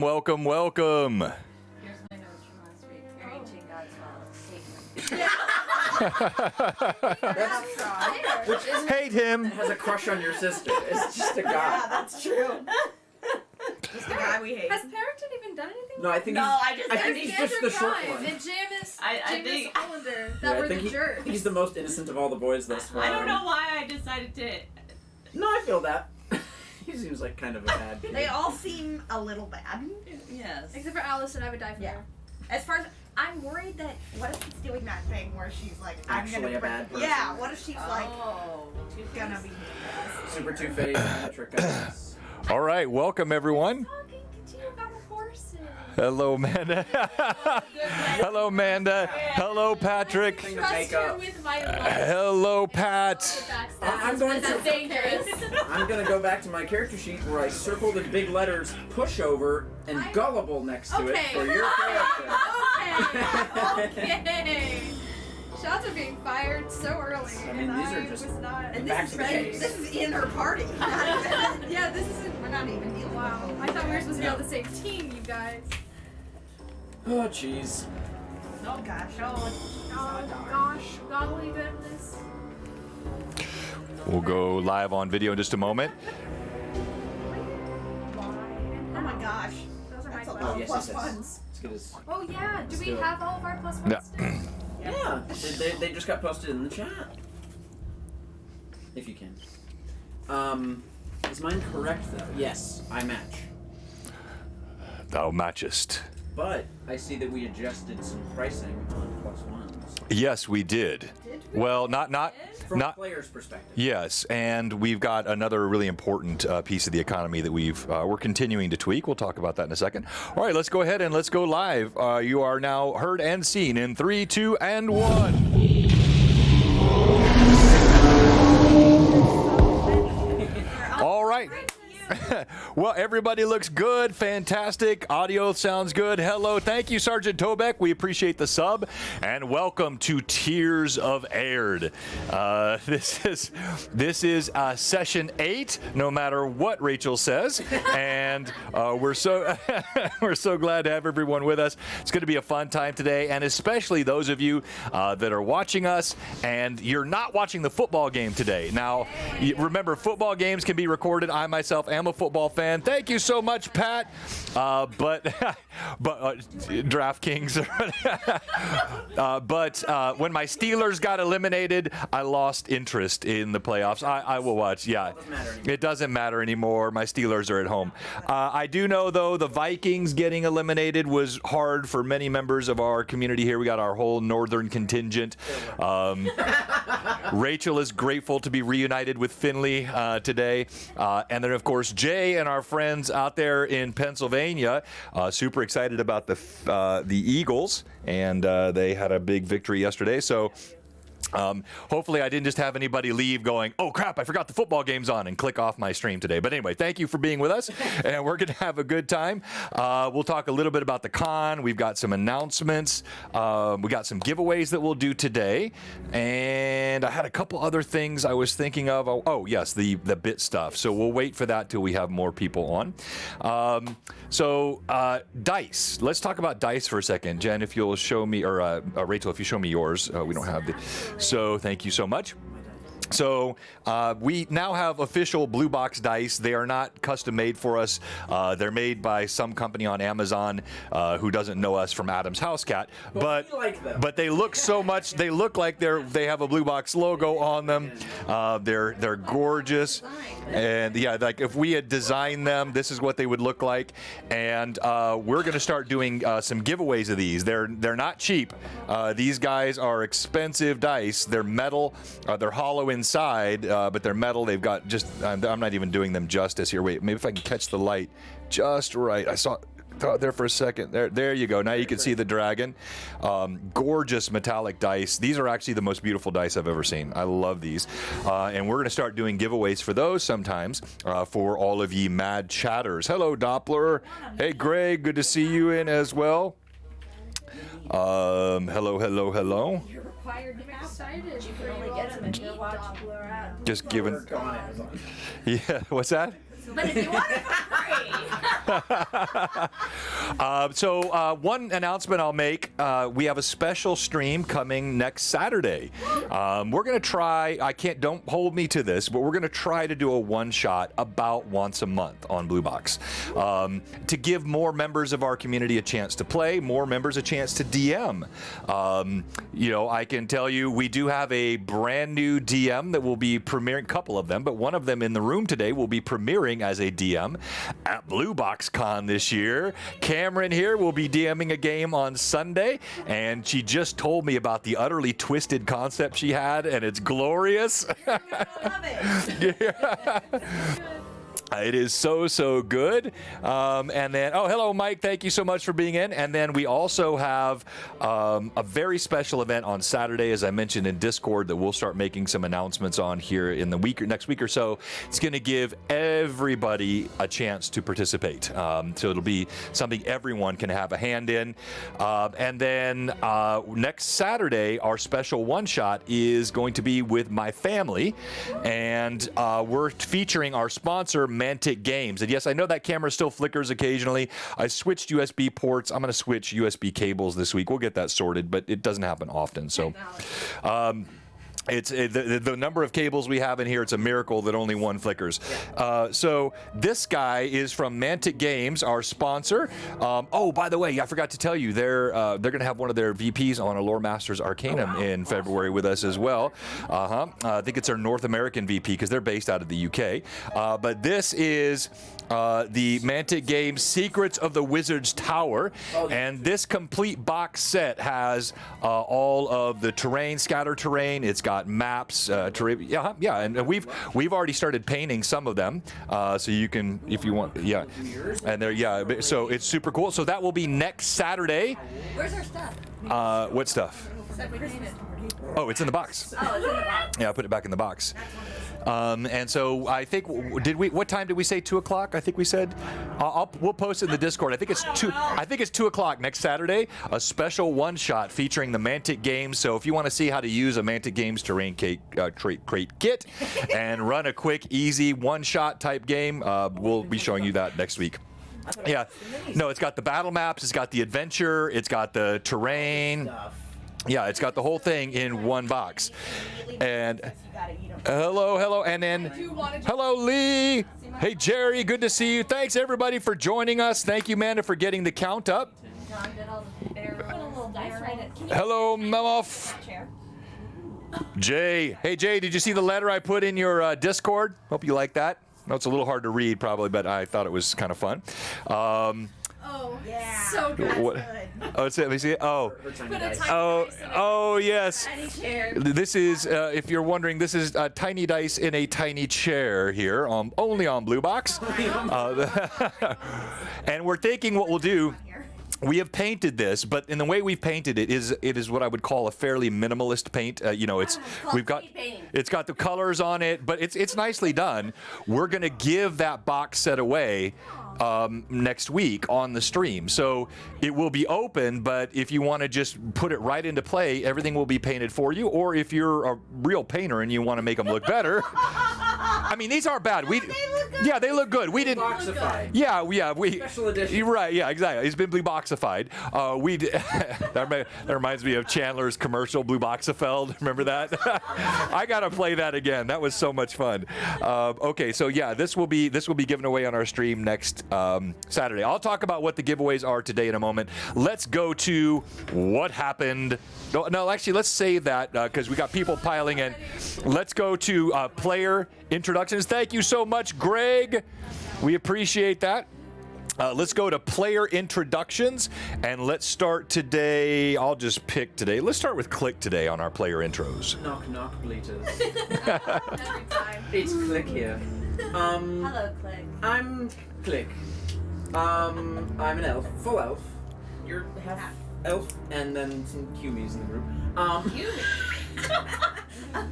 Welcome. Here's my notes from last week. Arranging God's love. Hate him. Has a crush on your sister. It's just a guy. Yeah, that's true. Just a guy we hate. Has Parrington even done anything? No, I think he's just the short one. And Jamis think- Hollander that were the jerks. He's the most innocent of all the boys thus far. I don't know why I decided to. No, I feel that. He seems like kind of a bad kid. They all seem a little bad. Yes. Except for Allison, I would die for her. As far as I'm worried that what if she's doing that thing where she's like, I'm Actually gonna a bad person. Yeah, what if she's like gonna be Super Two-Faced, Patrick. All right, welcome everyone. Talking to you about horses. Hello, Amanda. Hello, Amanda. Hello, Patrick. Trust her with my life. Hello, Pat. I'm going That's to. dangerous. I'm gonna go back to my character sheet where I circled in big letters pushover and gullible next to it for your character. Okay. Shots are being fired so early. I mean, these are just was not. And back this to the is case. this is in her party. Yeah, this isn't. We're not even dealing. Wow. I thought we were supposed to be on the same team, you guys. Oh, jeez. Oh gosh. Oh gosh, golly goodness. We'll go live on video in just a moment. Oh my gosh. Those are my That's a lot questions. of yes, plus yes. ones. Let's get his. Oh yeah, do we do it. have all of our plus ones Yeah. still? Yeah, they just got posted in the chat. If you can. Is mine correct though? Yes, I match. Thou matchest. But I see that we adjusted some pricing on plus ones. Yes, we did. Did we? Well, not From a player's perspective. Yes, and we've got another really important piece of the economy that we're continuing to tweak. We'll talk about that in a second. All right, let's go ahead and let's go live. You are now heard and seen in 3, 2, and 1. All right. Well, everybody looks good, fantastic. Audio sounds good. Hello, thank you, Sergeant Tobeck. We appreciate the sub, and welcome to Tears of Aihrde. This is session 8, no matter what Rachel says, and we're so we're so glad to have everyone with us. It's going to be a fun time today, and especially those of you that are watching us and you're not watching the football game today. Now, remember, football games can be recorded. I myself am a football fan. Thank you so much, Pat. But DraftKings. But when my Steelers got eliminated, I lost interest in the playoffs. I will watch. Yeah, it doesn't matter anymore. My Steelers are at home. I do know, though, the Vikings getting eliminated was hard for many members of our community here. We got our whole northern contingent. Rachel is grateful to be reunited with Finley today. And then, of course, Jay and our friends out there in Pennsylvania, super excited about the Eagles, and they had a big victory yesterday. So hopefully I didn't just have anybody leave going, oh crap, I forgot the football game's on, and click off my stream today. But anyway, thank you for being with us, and we're going to have a good time. We'll talk a little bit about the con. We've got some announcements. We got some giveaways that we'll do today, and I had a couple other things I was thinking of. Oh yes, the bit stuff. So we'll wait for that till we have more people on. Dice. Let's talk about dice for a second. Jen, if you'll show me, or Rachel, if you show me yours. We don't have the... So thank you so much. So we now have official Blue Box dice. They are not custom made for us. They're made by some company on Amazon who doesn't know us from Adam's House Cat. But they look so much. They look like they have a Blue Box logo on them. They're gorgeous. And yeah, like if we had designed them, this is what they would look like. And we're going to start doing some giveaways of these. They're not cheap. These guys are expensive dice. They're metal. They're hollow inside, but they're metal. They've got just, I'm not even doing them justice here. Wait, maybe if I can catch the light just right. I saw it there for a second. There you go. Now you can see the dragon. Gorgeous metallic dice. These are actually the most beautiful dice I've ever seen. I love these. And we're going to start doing giveaways for those sometimes for all of ye mad chatters. Hello, Doppler. Hey, Greg. Good to see you in as well. Hello. You're required to be excited. You can only get them if you're watching. Just giving. Yeah, what's that? But if you want it for free, So one announcement I'll make, we have a special stream coming next Saturday. We're going to try, don't hold me to this, but we're going to try to do a one-shot about once a month on Blue Box to give more members of our community a chance to play, more members a chance to DM. I can tell you we do have a brand new DM that will be premiering, a couple of them, but one of them in the room today will be premiering as a DM at Blue Box Con this year. Cameron here will be DMing a game on Sunday, and she just told me about the utterly twisted concept she had, and it's glorious. Love it. Yeah. It is so good. And then, hello, Mike. Thank you so much for being in. And then we also have a very special event on Saturday, as I mentioned in Discord, that we'll start making some announcements on here in the next week or so. It's going to give everybody a chance to participate. So it'll be something everyone can have a hand in. And then next Saturday, our special one-shot is going to be with my family. And we're featuring our sponsor, Mantic Games. And yes, I know that camera still flickers occasionally. I switched USB ports. I'm going to switch USB cables this week. We'll get that sorted, but it doesn't happen often. So it's the number of cables we have in here. It's a miracle that only one flickers. So this guy is from Mantic Games, our sponsor. By the way, I forgot to tell you, they're going to have one of their VPs on a Lore Masters Arcanum in February with us as well. I think it's our North American VP because they're based out of the UK. But this is the Mantic Games Secrets of the Wizard's Tower, and this complete box set has all of the terrain, scatter terrain. It's got maps, and we've already started painting some of them, so you can, if you want, and there, so it's super cool. So that will be next Saturday. Where's our stuff? What stuff? Oh, it's in the box. Oh, it's in the box. Yeah, I put it back in the box. And so I think, what time did we say? 2 o'clock? I think we said. We'll post it in the Discord. I think it's 2. I think it's 2 o'clock next Saturday. A special one-shot featuring the Mantic Games. So if you want to see how to use a Mantic Games terrain crate kit and run a quick, easy one-shot type game, we'll be showing you that next week. Yeah, no, it's got the battle maps. It's got the adventure. It's got the terrain. Yeah, it's got the whole thing in one box. And hello, and then hello, Lee. Hey, Jerry, good to see you. Thanks, everybody, for joining us. Thank you, Amanda, for getting the count up. Hello, Memoff. Jay. Hey, Jay, did you see the letter I put in your Discord? Hope you like that. I know it's a little hard to read, probably, but I thought it was kind of fun. Oh, yeah. So good. Oh, let me see it. Oh, yes. This is, if you're wondering, this is Tiny Dice in a tiny chair here, only on Blue Box. And we're thinking what we'll do. We have painted this, but in the way we've painted it is what I would call a fairly minimalist paint. It's got the colors on it, but it's nicely done. We're gonna give that box set away next week on the stream. So it will be open, but if you want to just put it right into play, everything will be painted for you. Or if you're a real painter and you want to make them look better, I mean, these aren't bad. They look good. Yeah, they look good. We didn't. Boxified. Yeah, we. Special edition. You're right. Yeah, exactly. It's been blue boxified. That reminds me of Chandler's commercial, Blue Boxafeld. Remember that? I gotta play that again. That was so much fun. Okay, so yeah, this will be given away on our stream next Saturday. I'll talk about what the giveaways are today in a moment. Let's go to what happened. No, actually, let's save that because we got people piling in. Let's go to player introductions. Thank you so much, Greg. We appreciate that. Let's go to player introductions, and let's start today. I'll just pick today. Let's start with Click today on our player intros. Knock, knock, bleaters. Every time. It's Click here. Hello, Click. I'm Click. I'm an elf, full elf. You're half elf, and then some cumies in the group.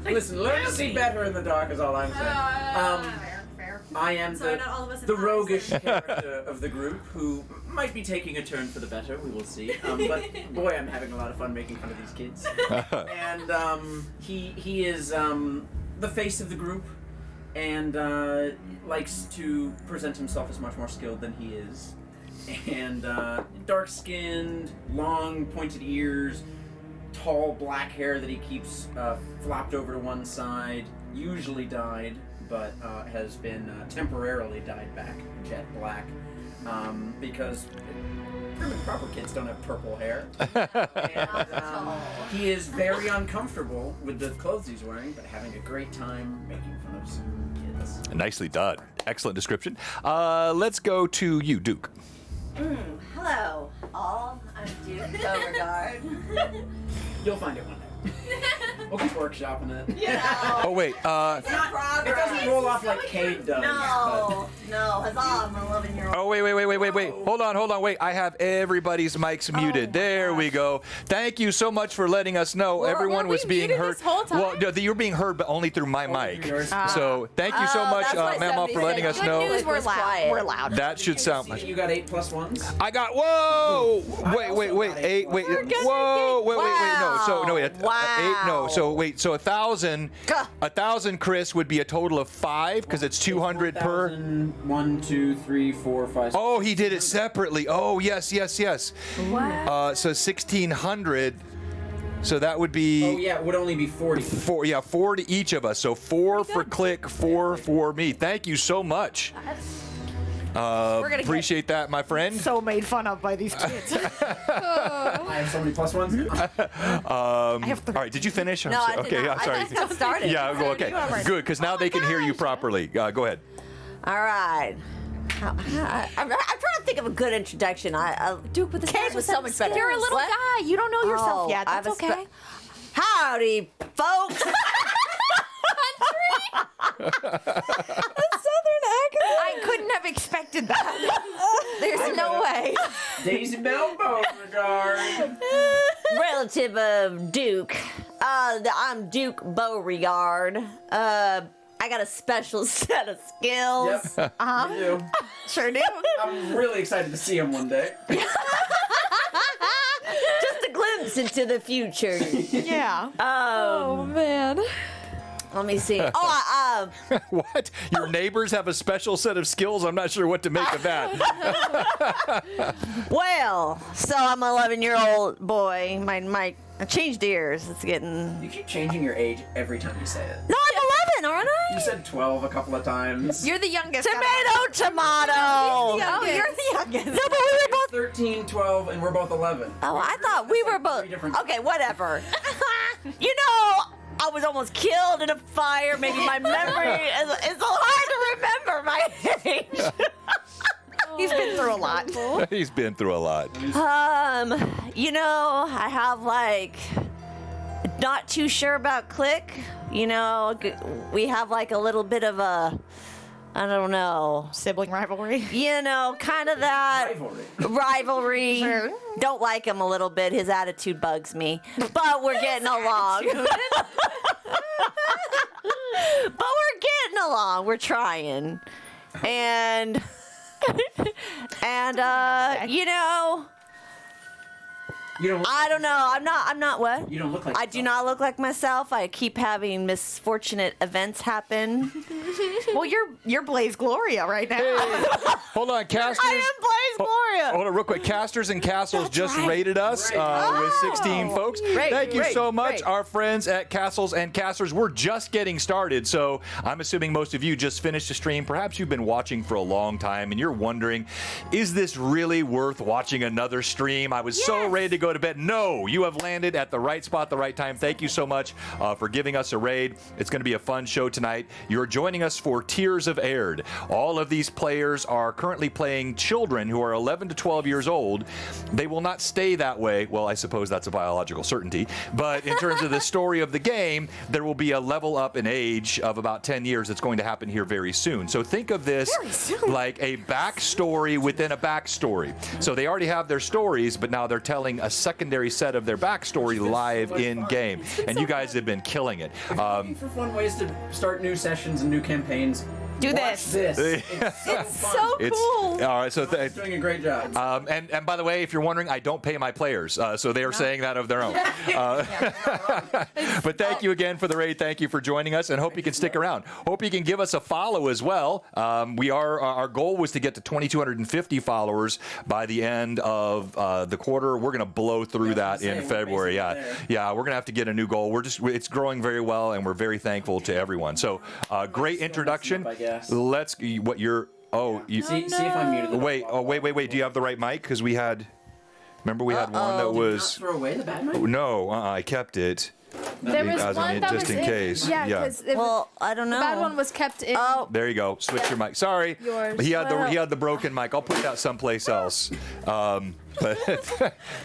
Listen, learn to see better in the dark is all I'm saying. Fair. I am So not all of us the have roguish character of the group who might be taking a turn for the better. We will see. But boy, I'm having a lot of fun making fun of these kids. And he is the face of the group. and likes to present himself as much more skilled than he is. And dark-skinned, long, pointed ears, tall black hair that he keeps flopped over to one side, usually dyed, but has been temporarily dyed back jet black, because prim and proper kids don't have purple hair. And he is very uncomfortable with the clothes he's wearing, but having a great time making fun of some kids. Nicely done. Excellent description. Let's go to you, Duke. Hello, all. I'm Duke Beauregard. You'll find it one day. We'll keep workshopping it. Oh, wait. It doesn't roll off like Cade does. No, huzzah, I'm an 11-year-old. Oh, wait. Hold on. Wait, I have everybody's mics muted. There we go. Thank you so much for letting us know everyone were was we being muted heard. this whole time? Well, no, you're being heard, but only through my mic. yours. So thank you so much, Mama, for letting us Good know. news, we're loud. quiet. We're loud. That should sound You got 8 plus 1s? I got, whoa! Wait, 8, wait, whoa, wait, no, so, no, wait, Wow. 8, no, so, wait, so 1,000, 1,000, Chris, would be a total of 5, because it's 200 per. 1, 2, 3, 4, 5. Oh, he did it separately. Oh, yes. Wow. So 1,600, so that would be. Oh yeah, it would only be 40. 4 to each of us, so 4 for Click, 4 for me. Thank you so much. We're gonna Appreciate that, my friend. so made fun of by these kids. I have so many plus 1s. I have 3. All right, did you finish? No, I did Okay, not. I'm sorry. I just got started. Yeah, okay. Good, because now they can hear you properly. Go ahead. All right. I'm trying to think of a good introduction. Duke with the Cade was so much better. You're a little What? guy. You don't know yourself Oh, yet. I have That's a okay. Howdy, folks. I couldn't have expected that. There's no way. Daisy Bell Beauregard. Relative of Duke. I'm Duke Beauregard. I got a special set of skills. Yep. You do. Sure do. I'm really excited to see him one day. Just a glimpse into the future. Yeah. Oh, man. Let me see. What? Your neighbors have a special set of skills? I'm not sure what to make of that. Well, so I'm an 11-year-old boy. I changed ears. It's getting. You keep changing your age every time you say it. No, I'm 11, aren't I? You said 12 a couple of times. You're the youngest. Tomato. Oh, you're the youngest. No, but we were both. 13, 12, and we're both 11. Oh, I thought we were both. Three different- Okay, whatever. You know, I was almost killed in a fire. Maybe my memory is so hard to remember my age. He's been through a lot. He's been through a lot. You know, I have not too sure about Click. You know, we have like a little bit of a, I don't know. Sibling rivalry. You know, kind of that rivalry. Sure. Don't like him a little bit. His attitude bugs me. But we're getting along. But we're getting along. We're trying. And you know, You don't. I don't know. I'm not what? You don't look like. I do not look like myself. I keep having misfortunate events happen. Well, you're Blaze Gloria right now. Hold on, Casters. I am Blaze Gloria. Hold on, real quick. Casters and Castles just rated us with 16 folks. Great, Thank you great, so much, great. our friends at Castles and Casters. We're just getting started, so I'm assuming most of you just finished the stream. Perhaps you've been watching for a long time, and you're wondering, is this really worth watching another stream? I was so ready to go to bed. No, you have landed at the right spot, the right time. Thank you so much for giving us a raid. It's going to be a fun show tonight. You're joining us for Tears of Aihrde. All of these players are currently playing children who are 11 to 12 years old. They will not stay that way. Well, I suppose that's a biological certainty. But in terms of the story of the game, there will be a level up in age of about 10 years that's going to happen here very soon. So think of this like a backstory within a backstory. So they already have their stories, but now they're telling a secondary set of their backstory live in game. And you guys have been killing it. Looking for fun ways to start new sessions and new campaigns, Do Watch this. this. It's so fun. So It's cool. all right. So It's doing a great job. and by the way, if you're wondering, I don't pay my players, so they are saying that of their own. But thank you again for the raid. Thank you for joining us, and hope you can stick around. Hope you can give us a follow as well. Our goal was to get to 2,250 followers by the end of the quarter. We're going to blow through that in February. Yeah, we're going to have to get a new goal. It's growing very well, and we're very thankful to everyone. So great introduction. I guess. Let's what you're. Oh, you See if I'm muted. wait. Do you have the right mic? Because we had. Remember, we had one that Did you not was. throw away the bad mic? No, I kept it. There was As in- one that just was in case. Yeah, Yeah. because Well, I don't the know. bad one was kept in. Oh, There you go. Switch your mic. Sorry, Yours. he had the broken mic. I'll put that someplace else. But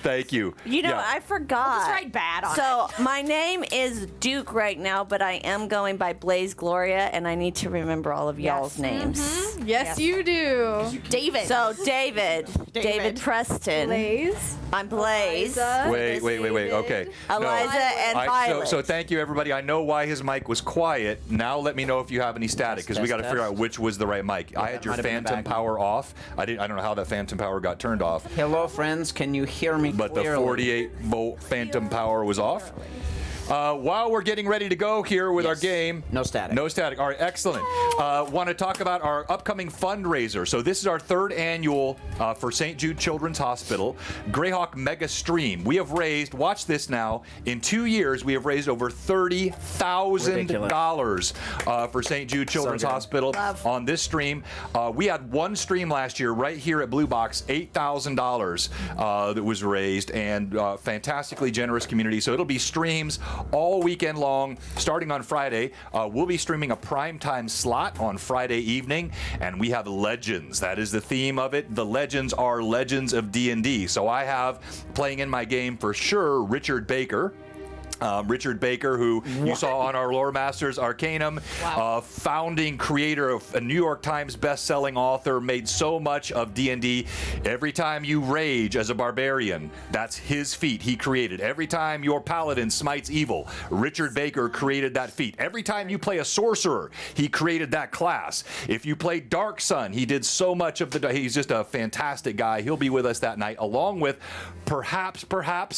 thank you. you know, Yeah. I forgot. Just write bad on So my name is Duke right now, but I am going by Blaze Gloria, and I need to remember all of y'all's names. Yes, you do. David. So David Preston. Blaze. I'm Blaze. Eliza. Wait. Okay. No. Eliza and So Violet. thank you, everybody. I know why his mic was quiet. Now let me know if you have any static, because we got to figure out which was the right mic. I had your might have been the phantom back power off. I don't know how that phantom power got turned off, Hello, friends. Can you hear me but the clearly? 48-volt phantom power was off. While we're getting ready to go here with our Yes. game. No static. No static. All right, excellent. Want to talk about our upcoming fundraiser. So this is our third annual for St. Jude Children's Hospital Greyhawk Mega Stream. We have raised, watch this now, in 2 years we have raised over $30,000 for St. Jude Children's good. Hospital on this stream. We had one stream last year right here at Blue Box, $8,000 that was raised, and fantastically generous community. So it'll be streams all weekend long, starting on Friday. We'll be streaming a primetime slot on Friday evening, and we have legends. That is the theme of it. The legends are legends of D&D. So I have, playing in my game for sure, Richard Baker. Richard Baker, who you saw on our Lore Masters Arcanum, founding creator of a New York Times best-selling author, made so much of D&D. Every time you rage as a barbarian, that's his feat he created. Every time your paladin smites evil, Richard Baker created that feat. Every time you play a sorcerer, he created that class. If you play Dark Sun, he did so much of the... He's just a fantastic guy. He'll be with us that night, along with perhaps,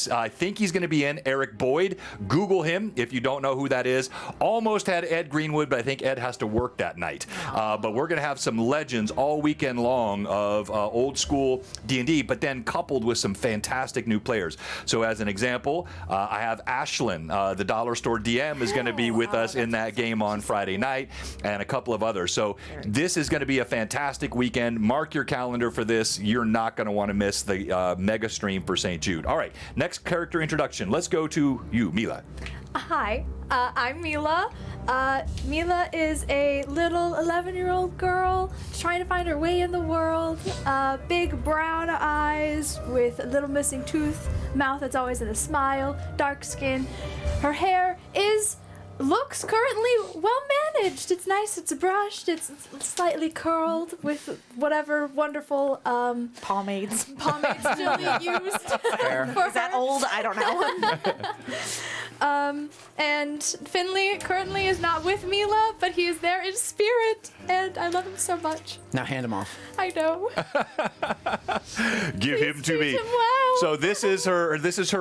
I think he's going to be in Eric Boyd. Google him if you don't know who that is. Almost had Ed Greenwood, but I think Ed has to work that night. But we're going to have some legends all weekend long of old school D&D, but then coupled with some fantastic new players. So as an example, I have Ashlyn, the Dollar Store DM, is going to be with us in that game on Friday night, and a couple of others. So this is going to be a fantastic weekend. Mark your calendar for this. You're not going to want to miss the mega stream for St. Jude. All right, next character introduction. Let's go to you, Mila. Hi, I'm Mila. Mila is a little 11-year-old girl trying to find her way in the world. Big brown eyes with a little missing tooth, mouth that's always in a smile, dark skin. Her hair looks currently well managed. It's nice, it's brushed, it's slightly curled with whatever wonderful pomades. still used. Is that old? I don't know. And Finley currently is not with Mila, but he is there in spirit, and I love him so much. Now hand him off. I know. Give him to treat me. him well. So this is her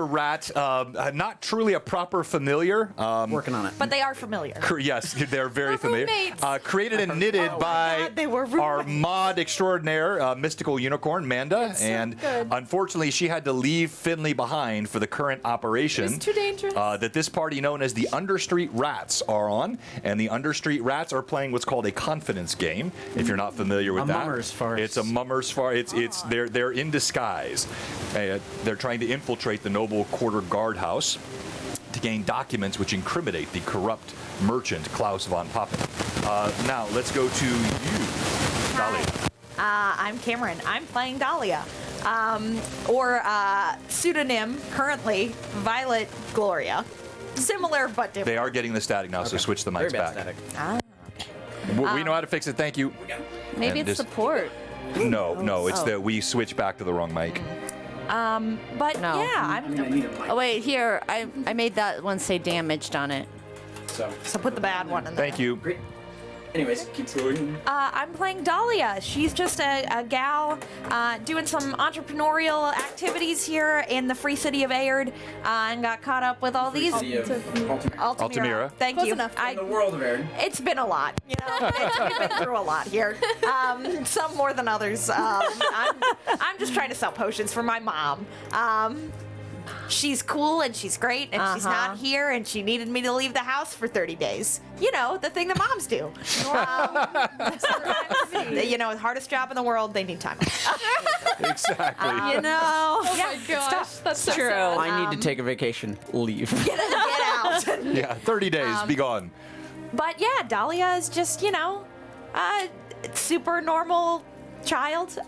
rat. Not truly a proper familiar. Working on it. But they are familiar. Yes, they're very familiar. roommates. Created and knitted by God, they were our roommates. mod extraordinaire, mystical unicorn Manda, and good. unfortunately she had to leave Finley behind for the current operation. It's too dangerous. That this party known as the Understreet Rats are on, and the Understreet Rats are playing what's called a confidence game. If you're not familiar with A that, mummer's farce. It's a mummer's farce. They're in disguise. They're trying to infiltrate the noble quarter guardhouse to gain documents which incriminate the corrupt merchant Klaus von Papen. Now let's go to you, Dahlia. I'm Cameron. I'm playing Dahlia. Or pseudonym, currently, Violet Gloria. Similar but different. They are getting the static now, so switch the Very mics bad back. static. We know how to fix it. Thank you. Maybe And it's this- the port. No, it's Oh. that we switch back to the wrong mic. But No. yeah, I I'm. mean, I need a mic. Oh wait, here I made that one say damaged on it. So So put the bad one in there. Thank you. Great. Anyways, keep going. I'm playing Dahlia. She's just a gal doing some entrepreneurial activities here in the free city of Aihrde, and got caught up with all these. City of Altamira. Altamira. Thank Close you. enough. In the world of Aihrde. It's been a lot, you know. We've been through a lot here. Some more than others. I'm just trying to sell potions for my mom. She's cool and she's great, and she's not here, and she needed me to leave the house for 30 days. You know, the thing that moms do. You know, the hardest job in the world, they need time off. Exactly. You know. Oh my gosh, that's so True. sad. I need to take a vacation. Leave. Get out. Yeah, 30 days, be gone. But yeah, Dahlia is just, you know, a super normal child.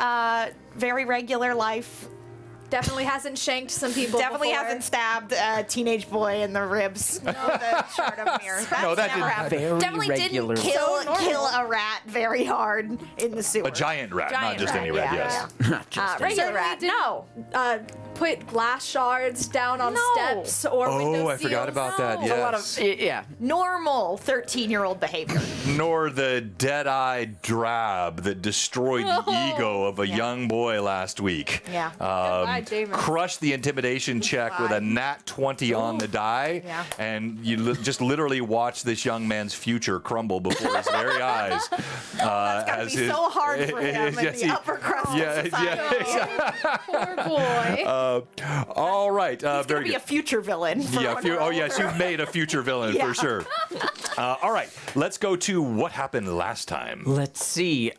Very regular life. Definitely hasn't shanked some people. Definitely before. hasn't stabbed a teenage boy in the ribs with a shard of mirror. That's No, that never didn't- happened. Very Definitely regular. didn't kill a rat very hard in the sewer. A giant rat, not Giant just rat, any rat, yeah, yes. Not just regular Certainly rat. didn't, No. Put glass shards down on No. steps or window Oh, I forgot seals. about that, No. yes. a lot of yeah. Normal 13-year-old behavior. Nor the dead-eyed drab that destroyed the ego of a young boy last week. Yeah. Goodbye, Damon. Crushed the intimidation check with a nat 20 on the die, Yeah. and you just literally watch this young man's future crumble before his very eyes. It's gotta be so hard for him in yes, the upper crust yeah, of society. yeah. Poor boy. All right, He's gonna very be good. a future villain. For Yeah, when we're oh yes, older. you've made a future villain Yeah. for sure. All right, let's go to what happened last time. Let's see.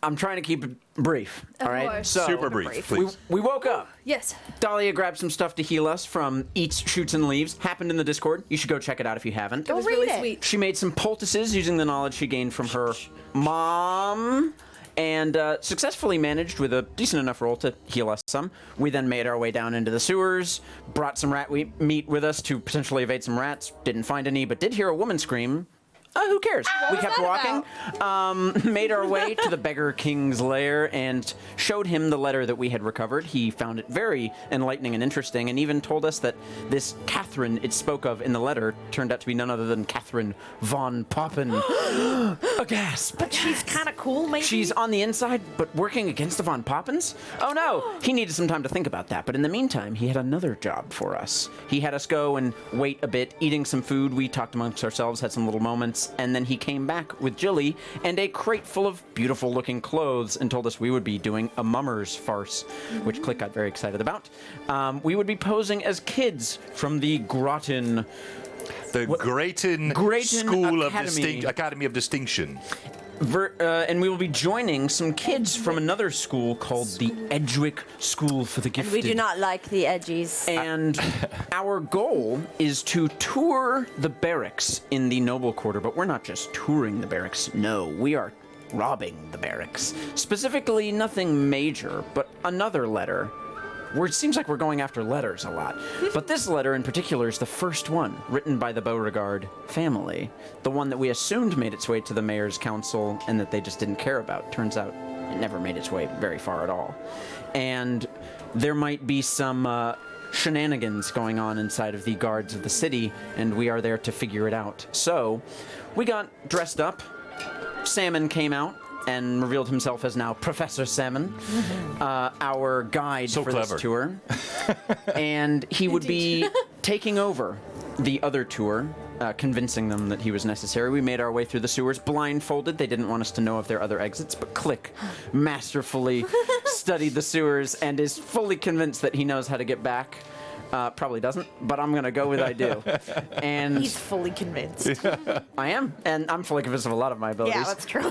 I'm trying to keep it brief. Of all right. course. So Super brief, please. we woke up. Yes. Dahlia grabbed some stuff to heal us from Eats, Shoots, and Leaves. Happened in the Discord. You should go check it out if you haven't. It was read really it. sweet. She made some poultices using the knowledge she gained from her mom, and successfully managed with a decent enough roll to heal us some. We then made our way down into the sewers, brought some rat meat with us to potentially evade some rats. Didn't find any, but did hear a woman scream. Who cares? We kept that walking, made our way to the Beggar King's lair, and showed him the letter that we had recovered. He found it very enlightening and interesting, and even told us that this Catherine it spoke of in the letter turned out to be none other than Catherine von Poppen. A gasp. But she's kind of cool, maybe. She's on the inside, but working against the Von Poppens? Oh no! He needed some time to think about that, but in the meantime, he had another job for us. He had us go and wait a bit, eating some food. We talked amongst ourselves, had some little moments, and then he came back with Jilly and a crate full of beautiful-looking clothes and told us we would be doing a mummers farce, which Click got very excited about. We would be posing as kids from the Groton. The Grayton School of Academy of Distinction. And we will be joining some kids from another school called the Edgewick School for the Gifted. We do not like the edgies. And our goal is to tour the barracks in the Noble Quarter, but we're not just touring the barracks. No, we are robbing the barracks. Specifically, nothing major, but another letter. It seems like we're going after letters a lot. But this letter in particular is the first one, written by the Beauregard family. The one that we assumed made its way to the mayor's council and that they just didn't care about. Turns out it never made its way very far at all. And there might be some shenanigans going on inside of the guards of the city, and we are there to figure it out. So, we got dressed up. Salmon came out and revealed himself as now Professor Salmon, our guide So for clever. this tour. And he would be taking over the other tour, convincing them that he was necessary. We made our way through the sewers blindfolded. They didn't want us to know of their other exits, but Click masterfully studied the sewers and is fully convinced that he knows how to get back. Probably doesn't, but I'm going to go with I do. And He's fully convinced. I am, and I'm fully convinced of a lot of my abilities. Yeah, that's true.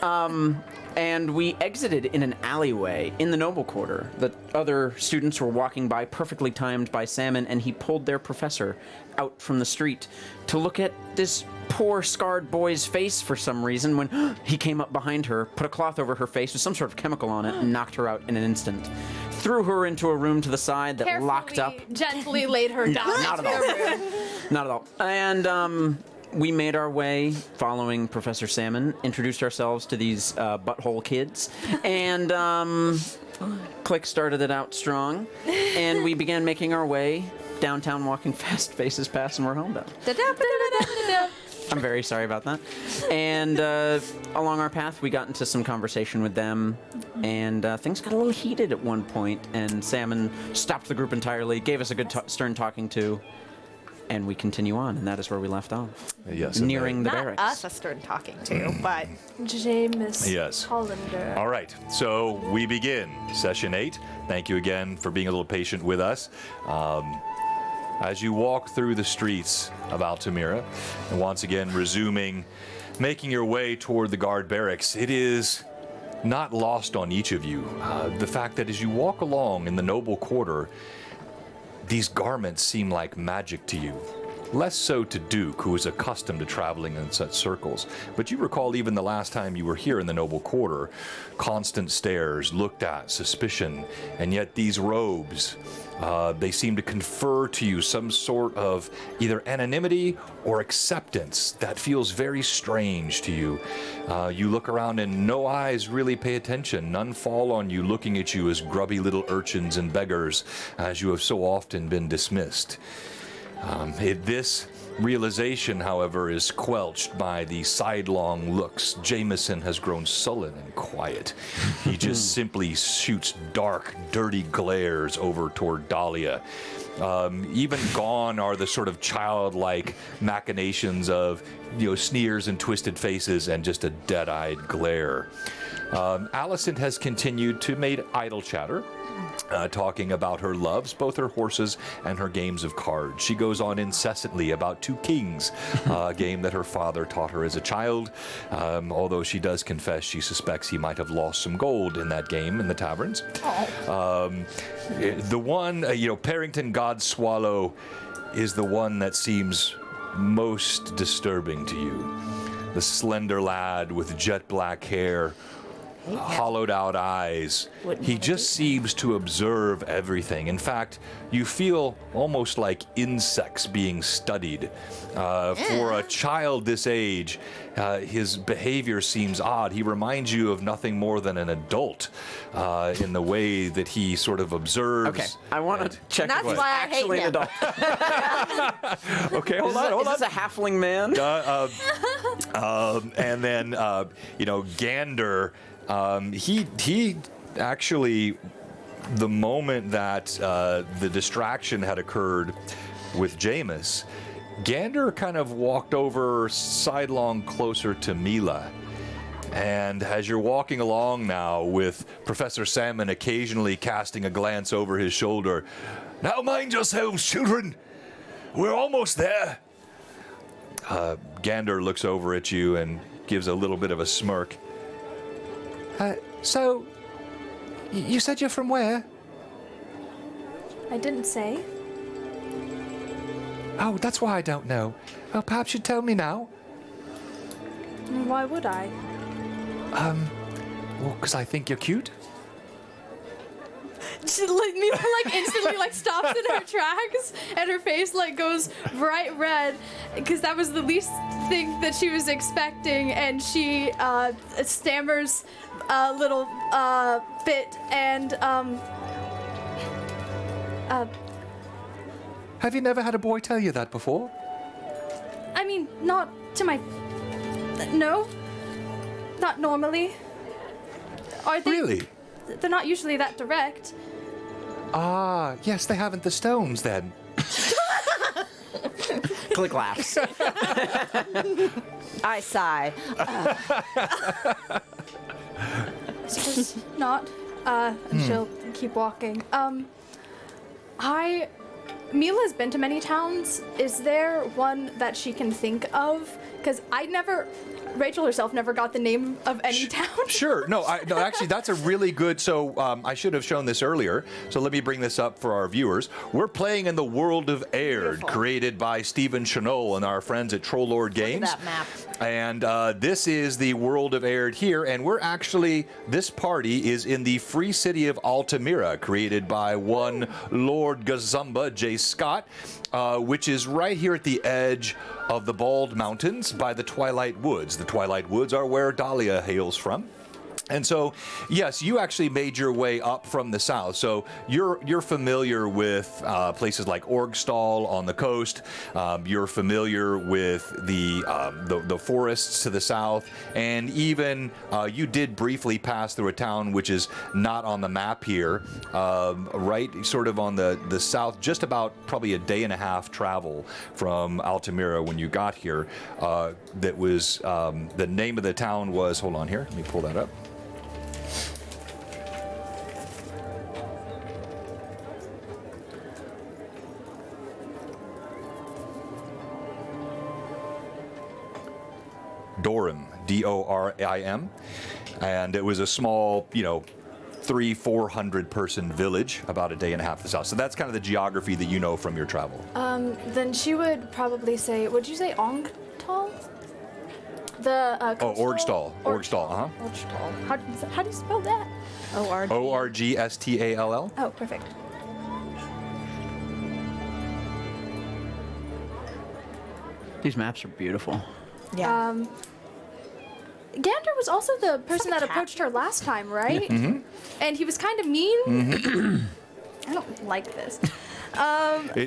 And we exited in an alleyway in the Noble Quarter. The other students were walking by, perfectly timed by Salmon, and he pulled their professor out from the street to look at this poor scarred boy's face for some reason when he came up behind her, put a cloth over her face with some sort of chemical on it, and knocked her out in an instant. Threw her into a room to the side that locked up. Gently laid her down. Not at all. Not at all. And we made our way following Professor Salmon, introduced ourselves to these butthole kids, and Click started it out strong, and we began making our way downtown, walking fast, faces past, and we're homebound. I'm very sorry about that. And along our path, we got into some conversation with them, and things got a little heated at one point, and Salmon stopped the group entirely, gave us a good stern talking to, and we continue on, and that is where we left off. Yes. and Nearing the Not barracks. us a stern talking to, but James Yes. Hollander. All right, so we begin session 8. Thank you again for being a little patient with us. As you walk through the streets of Altamira, and once again making your way toward the guard barracks, it is not lost on each of you the fact that as you walk along in the noble quarter, these garments seem like magic to you. Less so to Duke, who is accustomed to traveling in such circles. But you recall even the last time you were here in the noble quarter, constant stares, looked at, suspicion, and yet these robes, they seem to confer to you some sort of either anonymity or acceptance that feels very strange to you. You look around and no eyes really pay attention. None fall on you, looking at you as grubby little urchins and beggars, as you have so often been dismissed. This realization, however, is quelched by the sidelong looks. Jameson has grown sullen and quiet. He just simply shoots dark, dirty glares over toward Dahlia. Even gone are the sort of childlike machinations of, sneers and twisted faces and just a dead-eyed glare. Alicent has continued to make idle chatter. Talking about her loves, both her horses and her games of cards. She goes on incessantly about Two Kings, a game that her father taught her as a child, although she does confess she suspects he might have lost some gold in that game in the taverns. The one, Parrington Godswallow is the one that seems most disturbing to you. The slender lad with jet black hair, hollowed out eyes. He just seems to observe everything. In fact, you feel almost like insects being studied. For a child this age, his behavior seems odd. He reminds you of nothing more than an adult in the way that he sort of observes. Okay, I want to check That's if he's why I hate actually an him. adult. Okay, hold on. Is this a halfling man? And then, Gander, he actually, the moment that the distraction had occurred with Jameis, Gander kind of walked over sidelong closer to Mila. And as you're walking along now with Professor Salmon occasionally casting a glance over his shoulder, "Now mind yourselves, children. We're almost there." Gander looks over at you and gives a little bit of a smirk. So, you said you're from where? I didn't say. Oh, that's why I don't know. Well, perhaps you'd tell me now. Why would I? Well, because I think you're cute. Mila instantly stops in her tracks, and her face goes bright red, because that was the least thing that she was expecting, and she stammers a little bit and Have you never had a boy tell you that before? I mean, not to my. No, not normally. Are they? Really? They're not usually that direct. Ah, yes, they haven't the stones then. Click laughs. I sigh. Just not. And she'll keep walking. Mila's been to many towns. Is there one that she can think of? Because Rachel herself never got the name of any town. Sure. No, actually, that's a really good. So I should have shown this earlier. So let me bring this up for our viewers. We're playing in the world of Aihrde, created by Stephen Chanol and our friends at Trollord Games. that map. And this is the world of Aihrde here, and this party is in the free city of Altamira, created by one Lord Gazumba J. Scott, which is right here at the edge of the Bald Mountains by the Twilight Woods. The Twilight Woods are where Dahlia hails from. And so, yes, you actually made your way up from the south. So you're familiar with places like Orgstall on the coast. You're familiar with the forests to the south, and even you did briefly pass through a town which is not on the map here, right, sort of on the south, just about probably a day and a half travel from Altamira when you got here. That was the name of the town was. Hold on here. Let me pull that up. Dorim, D-O-R-I-M, and it was a small, 300-400 person village about a day and a half to the south. So that's kind of the geography that you know from your travel. Then she would probably say, would you say Ongtal? The Orgstall. Orgstall, uh-huh. Orgstall. How do you spell that? O-R-G. O-R-G-S-T-A-L-L. Oh, perfect. These maps are beautiful. Yeah. Gander was also the person that approached her last time, right? Mm-hmm. And he was kind of mean. I don't like this.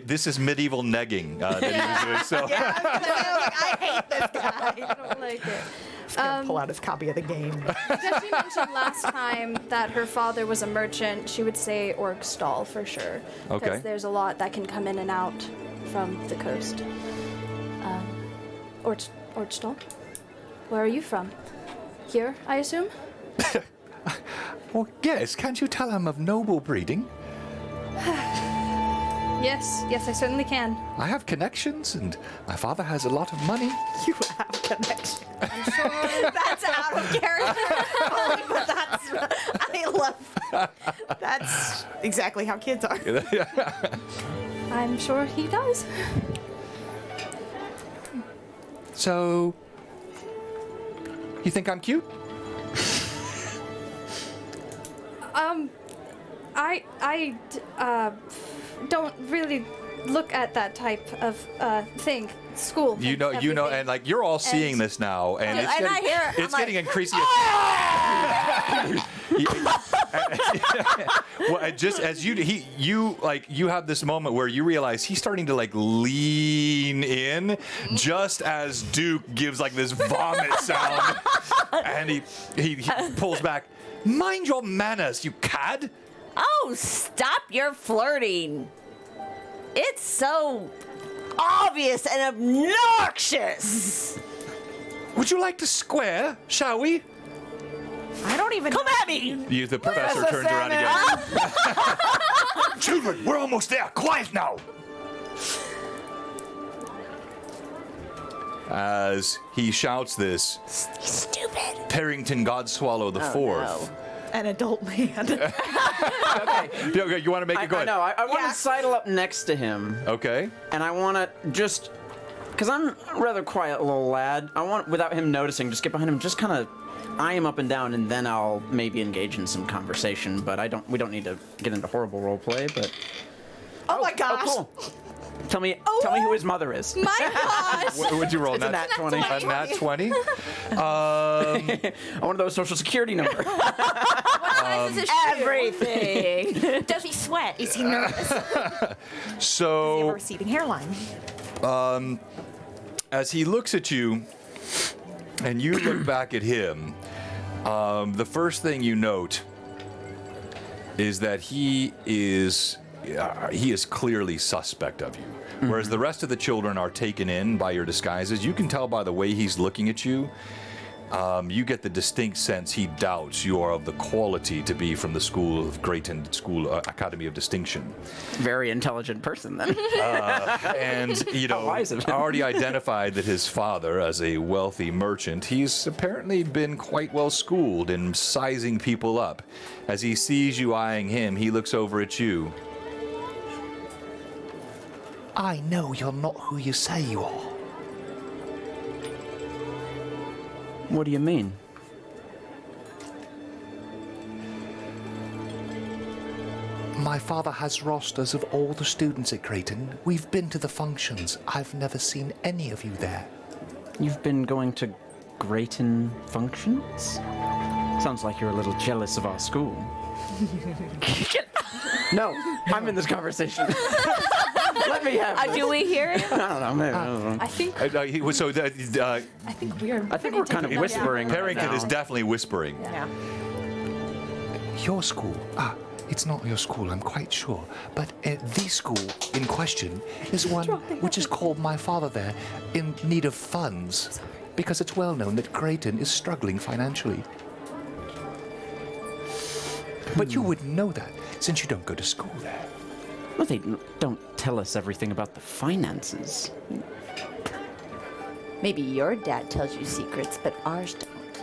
This is medieval negging that he was doing. So. Yeah, I hate this guy. I don't like it. He's gonna pull out his copy of the game. Because she mentioned last time that her father was a merchant, she would say Orgstall for sure. Okay. Because there's a lot that can come in and out from the coast. Orgstall? Where are you from? Here, I assume? Well, yes. Can't you tell I'm of noble breeding? Yes, I certainly can. I have connections, and my father has a lot of money. You have connection. I'm sure. That's out of character, but I love. That's exactly how kids are. I'm sure he does. So, you think I'm cute? I don't really look at that type of thing. School. You know, everything. and like you're all seeing And- this now, and it's and getting, I hear it, I'm it's like, getting increasingly. Well, just as you have this moment where you realize he's starting to like lean in, just as Duke gives like this vomit sound, and he pulls back. Mind your manners, you cad! Oh, stop your flirting. It's so obvious and obnoxious. Would you like to square, shall we? I don't even. Come at me. The professor turns around again. Children, we're almost there. Quiet now. As he shouts this, Stupid. Perrington Godswallow the Fourth. An adult man. Okay. You want to make it go ahead? I know. I want Yeah. to sidle up next to him, Okay. and I want to just, because I'm a rather quiet little lad. I want, without him noticing, just get behind him, just kind of eye him up and down, and then I'll maybe engage in some conversation. But we don't need to get into horrible role play. But Oh my gosh. oh, cool. Tell me who his mother is. My gosh! Would you roll It's a nat 20. A nat 20? I want those social security number. Everything. Does he sweat? Is he nervous? Does he have a So, receding hairline? as he looks at you, and you look back at him, the first thing you note is that he is clearly suspect of you. Whereas the rest of the children are taken in by your disguises, you can tell by the way he's looking at you. You get the distinct sense he doubts you are of the quality to be from the School of Grayton Academy of Distinction. Very intelligent person, then. And, How wise of him. already identified that his father, as a wealthy merchant, he's apparently been quite well schooled in sizing people up. As he sees you eyeing him, he looks over at you. I know you're not who you say you are. What do you mean? My father has rosters of all the students at Grayton. We've been to the functions. I've never seen any of you there. You've been going to Grayton functions? Sounds like you're a little jealous of our school. No, I'm in this conversation. Let me have this. Do we hear it? I don't know. Maybe, I don't know. I think I think we are. I think we're kind of whispering. right Parrington now. is definitely whispering. Yeah. Your school? It's not your school, I'm quite sure. But the school in question is one which is called my father there in need of funds. Because it's well known that Grayton is struggling financially. But you would know that, since you don't go to school there. Well, they don't tell us everything about the finances. Maybe your dad tells you secrets, but ours don't.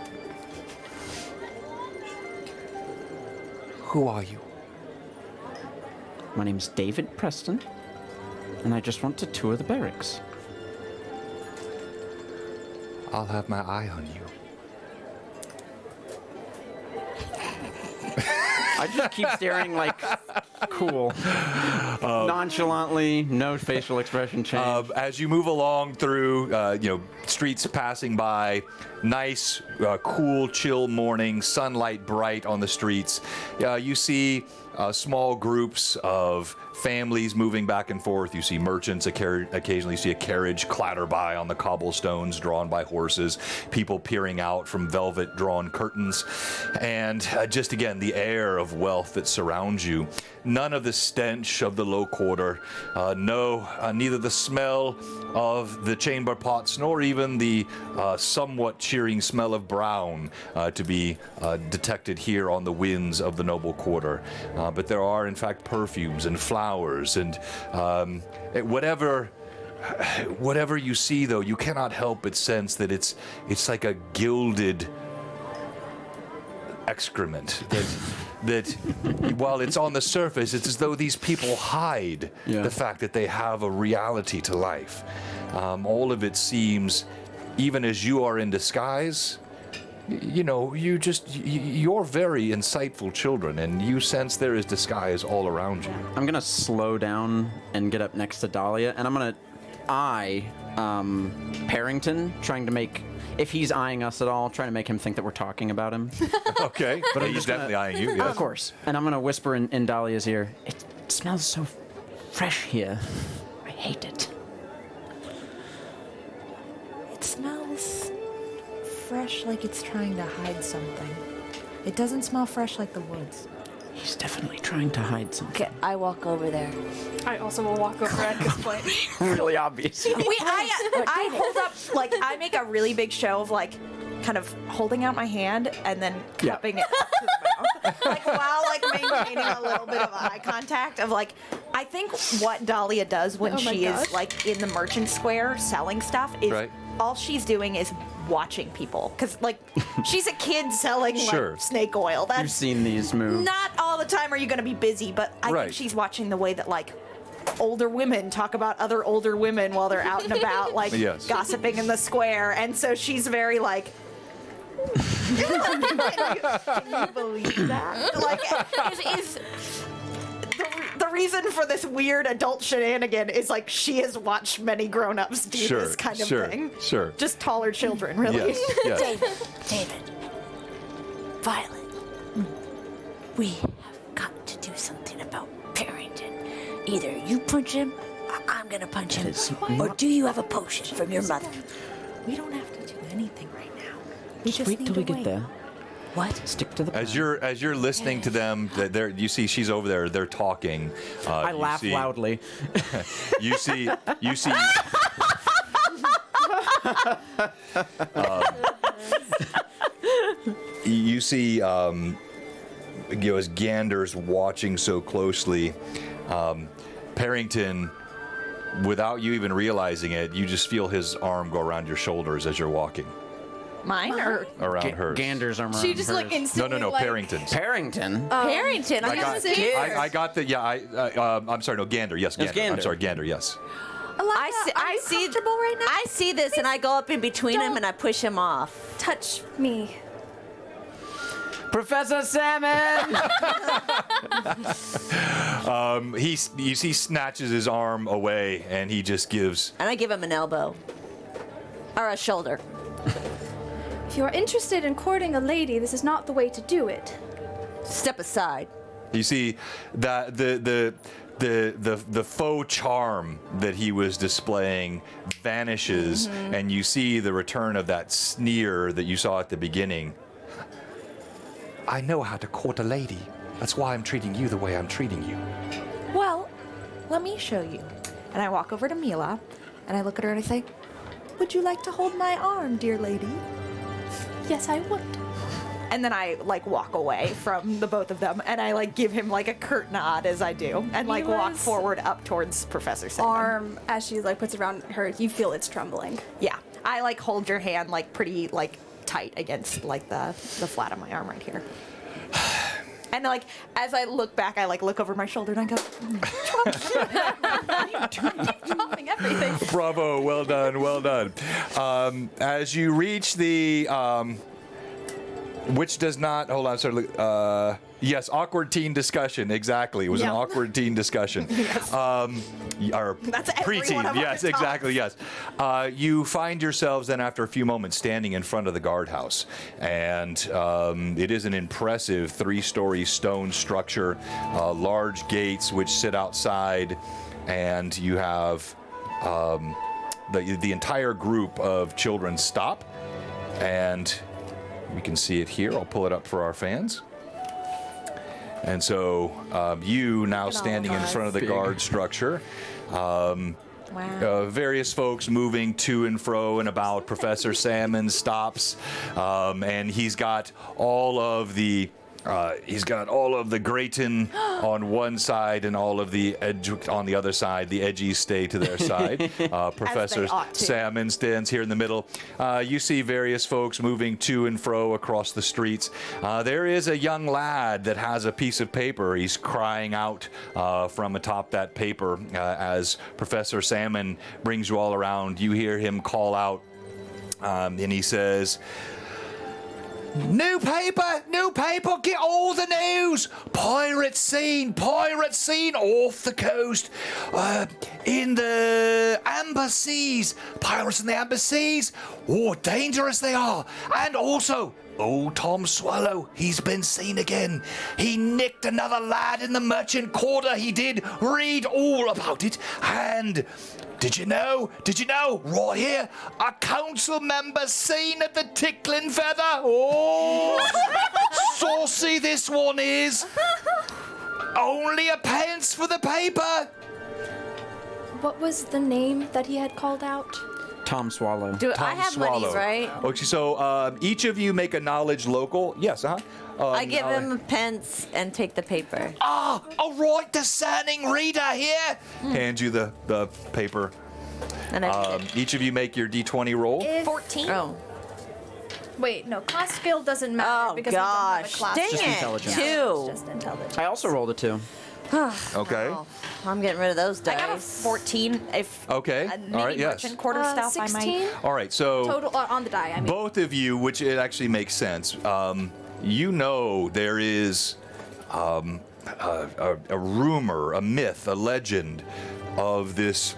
Who are you? My name's David Preston, and I just want to tour the barracks. I'll have my eye on you. I just keep staring like cool. Nonchalantly, no facial expression change. As you move along through, streets passing by, nice, cool, chill morning, sunlight bright on the streets. You see small groups of families moving back and forth. You see merchants. Occasionally, you see a carriage clatter by on the cobblestones, drawn by horses. People peering out from velvet-drawn curtains, and just again the air of wealth that surrounds you. None of the stench of the low quarter. Neither the smell of the chamber pots nor even the somewhat cheering smell of brown to be detected here on the winds of the noble quarter. But there are, in fact, perfumes and flowers and whatever you see, though, you cannot help but sense that it's like a gilded excrement that while it's on the surface, it's as though these people hide the fact that they have a reality to life. All of it seems, even as you are in disguise, you're very insightful children, and you sense there is disguise all around you. I'm gonna slow down and get up next to Dahlia, and I'm gonna eye Parrington, trying to make, if he's eyeing us at all, trying to make him think that we're talking about him. Okay, but he's just gonna- definitely eyeing you. Yes. Of course. And I'm gonna whisper in Dahlia's ear, it smells so fresh here. I hate it. It smells fresh like it's trying to hide something. It doesn't smell fresh like the woods. He's definitely trying to hide something. Okay, I walk over there. I also will walk over at this point. Really obvious. I hold up, like, I make a really big show of, like, kind of holding out my hand and then cupping it up to the mouth. Like, while, like, maintaining a little bit of eye contact of, like, I think what Dahlia does when Oh my she gosh. is, like, in the merchant square selling stuff is Right. all she's doing is watching people. Because, like, she's a kid selling, Sure. like, snake oil. That's You've seen these moves. not all the time are you going to be busy, but I Right. think she's watching the way that, like, older women talk about other older women while they're out and about, like, Yes. gossiping in the square. And so she's very, like, can you believe that? Like, is the reason for this weird adult shenanigan is, like, she has watched many grown-ups do Sure, this kind of sure, thing. sure. Just taller children, really. Yes, yes. David, Violet, we have got to do something about Parrington. Either you punch him, or I'm gonna punch him. Or do you have a potion from your mother? We don't have to do anything right now. We just Wait need till to we get wait. there. What? Stick to the plan. As you're listening to them, you see she's over there. They're talking. I laugh loudly. You see. You see, as Gander's watching so closely, Parrington, without you even realizing it, you just feel his arm go around your shoulders as you're walking Mine or around hers. Gander's arm She around just hers. like instantly. No, like, Parrington's. Parrington? Parrington, I got, I got the, I'm sorry, no, Gander, yes, It's Gander. I'm Gander. sorry, Gander, yes. I see right now? I see this, and I go up in between him and I push him off. touch me. Professor Salmon! He snatches his arm away, and he just gives, And I give him an elbow. Or a shoulder. If you are interested in courting a lady, this is not the way to do it. Step aside. You see that the faux charm that he was displaying vanishes, and you see the return of that sneer that you saw at the beginning. I know how to court a lady. That's why I'm treating you the way I'm treating you. Well, let me show you. And I walk over to Mila, and I look at her and I say, would you like to hold my arm, dear lady? Yes, I would. And then I like walk away from the both of them, and I like give him like a curt nod as I do, and like walk Mila's forward up towards Professor Salmon. Arm, as she like puts it around her, you feel it's trembling. Yeah, I like hold your hand like pretty like tight against like the flat of my arm right here. And like as I look back, I like look over my shoulder and I go, Dropping everything. Bravo, well done, well done. As you reach the, which does not, hold on, sorry, yes, awkward teen discussion, exactly. It was an Yeah. awkward teen discussion. Yes. Or That's every one preteen, of yes, our exactly, yes. You find yourselves then after a few moments standing in front of the guardhouse. And it is an impressive 3-story stone structure, large gates which sit outside, and you have the entire group of children stop, and we can see it here. I'll pull it up for our fans. And so you now standing in front of the guard structure. Various folks moving to and fro and about. Professor Salmon stops, and he's got all of the Grayton on one side and all of the on the other side. The edgies stay to their side. Professor Salmon stands here in the middle. You see various folks moving to and fro across the streets. There is a young lad that has a piece of paper. He's crying out from atop that paper as Professor Salmon brings you all around. You hear him call out, and he says, New paper, get all the news. Pirate scene off the coast. In the Amber Seas. Pirates in the Amber Seas. Oh, dangerous they are. And also, old Tom Swallow, he's been seen again. He nicked another lad in the merchant quarter. He did. Read all about it. And did you know, right here, a council member seen at the Tickling Feather? Oh, saucy this one is. Only a pence for the paper. What was the name that he had called out? Tom Swallow. I have monies, right? Okay, so each of you make a knowledge local. Yes, I give him a pence and take the paper. Ah, a right discerning reader here. Hand you the paper. And I Each of you make your D20 roll. 14. Oh. Wait, no, class skill doesn't matter Oh, because gosh. we don't have a class. Dang Just it. intelligence. It's 2. just intelligence. I also rolled a 2. Okay. Oh, I'm getting rid of those dice. I got a 14. If Okay. maybe All right. Yes. merchant quarter stuff, 16 I might. All right. So total on the die. I mean, both of you, which it actually makes sense. You know there is a rumor, a myth, a legend of this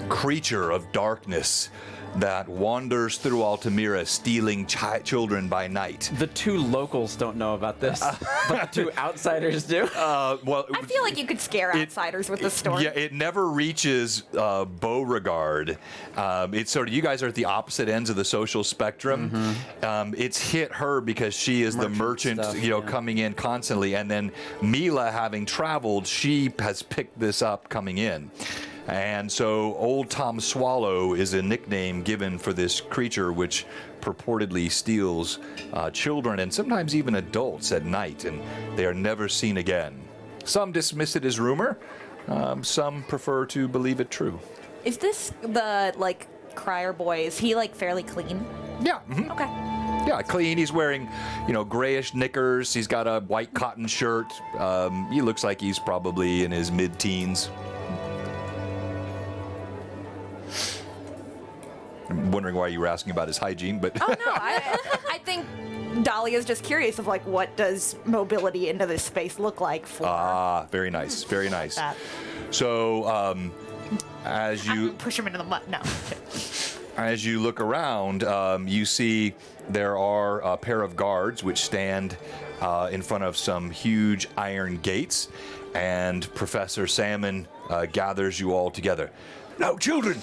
creature of darkness that wanders through Altamira, stealing children by night. The 2 locals don't know about this, but the 2 outsiders do. Well, I feel like you could scare outsiders with this story. Yeah, it never reaches Beauregard. It's sort of, you guys are at the opposite ends of the social spectrum. It's hit her because she is the merchant, stuff, coming in constantly. And then Mila, having traveled, she has picked this up coming in. And so Old Tom Swallow is a nickname given for this creature which purportedly steals children and sometimes even adults at night, and they are never seen again. Some dismiss it as rumor. Some prefer to believe it true. Is this the like crier boy? Is he like fairly clean? Yeah. Okay. Yeah, clean. He's wearing, grayish knickers. He's got a white cotton shirt. He looks like he's probably in his mid-teens. I'm wondering why you were asking about his hygiene, but Oh no, I think Dahlia's just curious of like what does mobility into this space look like for very nice, very nice. that. So, as you Push him into the mud. No. as you look around, you see there are a pair of guards which stand in front of some huge iron gates, and Professor Salmon gathers you all together. Now, children,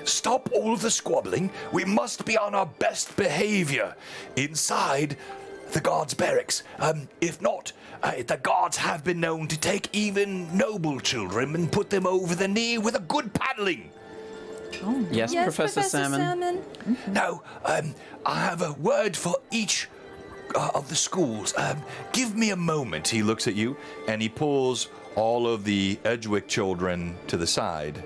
stop all of the squabbling. We must be on our best behavior inside the guards' barracks. If not, the guards have been known to take even noble children and put them over the knee with a good paddling. Yes, Professor Salmon. Now, I have a word for each of the schools. Give me a moment. He looks at you, and he pulls all of the Edgewick children to the side,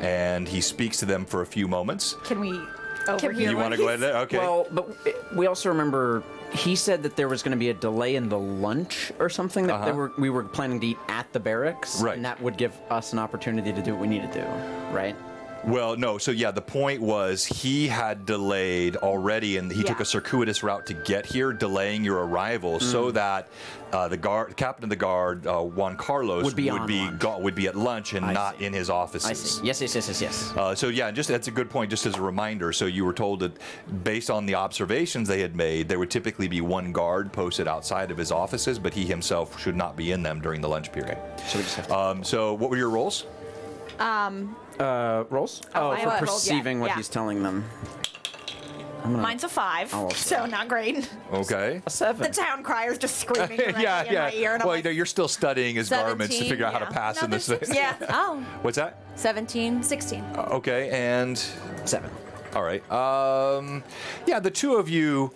and he speaks to them for a few moments. Can we overhear? You what want to go ahead there? Okay. Well, but we also remember he said that there was going to be a delay in the lunch or something that we were planning to eat at the barracks, Right. and that would give us an opportunity to do what we need to do, right? Well, no. So yeah, the point was he had delayed already, and he took a circuitous route to get here, delaying your arrival, so that the captain of the guard, Juan Carlos, Would be at lunch and not in his offices. I see. Yes. So yeah, just that's a good point. Just as a reminder, so you were told that based on the observations they had made, there would typically be one guard posted outside of his offices, but he himself should not be in them during the lunch period. So we just have to So what were your roles? rolls? I For rolled, perceiving what yeah. he's telling them. Mine's a 5, so not great. Okay. A 7. The town crier's just screaming in my ear. And I'm Well, like, you're still studying his garments to 17, figure out how to pass in this thing. yeah. Oh, What's that? 17. 16. Okay, and 7. all right. Yeah, the two of you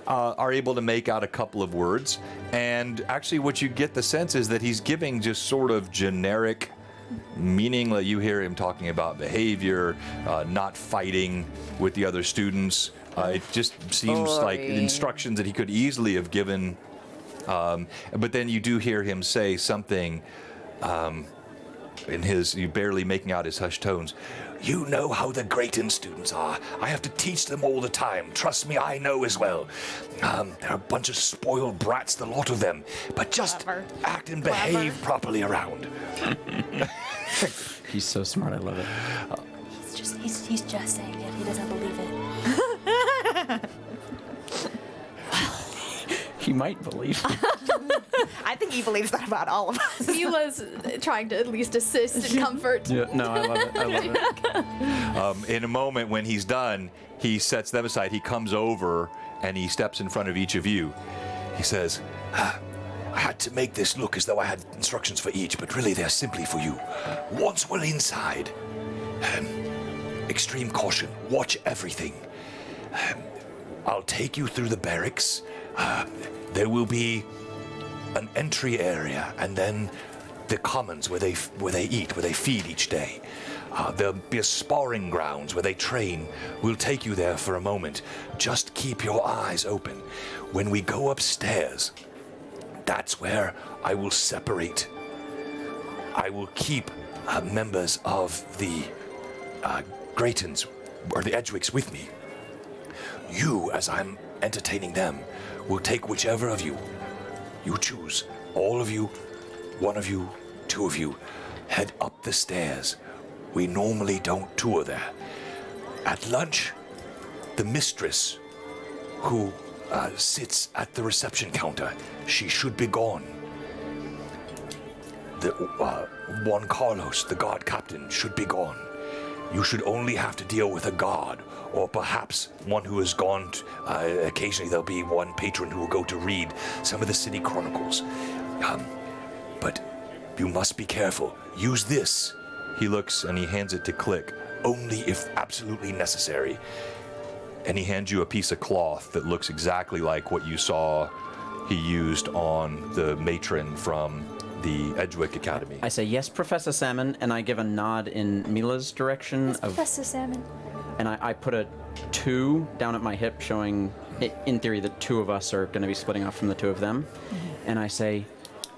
are able to make out a couple of words, and actually, what you get the sense is that he's giving just sort of generic meaning. Like you hear him talking about behavior, not fighting with the other students. It just seems like instructions that he could easily have given. But then you do hear him say something in his, you barely making out his hushed tones. You know how the Grayton students are. I have to teach them all the time. Trust me, I know as well. They're a bunch of spoiled brats, the lot of them. But just act and behave properly around. He's so smart, I love it. He's just saying it. He doesn't believe it. He might believe. I think he believes that about all of us. Mila's trying to at least assist and comfort. Yeah, no, I love it. In a moment when he's done, he sets them aside. He comes over and he steps in front of each of you. He says, I had to make this look as though I had instructions for each, but really they're simply for you. Once we're inside, extreme caution, watch everything. I'll take you through the barracks. There will be an entry area, and then the commons where they eat, where they feed each day. There'll be a sparring grounds where they train. We'll take you there for a moment. Just keep your eyes open. When we go upstairs, that's where I will separate. I will keep members of the Graytons or the Edgewicks with me. You, as I'm entertaining them, will take whichever of you choose. All of you, one of you, two of you, head up the stairs. We normally don't tour there. At lunch, the mistress who sits at the reception counter, she should be gone. The Juan Carlos, the guard captain, should be gone. You should only have to deal with a guard, or perhaps one who has gone. Occasionally there'll be one patron who will go to read some of the city chronicles. But you must be careful. Use this. He looks and he hands it to Click, only if absolutely necessary. And he hands you a piece of cloth that looks exactly like what you saw he used on the matron from the Edgewick Academy. I say, yes, Professor Salmon, and I give a nod in Mila's direction. Professor Salmon. And I put a 2 down at my hip, showing, in theory, that 2 of us are going to be splitting off from the 2 of them. And I say,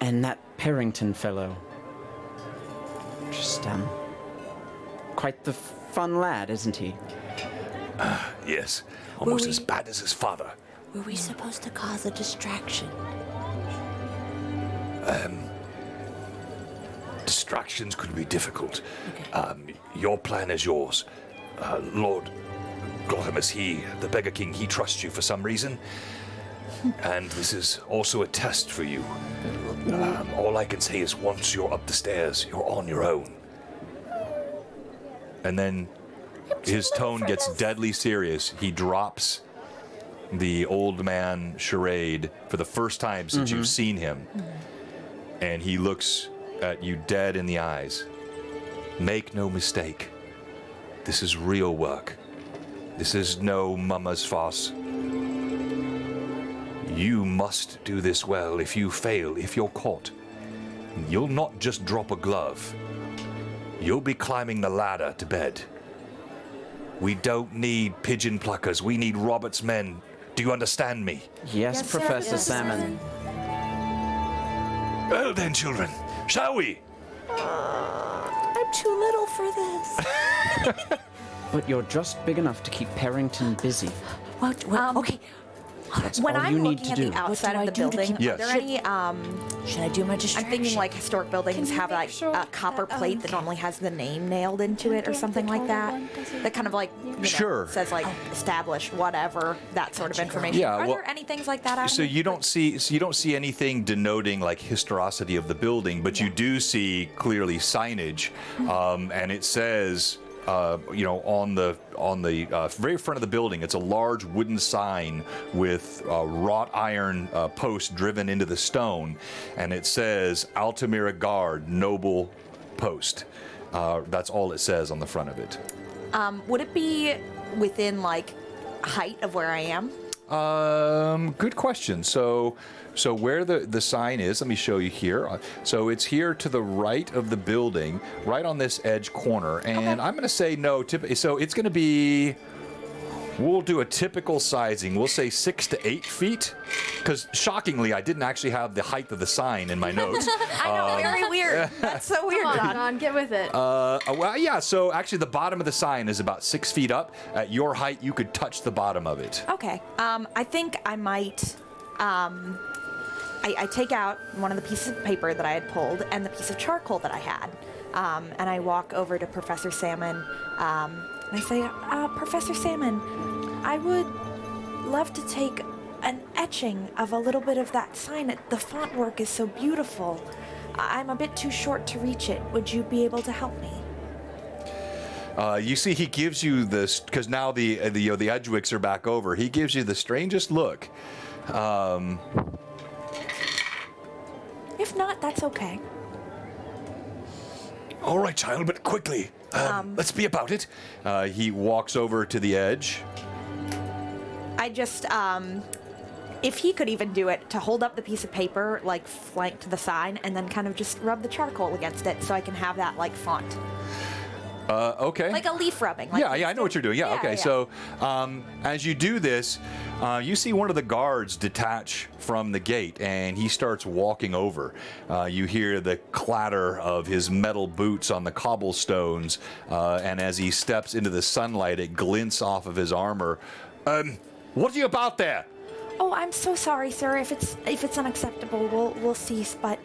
and that Parrington fellow, just, quite the fun lad, isn't he? Yes, almost as bad as his father. Were we supposed to cause a distraction? Distractions could be difficult. Your plan is yours. Lord Glottimus, the Beggar King, he trusts you for some reason. And this is also a test for you. All I can say is once you're up the stairs, you're on your own. And then his tone gets deadly serious. He drops the old man charade for the first time since you've seen him. And he looks at you dead in the eyes. Make no mistake. This is real work. This is no mama's farce. You must do this well. If you fail, if you're caught, you'll not just drop a glove. You'll be climbing the ladder to bed. We don't need pigeon pluckers. We need Robert's men. Do you understand me? Yes, Professor Salmon. Well then, children, shall we? I'm too little for this. But you're just big enough to keep Parrington busy. Okay. That's When all I'm you need looking to at do. the outside What of do the I do to building, keep- are there any Should I do my I'm distraction? thinking like historic buildings Can you have make like sure a copper that, plate that normally has the name nailed into it or the something like taller that. one doesn't- That kind of like Sure. says like established whatever, that sort of information. Yeah, Are well, there any things like that out So here? you don't see anything denoting like historicity of the building, but you do see clearly signage, and it says, on the very front of the building, it's a large wooden sign with wrought iron posts driven into the stone, and it says Altamira Guard Noble Post. That's all it says on the front of it. Would it be within like height of where I am? Good question. So where the sign is, let me show you here. So it's here to the right of the building, right on this edge corner. And I'm going to say no. So it's going to be, we'll do a typical sizing. We'll say 6 to 8 feet. Because shockingly, I didn't actually have the height of the sign in my notes. I know, very weird. That's so weird, Come on, John. John, get with it. Well, yeah, so actually the bottom of the sign is about 6 feet up. At your height, you could touch the bottom of it. Okay. I think I might. I take out one of the pieces of paper that I had pulled and the piece of charcoal that I had, and I walk over to Professor Salmon, and I say, Professor Salmon, I would love to take an etching of a little bit of that sign. The font work is so beautiful. I'm a bit too short to reach it. Would you be able to help me? You see, he gives you this because now the Edgewicks are back over. He gives you the strangest look. If not, that's okay. All right, child, but quickly. Let's be about it. He walks over to the edge. I just, if he could even do it, to hold up the piece of paper, like flanked to the sign, and then kind of just rub the charcoal against it so I can have that, like, font. Okay. Like a leaf rubbing. Like Yeah, I know what you're doing. Yeah, okay. yeah. So as you do this, you see one of the guards detach from the gate, and he starts walking over. You hear the clatter of his metal boots on the cobblestones, and as he steps into the sunlight, it glints off of his armor. What are you about there? Oh, I'm so sorry, sir. If it's unacceptable, we'll cease. But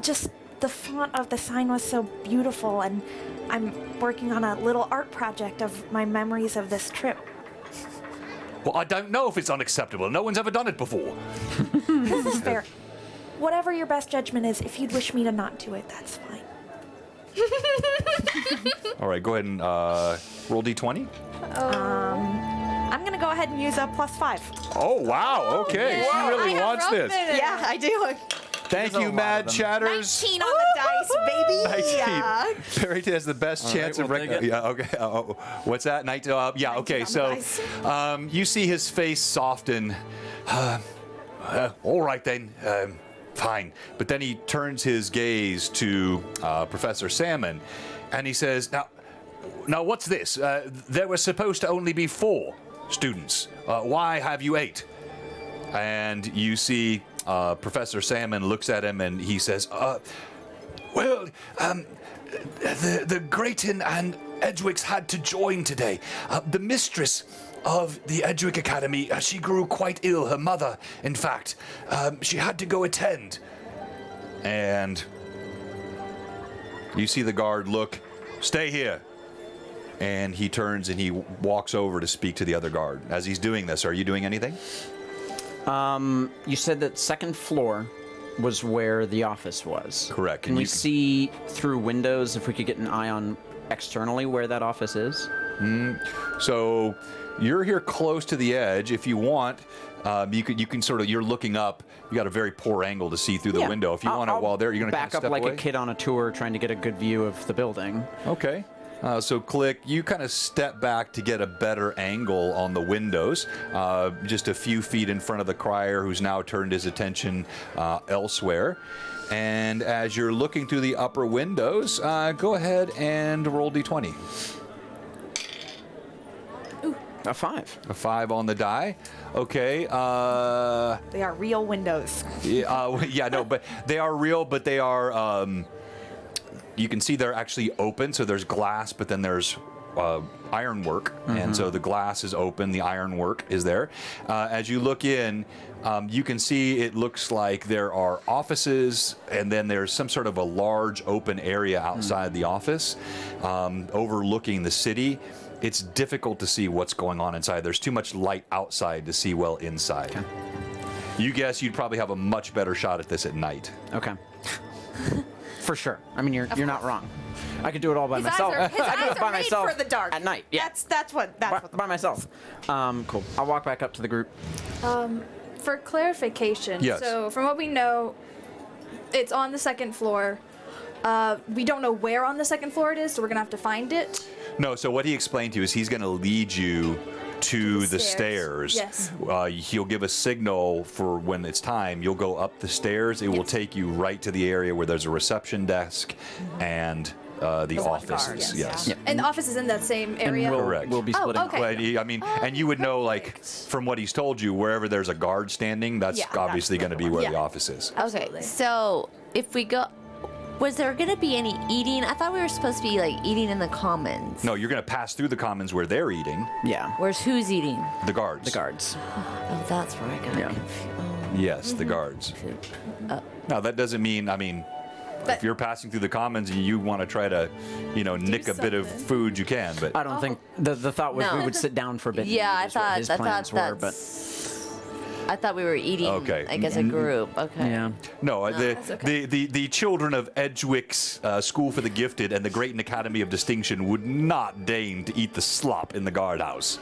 just the font of the sign was so beautiful, and I'm working on a little art project of my memories of this trip. Well, I don't know if it's unacceptable. No one's ever done it before. This is fair. Whatever your best judgment is, if you'd wish me to not do it, that's fine. All right, go ahead and roll d20. I'm gonna go ahead and use a +5. Oh, wow. Okay. She really wants this. Yeah, I do. Thank There's a you, lot Mad of them. Chatters. 19 on the dice, baby. 19. Yeah. Barrington has the best All chance right, of we'll take it. Yeah, okay. What's that? Yeah, okay. on the So dice. you see his face soften. All right, then. Fine. But then he turns his gaze to Professor Salmon, and he says, Now, what's this? There were supposed to only be 4 students. Why have you 8? and you see Professor Salmon looks at him, and he says, Well, the Grayton and Edgewicks had to join today. The mistress of the Edgewick Academy, she grew quite ill. Her mother, in fact. She had to go attend. and you see the guard look, stay here. and he turns and he walks over to speak to the other guard. As he's doing this, are you doing anything? You said that second floor was where the office was. Correct. Can we see through windows if we could get an eye on externally where that office is? So you're here close to the edge. If you want, you can sort of, you're looking up. You got a very poor angle to see through the window. If you want to, while there, you're going to back up like a kid on a tour trying to get a good view of the building. Okay. So Click, you kind of step back to get a better angle on the windows, just a few feet in front of the crier, who's now turned his attention elsewhere. And as you're looking through the upper windows, go ahead and roll d20. A 5. A 5 on the die. Okay. They are real windows. Yeah, no, but they are real, but they are. You can see they're actually open, so there's glass, but then there's ironwork, and so the glass is open, the ironwork is there. As you look in, you can see it looks like there are offices, and then there's some sort of a large open area outside the office, overlooking the city. It's difficult to see what's going on inside. There's too much light outside to see well inside. Okay. You guess you'd probably have a much better shot at this at night. Okay. For sure. I mean, you're not wrong. I could do it all by myself. His I do eyes it by are made myself for the dark. at night. Yeah. That's what by myself. Cool. I'll walk back up to the group. For clarification, Yes. so from what we know, it's on the second floor. We don't know where on the second floor it is, so we're gonna have to find it. No, so what he explained to you is he's going to lead you to the stairs. Yes. He'll give a signal for when it's time. You'll go up the stairs. It will take you right to the area where there's a reception desk and the offices. Yes. Yeah. And the office is in that same area. Correct. We'll be splitting. okay. But I mean, and you would know, like, from what he's told you, wherever there's a guard standing, that's obviously going to be where the office is. Okay, so if we go, was there gonna be any eating? I thought we were supposed to be like eating in the commons. No, you're going to pass through the commons where they're eating. Yeah. Where's who's eating? The guards. The guards. Oh, that's where I got confused. Oh, Yes, the guards. Now, that doesn't mean, I mean, if you're passing through the commons and you want to try to, nick a bit of food, you can. But I don't think the thought was No. we would sit down for a bit. and yeah, eat I is what thought his plans were, but I thought we were eating like as a group. Okay. yeah. no, the children of Edgewick's School for the Gifted and the Grayton Academy of Distinction would not deign to eat the slop in the guardhouse.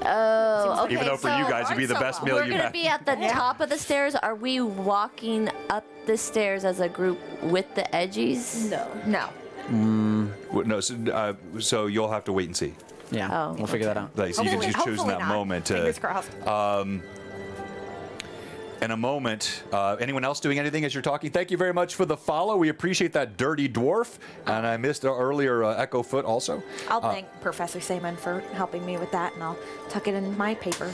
Oh, okay. Even though for you guys, it'd be the best meal we're you've gonna had. be at the top of the stairs. Are we walking up the stairs as a group with the edgies? No. No, so you'll have to wait and see. Yeah. Oh, We'll figure that out. Like, so you can just choose in Hopefully that not. moment to. Fingers crossed. In a moment, anyone else doing anything as you're talking? Thank you very much for the follow. We appreciate that, Dirty Dwarf. And I missed earlier Echo Foot also. I'll thank Professor Saman for helping me with that, and I'll tuck it in my paper,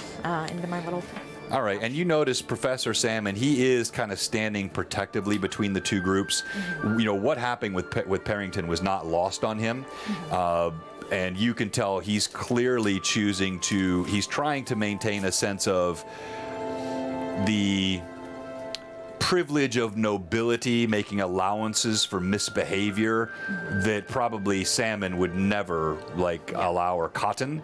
into my little. All right, and you notice Professor Salmon, he is kind of standing protectively between the two groups. What happened with Parrington was not lost on him. And you can tell he's clearly he's trying to maintain a sense of the privilege of nobility, making allowances for misbehavior that probably Salmon would never allow, or Cotton.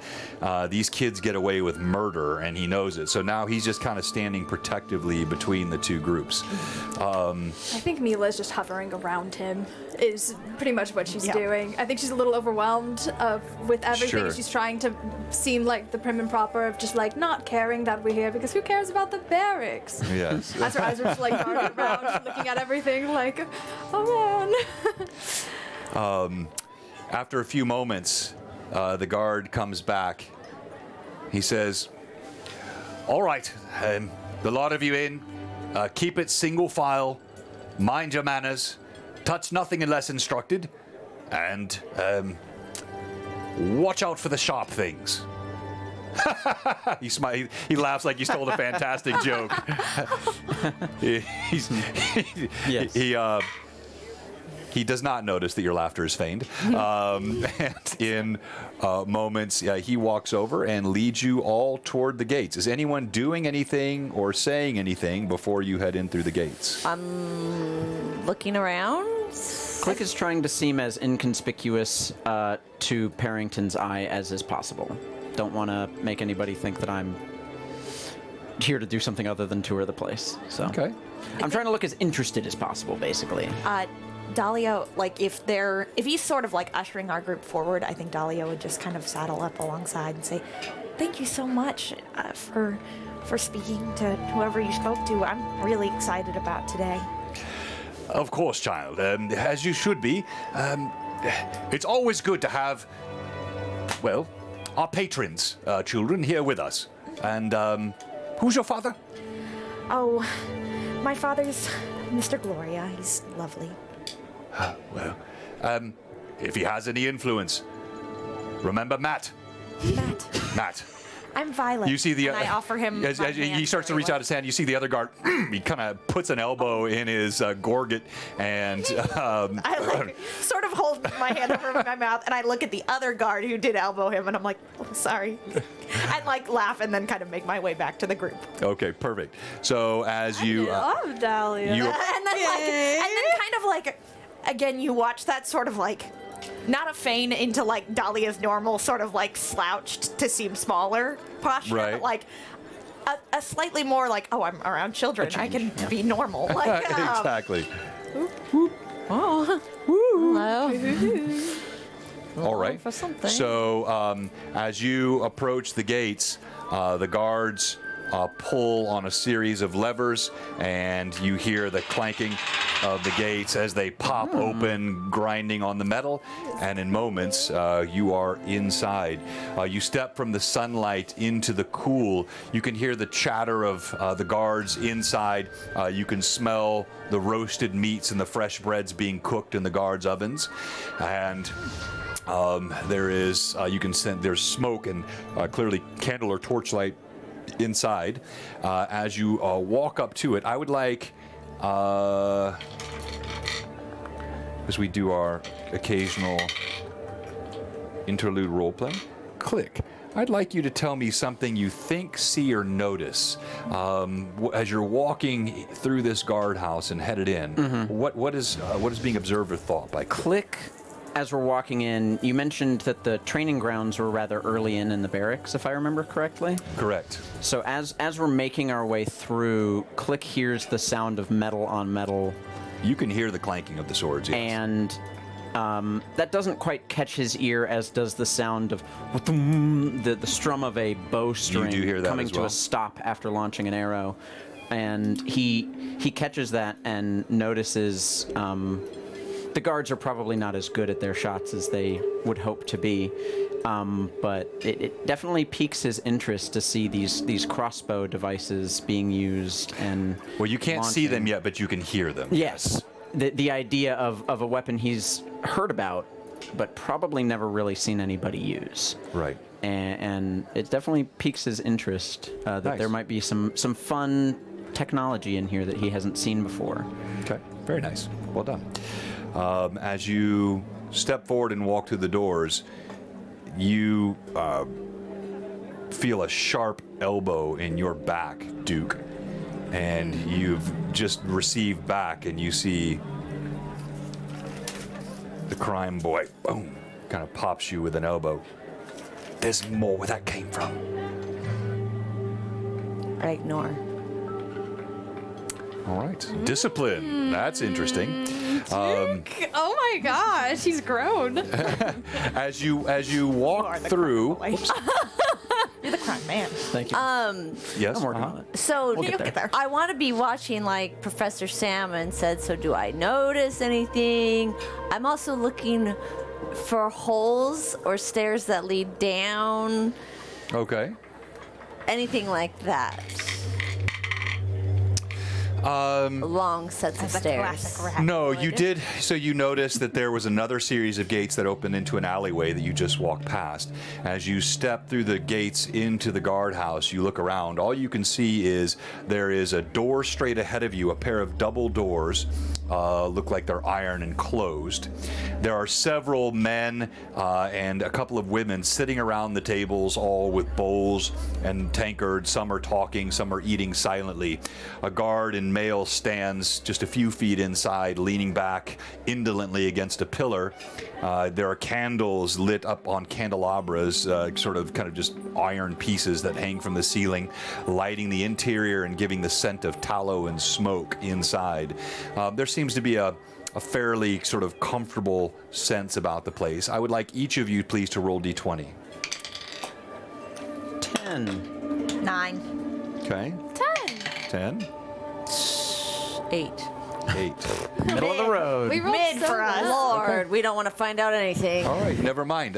These kids get away with murder, and he knows it. So now he's just kind of standing protectively between the two groups. I think Mila's just hovering around him is pretty much what she's doing. I think she's a little overwhelmed with everything. Sure. She's trying to seem like the prim and proper of just not caring that we're here, because who cares about the barracks? Yes. As her eyes are just darting around, just looking at everything oh man. After a few moments, the guard comes back. He says, "All right, the lot of you in. Keep it single file. Mind your manners. Touch nothing unless instructed. And watch out for the sharp things." He laughs like he told a fantastic joke. He does not notice that your laughter is feigned. And in moments, he walks over and leads you all toward the gates. Is anyone doing anything or saying anything before you head in through the gates? Looking around. Click is trying to seem as inconspicuous to Parrington's eye as is possible. Don't want to make anybody think that I'm here to do something other than tour the place. So Okay. I'm trying to look as interested as possible, basically. Dahlia, like if he's sort of like ushering our group forward, I think Dahlia would just kind of saddle up alongside and say, "Thank you so much for speaking to whoever you spoke to. I'm really excited about today." Of course, child, as you should be. It's always good to have, well, our patrons, children, here with us. And who's your father? Oh, my father's Mr. Gloria. He's lovely. Well, if he has any influence, remember Matt. Matt. I'm Violet. You see the and I offer him. as my he hand starts to very reach out his hand. You see the other guard. He kind of puts an elbow in his gorget, and I like sort of hold my hand over my mouth, and I look at the other guard who did elbow him, and I'm like, "Oh, sorry," and like laugh, and then kind of make my way back to the group. okay, perfect. So as you love Dahlia. you And then kind of like, again, you watch that sort of like, not a feign into like Dahlia's normal sort of like slouched to seem smaller posture, Right. but like a slightly more like, oh, I'm around children, I can be normal. Like, exactly. Hello. All right. For something. So as you approach the gates, the guards pull on a series of levers, and you hear the clanking of the gates as they pop open, grinding on the metal. And in moments, you are inside. You step from the sunlight into the cool. You can hear the chatter of the guards inside. You can smell the roasted meats and the fresh breads being cooked in the guards' ovens. And there is, you can sense there's smoke and clearly candle or torchlight inside. As you walk up to it, I would like, as we do our occasional interlude role-play, Click. I'd like you to tell me something you think, see, or notice as you're walking through this guardhouse and headed in. What is being observed or thought by Click? As we're walking in, you mentioned that the training grounds were rather early in the barracks, if I remember correctly. Correct. So as we're making our way through, Click hears the sound of metal on metal. You can hear the clanking of the swords, yes. And that doesn't quite catch his ear, as does the sound of the strum of a bowstring You do hear that coming as to well. a stop after launching an arrow. And he catches that and notices the guards are probably not as good at their shots as they would hope to be. But it definitely piques his interest to see these crossbow devices being used. And Well, you can't see launching. them yet, but you can hear them. Yes. The idea of a weapon he's heard about, but probably never really seen anybody use. Right. And it definitely piques his interest that Nice. there might be some fun technology in here that he hasn't seen before. Okay. Very nice. Well done. As you step forward and walk through the doors, you feel a sharp elbow in your back, Duke. And you've just received back, and you see the crime boy, boom, kind of pops you with an elbow. There's more where that came from. I ignore. All right. Discipline. That's interesting. Oh my gosh, he's grown. As you walk through. You're the crime man. Thank you. Yes. I'm working on it. So We'll get there. I want to be watching like Professor Salmon said, so do I notice anything? I'm also looking for holes or stairs that lead down, Okay. anything like that. Long sets of That's a stairs. classic rat. No, you did. So you noticed that there was another series of gates that opened into an alleyway that you just walked past. As you step through the gates into the guardhouse, you look around. All you can see is there is a door straight ahead of you, a pair of double doors. look like they're iron and closed. There are several men and a couple of women sitting around the tables, all with bowls and tankards. Some are talking, some are eating silently. A guard in mail stands just a few feet inside, leaning back indolently against a pillar. There are candles lit up on candelabras, kind of just iron pieces that hang from the ceiling, lighting the interior and giving the scent of tallow and smoke inside. There seems to be a fairly sort of comfortable sense about the place. I would like each of you, please, to roll d20. 10. 9. Okay. 10. 10. 8. 8. Middle of the road. We rolled Mid so for us. well. Lord, we don't want to find out anything. All right, never mind.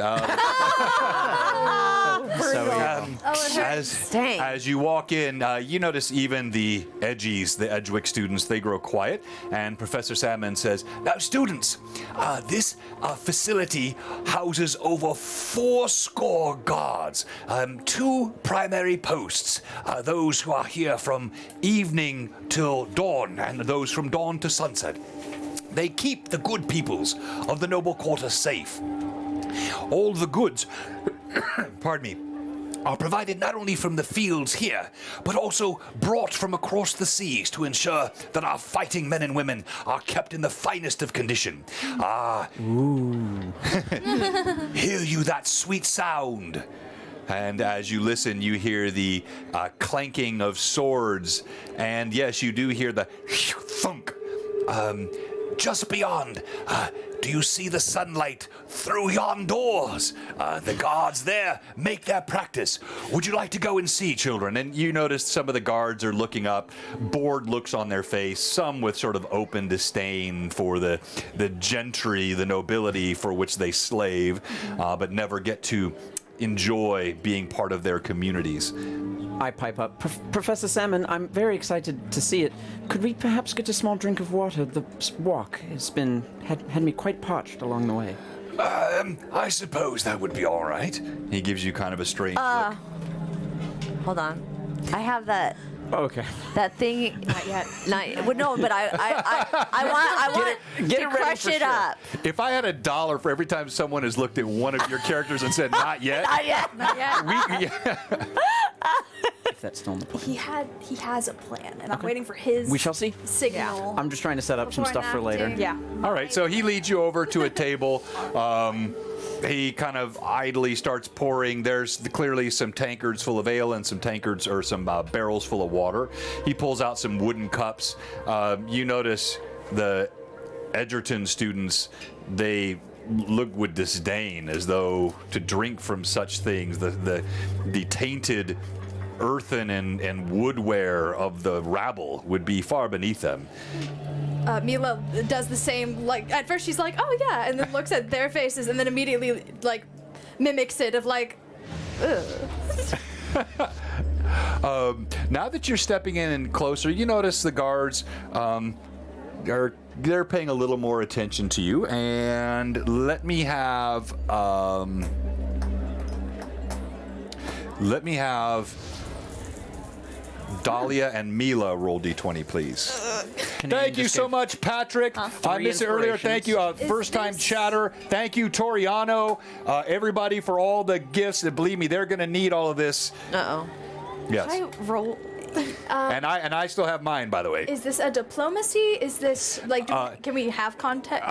So, Dang. As you walk in, you notice even the Edgies, the Edgewick students, they grow quiet. And Professor Salmon says, "Now, students, this facility houses over 80 guards, 2 primary posts, those who are here from evening till dawn, and those from dawn to sunset. They keep the good peoples of the noble quarter safe. All the goods, pardon me, are provided not only from the fields here, but also brought from across the seas to ensure that our fighting men and women are kept in the finest of condition. Hear you that sweet sound?" And as you listen, you hear the clanking of swords, and yes, you do hear the thunk. Just beyond, do you see the sunlight through yon doors? The guards there make their practice. Would you like to go and see, children? And you notice some of the guards are looking up, bored looks on their face, some with sort of open disdain for the gentry, the nobility for which they slave, but never get to enjoy being part of their communities. I pipe up. Professor Salmon, I'm very excited to see it. Could we perhaps get a small drink of water? The walk has had me quite parched along the way. I suppose that would be all right. He gives you kind of a strange look. Hold on. I have that Okay. thing. Not yet. No, but I want Get to it ready crush for it sure. up. If I had $1 for every time someone has looked at one of your characters and said, "Not yet," Not yet. If that's still in the plan. He has a plan, and I'm waiting for his We shall see. signal. I'm just trying to set up some Before stuff for later. enacting. Yeah. All right, so he leads you over to a table. He kind of idly starts pouring. There's clearly some tankards full of ale and some tankards or some barrels full of water. He pulls out some wooden cups. You notice the Edgerton students, they look with disdain as though to drink from such things, the tainted earthen and woodware of the rabble would be far beneath them. Mila does the same. Like at first she's like, "Oh yeah," and then looks at their faces, and then immediately like mimics it of like, ugh. Now that you're stepping in and closer, you notice the guards they're paying a little more attention to you. And let me have Dahlia and Mila roll d20, please. Thank you so much, Patrick. I missed it earlier. Thank you, first-time chatter. Thank you, Toriano. Everybody for all the gifts. Believe me, they're going to need all of this. Uh-oh. Yes. I roll. And I still have mine, by the way. Is this a diplomacy? Is this like? Can we have context?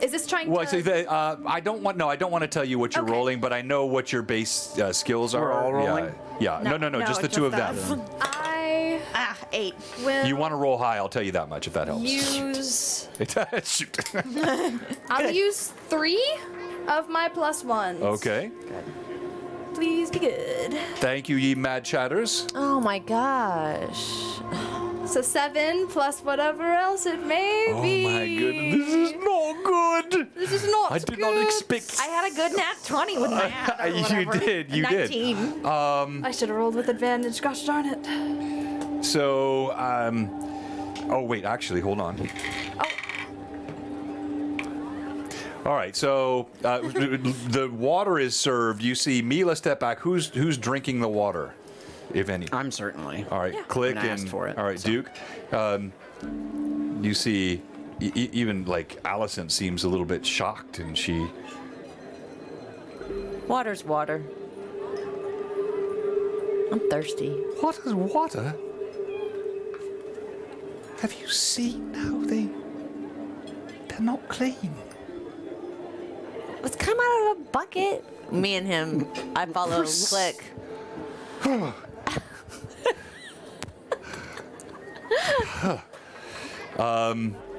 Is this trying Well, to? see, I don't want to tell you what you're Okay. rolling, but I know what your base skills are. We're all rolling? Yeah. No, just the two of them. I 8. will You want to roll high? I'll tell you that much if that helps. use. Shoot. I'll use 3 of my +1s. Okay. Please be good. Thank you, ye mad chatters. Oh my gosh. So 7 plus whatever else it may Oh be. my goodness, this is not good. This is not I did not good. expect. I had a good nat 20 with my hat. Or You whatever. did, you did. 19. I should have rolled with advantage. Gosh darn it. So, oh wait, actually, hold on. All right, so the water is served. You see Mila step back. Who's drinking the water, if any? I'm certainly. All right, click I'm gonna and ask for it, all right, so. Duke. you see, even like Allison seems a little bit shocked, and she. Water's water. I'm thirsty. What is water? Have you seen how they're not clean? Let's come out of a bucket. Me and him, I follow Click.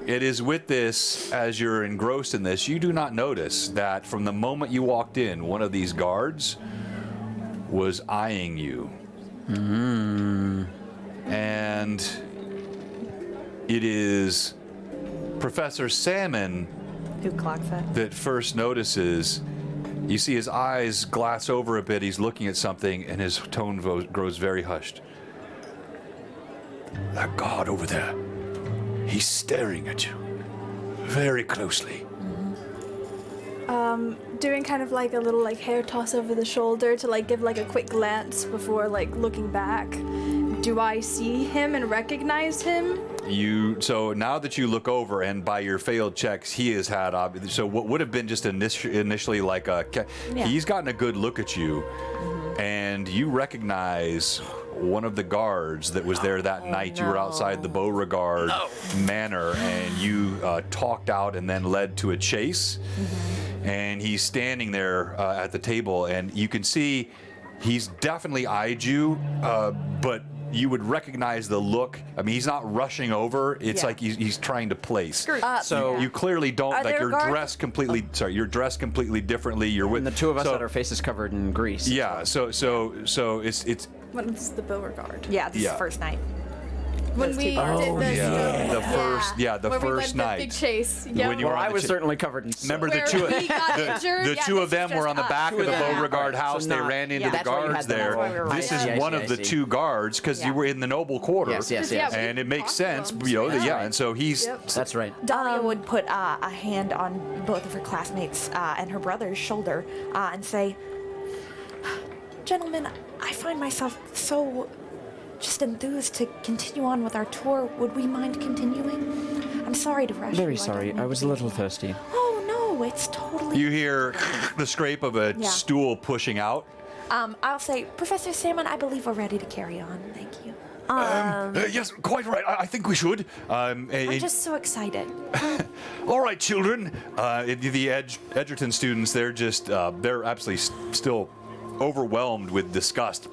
It is with this, as you're engrossed in this, you do not notice that from the moment you walked in, one of these guards was eyeing you. And it is Professor Salmon Who clocks that? that first notices. You see his eyes glass over a bit. He's looking at something, and his tone grows very hushed. That guard over there, he's staring at you very closely. Doing kind of like a little like hair toss over the shoulder to like give like a quick glance before like looking back. Do I see him and recognize him? So now that you look over, and by your failed checks, he has had so what would have been just initially like he's gotten a good look at you, and you recognize one of the guards that was there that night. You were outside the Beauregard Manor, and you talked out and then led to a chase. And he's standing there at the table, and you can see he's definitely eyed you, but you would recognize the look. I mean, he's not rushing over. It's like he's trying to place. So you clearly don't, Are like, there you're guards? dressed completely, you're dressed completely differently. You're with And the two of us had our faces covered in grease. Yeah, so it's When it's the Beauregard. Yeah, this is Yeah. the first night. When we did this. the Where we first led night. the big chase. Yeah. When you were Well, on I the was chi- certainly covered in soot. Remember the Where two we got injured. the Yeah, two this of them is were on the just back us. of the Yeah. Beauregard house. So They not- ran into yeah. the That's why you guards had them there. all over. This Right. is I one see, of I the see. two guards, because you Yeah. were in the noble quarter. Yes. Yeah, And it makes sense, Awesome. you know. Yeah. Yeah, and so he's. Yep. That's right. Dahlia would put a hand on both of her classmates and her brother's shoulder and say, "Gentlemen, I find myself so just enthused to continue on with our tour. Would we mind continuing? I'm sorry to rush you. Very don't sorry. mean I to was be a little late." thirsty. Oh no, it's totally. You hear the scrape of a Yeah. stool pushing out. I'll say, Professor Salmon, I believe we're ready to carry on. Thank you. Yes, quite right. I think we should. I'm just so excited. All right, children. The Edgerton students, they're absolutely still overwhelmed with disgust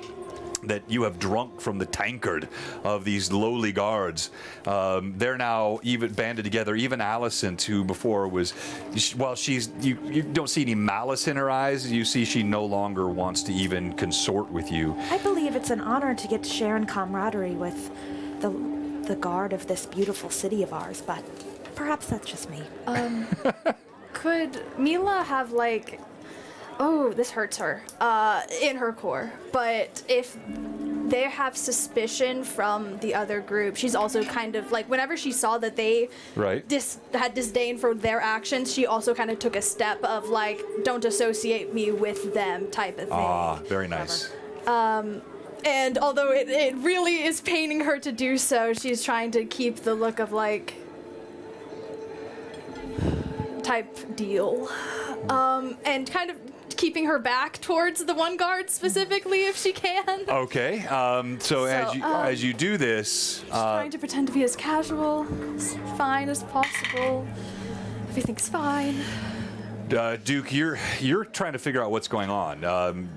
that you have drunk from the tankard of these lowly guards. They're now even banded together. Even Allison, who before was, you don't see any malice in her eyes. You see she no longer wants to even consort with you. I believe it's an honor to get to share in camaraderie with the guard of this beautiful city of ours, but perhaps that's just me. Could Mila have like, oh, this hurts her, in her core. But if they have suspicion from the other group, she's also kind of like, whenever she saw that they Right. had disdain for their actions, she also kind of took a step of like, don't associate me with them type of thing. Ah, very nice. And although it really is paining her to do so, she's trying to keep the look of like type deal. And kind of keeping her back towards the one guard specifically if she can. Okay. So as you do this, Trying to pretend to be as casual, as fine as possible. Everything's fine. Duke, you're trying to figure out what's going on.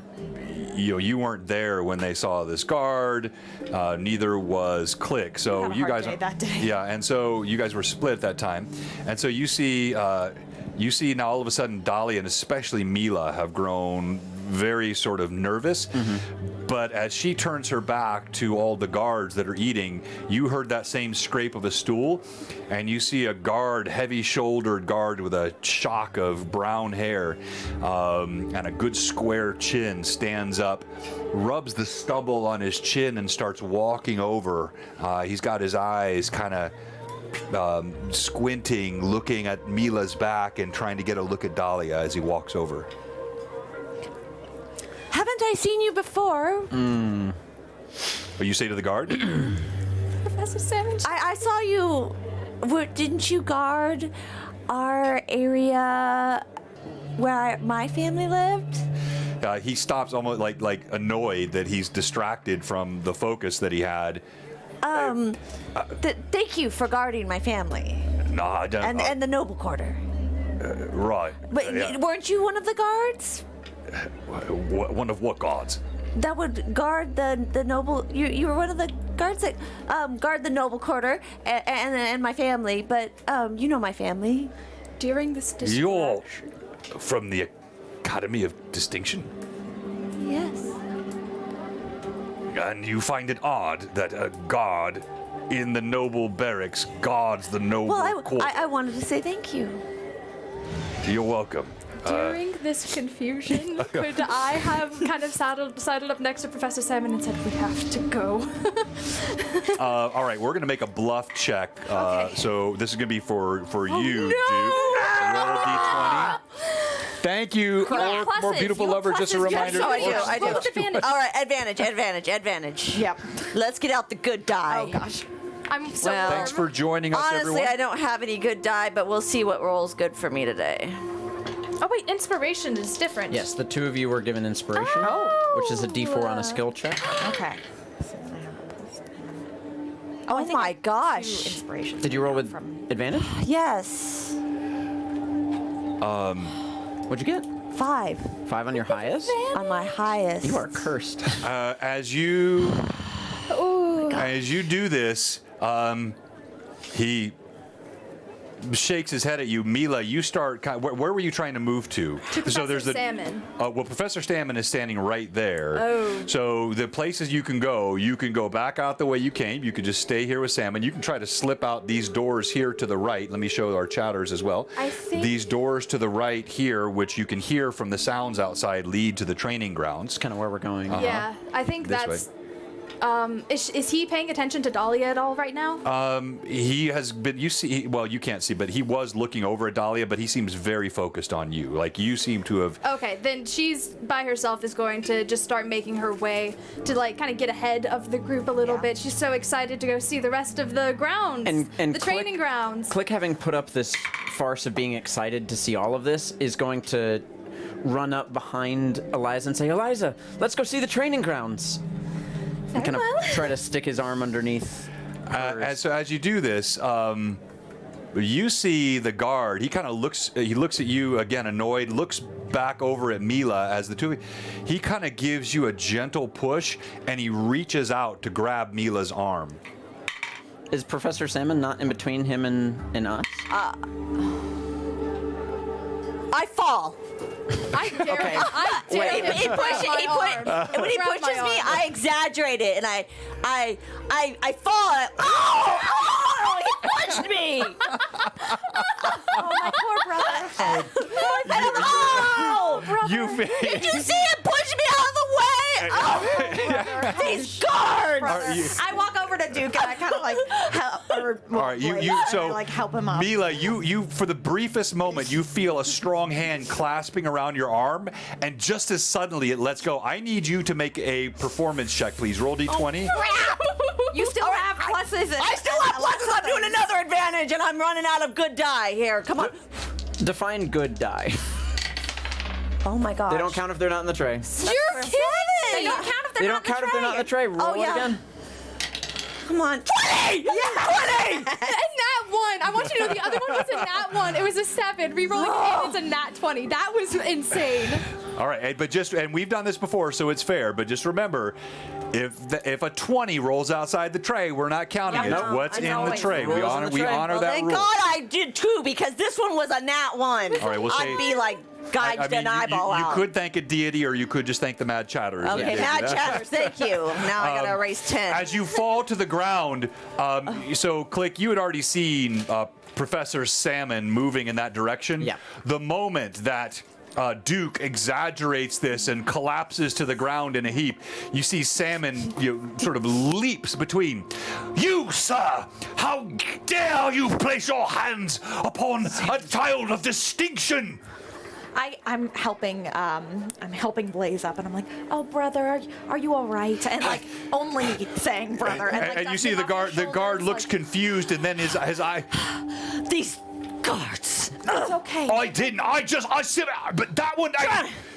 You weren't there when they saw this guard. Neither was Click. So had a you hard guys day that day. Yeah, and so you guys were split at that time, and so you see now all of a sudden Dahlia and especially Mila have grown very sort of nervous. But as she turns her back to all the guards that are eating, you heard that same scrape of a stool, and you see a guard, heavy-shouldered guard with a shock of brown hair and a good square chin, stands up, rubs the stubble on his chin, and starts walking over. He's got his eyes kind of squinting, looking at Mila's back and trying to get a look at Dahlia as he walks over. Haven't I seen you before? Or you say to the guard? Professor Salmon. I saw you didn't you guard our area where my family lived? He stops almost like annoyed that he's distracted from the focus that he had. Thank you for guarding my family No, I don't. and the noble quarter. Right. But weren't you one of the guards One of what guards? that would guard the noble? You were one of the guards that guard the noble quarter and my family. But you know my family. During this You're from the Academy of Distinction? Yes. And you find it odd that a guard in the noble barracks guards the noble Well, court. I wanted to say thank you. You're welcome. During this confusion, could I have kind of saddled up next to Professor Salmon and said, "We have to go"? All right, we're going to make a bluff check. Okay. So this is going to be for you, no! Duke. Roll a d20. Thank you, have or more pluses. beautiful You have lover. Just a pluses. Yes, reminder. Oh, I do. I Roll with do. advantage. All right, advantage. Yep. Let's get out the good die. Oh gosh. I'm so Well, Thanks for joining us, Honestly, everyone. I don't have any good die, but we'll see what rolls good for me today. Oh wait, inspiration is different. Yes, the two of you were given inspiration, which is a D4 on a skill check. Okay. Oh my gosh. Inspiration. Did you roll with advantage? Yes. What'd you get? 5 5 on your highest? on my highest. You are cursed. As you do this, he shakes his head at you. Mila, you start. Where were you trying to move to? Professor Salmon. Well, Professor Salmon is standing right there. Oh. So the places you can go back out the way you came. You can just stay here with Salmon. You can try to slip out these doors here to the right. Let me show our chatters as well. I think- These doors to the right here, which you can hear from the sounds outside, lead to the training grounds. That's kind of where we're going. Yeah, I think This that's. Is he paying attention to Dahlia at all right now? He has been. You see, well, you can't see, but he was looking over at Dahlia. But he seems very focused on you. Like you seem to have. Okay, then she's by herself is going to just start making her way to like kind of get ahead of the group a little bit. She's so excited to go see the rest of the grounds, And the training grounds. Click, having put up this farce of being excited to see all of this, is going to run up behind Eliza and say, "Eliza, let's go see the training grounds." And kind of try to stick his arm underneath. So as you do this, you see the guard. He kind of looks. He looks at you again, annoyed. Looks back over at Mila as the two. He kind of gives you a gentle push, and he reaches out to grab Mila's arm. Is Professor Salmon not in between him and us? I fall. I dare. Okay. I dare. Wait. him to grab my arm. When he Grab pushes my me, arm. I exaggerate it and I fall. Oh! He pushed me. Oh, my poor brother. And I'm, oh! You Did you see him push me out of the way? Oh! These guards. I walk over to Duke and I kind of like help. All right, so like help him up. Mila, you for the briefest moment, you feel a strong hand clasping around your arm, and just as suddenly it lets go. I need you to make a performance check, please. Roll d20. You still have pluses. And, I still have pluses. I'm doing another advantage, and I'm running out of good die here. Come on. Define good die. Oh my gosh. They don't count if they're not in the tray. You're kidding. They don't count if They they're don't count if they're not in the tray. Roll Oh, it yeah. again. Come on. 20! And nat 1. I want you to know the other one was a nat 1. It was a 7. Rerolling it, it's a nat 20. That was insane. All right, and we've done this before, so it's fair. But just remember, if a 20 rolls outside the tray, we're not counting it. know, What's I in know. the tray? Rules We in honor the tray. that Thank rule. God I did too, because this one was a nat 1. All right, we'll say- I'd be like gouged an eyeball you out. could thank a deity, or you could just thank the mad chatters. that Okay, did mad that. chatters, thank you. Now I gotta erase 10. As you fall to the ground, so Click, you had already seen Professor Salmon moving in that direction. Yeah. The moment that Duke exaggerates this and collapses to the ground in a heap, you see Salmon sort of leaps between. You, sir! How dare you place your hands upon a child of distinction! I'm helping Blaze up, and I'm like, oh brother, are you all right? And like only saying brother, and, like, And you see the guard looks confused, and then his eye. These guards. It's okay. I didn't. I said, but that one.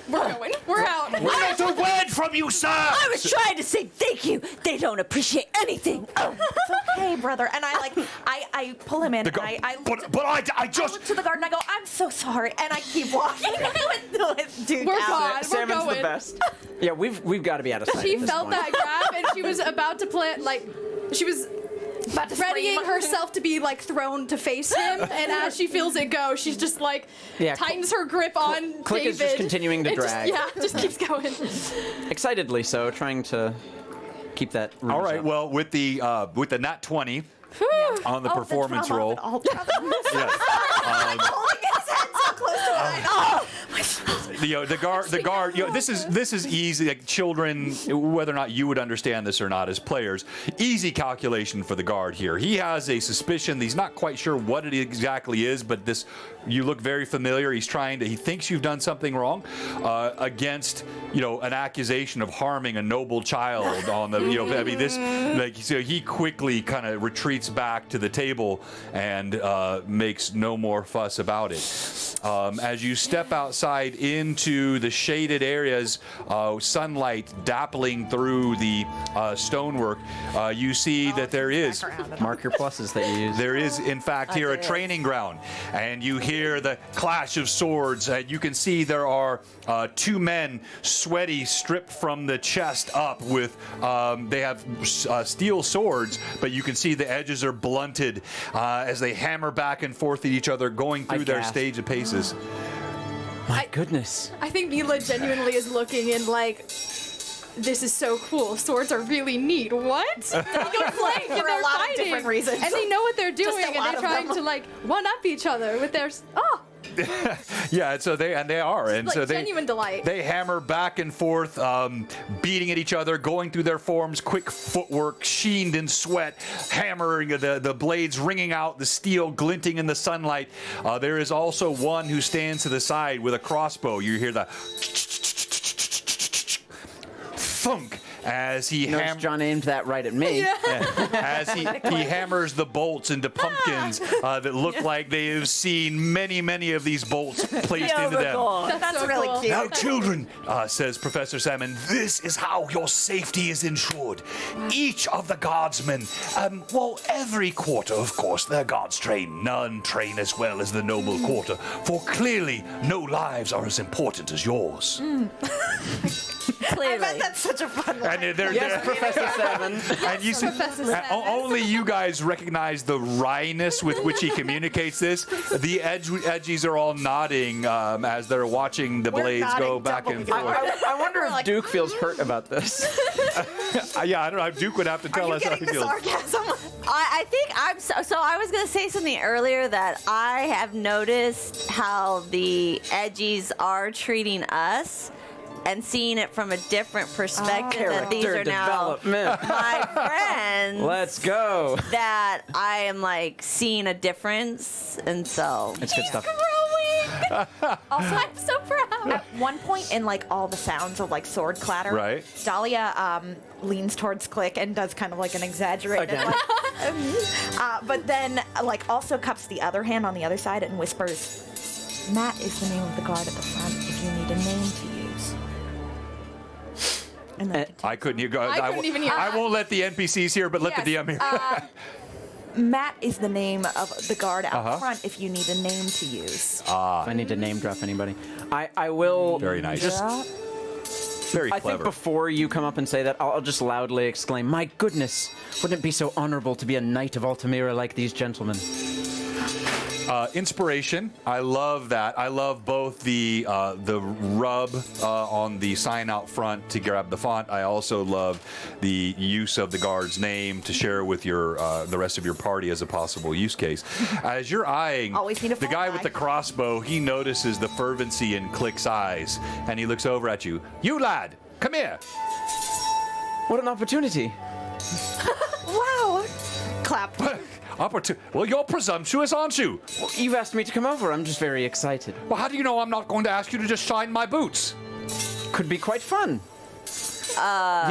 We're going. We're out. We're not a word from you, sir. I was trying to say thank you. They don't appreciate anything. Oh. It's okay, brother. And I pull him in, and I look but I look to the guard, and I go, I'm so sorry, and I keep walking with dude We're out. gone. Salmon's We're going. the best. Yeah, we've got to be out of sight. She at this felt point. that grab, and she was about to plant, like, she was About to readying scream. herself to be, like, thrown to face him, and as she feels it go, she's just, like, Yeah, tightens her grip on Click David. is just continuing to and drag. Just keeps going. Excitedly so, trying to keep that. Ruse All right. up. Well, with the nat 20 on the Oh, performance trauma roll. of it all. Yes. Holding his head so close to mine. Oh, The guard. This is easy. Like children, whether or not you would understand this or not as players, easy calculation for the guard here. He has a suspicion. He's not quite sure what it exactly is, but this. You look very familiar. He thinks you've done something wrong against, an accusation of harming a noble child on the, I mean, this, like, so he quickly kind of retreats back to the table and makes no more fuss about it. As you step outside into the shaded areas, sunlight dappling through the stonework, you see that there is. Mark your pluses that you use. There is, in fact, here a training ground, and you hear the clash of swords. You can see there are two men, sweaty, stripped from the chest up with, they have steel swords, but you can see the edges are blunted as they hammer back and forth at each other, going through their gasp. stage of paces. My goodness. I think Mila genuinely is looking and like, this is so cool. Swords are really neat. What? They go flying For and a they're lot of fighting. different reasons. And they know what they're Just a doing, and lot they're of trying them. to like one up each other with their. Oh, Yeah, so they are, and like so they genuine delight. They hammer back and forth, beating at each other, going through their forms, quick footwork, sheened in sweat, hammering the blades ringing out, the steel glinting in the sunlight. There is also one who stands to the side with a crossbow. You hear the thunk as he Notice John aimed that right at me. as he hammers the bolts into pumpkins that look like they have seen many of these bolts placed into them. That's so really cool. cute. Now, children, says Professor Salmon, this is how your safety is ensured. Each of the guardsmen, every quarter, of course, their guards train. None train as well as the noble quarter, for clearly no lives are as important as yours. Clearly. I bet that's such a fun line. And they're, Yes, Professor Seven. and you see, only you guys recognize the wryness with which he communicates this. The edgies are all nodding as they're watching the We're blades go nodding back double and because forth. I wonder if Duke feels hurt about this. Yeah, I don't know. Duke would have to Are tell you us how getting he the feels. sarcasm? I think I'm so I was gonna say something earlier that I have noticed how the edgies are treating us and seeing it from a different perspective that these are Character now development. my friends. Let's go. That I am like seeing a difference, and so It's good stuff. Also, I'm so proud. At one point in like all the sounds of like sword clatter, Right. Dahlia leans towards Click and does kind of like an exaggerated, Again. like, but then like also cups the other hand on the other side and whispers, "Matt is the name of the guard at the front. If you need a name to use." And then I couldn't hear. I couldn't even hear. I won't let the NPCs hear, but let the DM hear. Matt is the name of the guard out Uh-huh. front if you need a name to use. If I need to name drop anybody, I will. Very nice. Just, Very I clever. think before you come up and say that, I'll just loudly exclaim, "My goodness! Wouldn't it be so honorable to be a knight of Altamira like these gentlemen?" Inspiration. I love that. I love both the rub on the sign out front to grab the font. I also love the use of the guard's name to share with your the rest of your party as a possible use case. As you're eyeing Always need a the font guy guy. with the crossbow, he notices the fervency in Click's eyes, and he looks over at you. You lad, come here. What an opportunity! Wow! Clap. Well, you're presumptuous, aren't you? You've asked me to come over. I'm just very excited. Well, how do you know I'm not going to ask you to just shine my boots? Could be quite fun.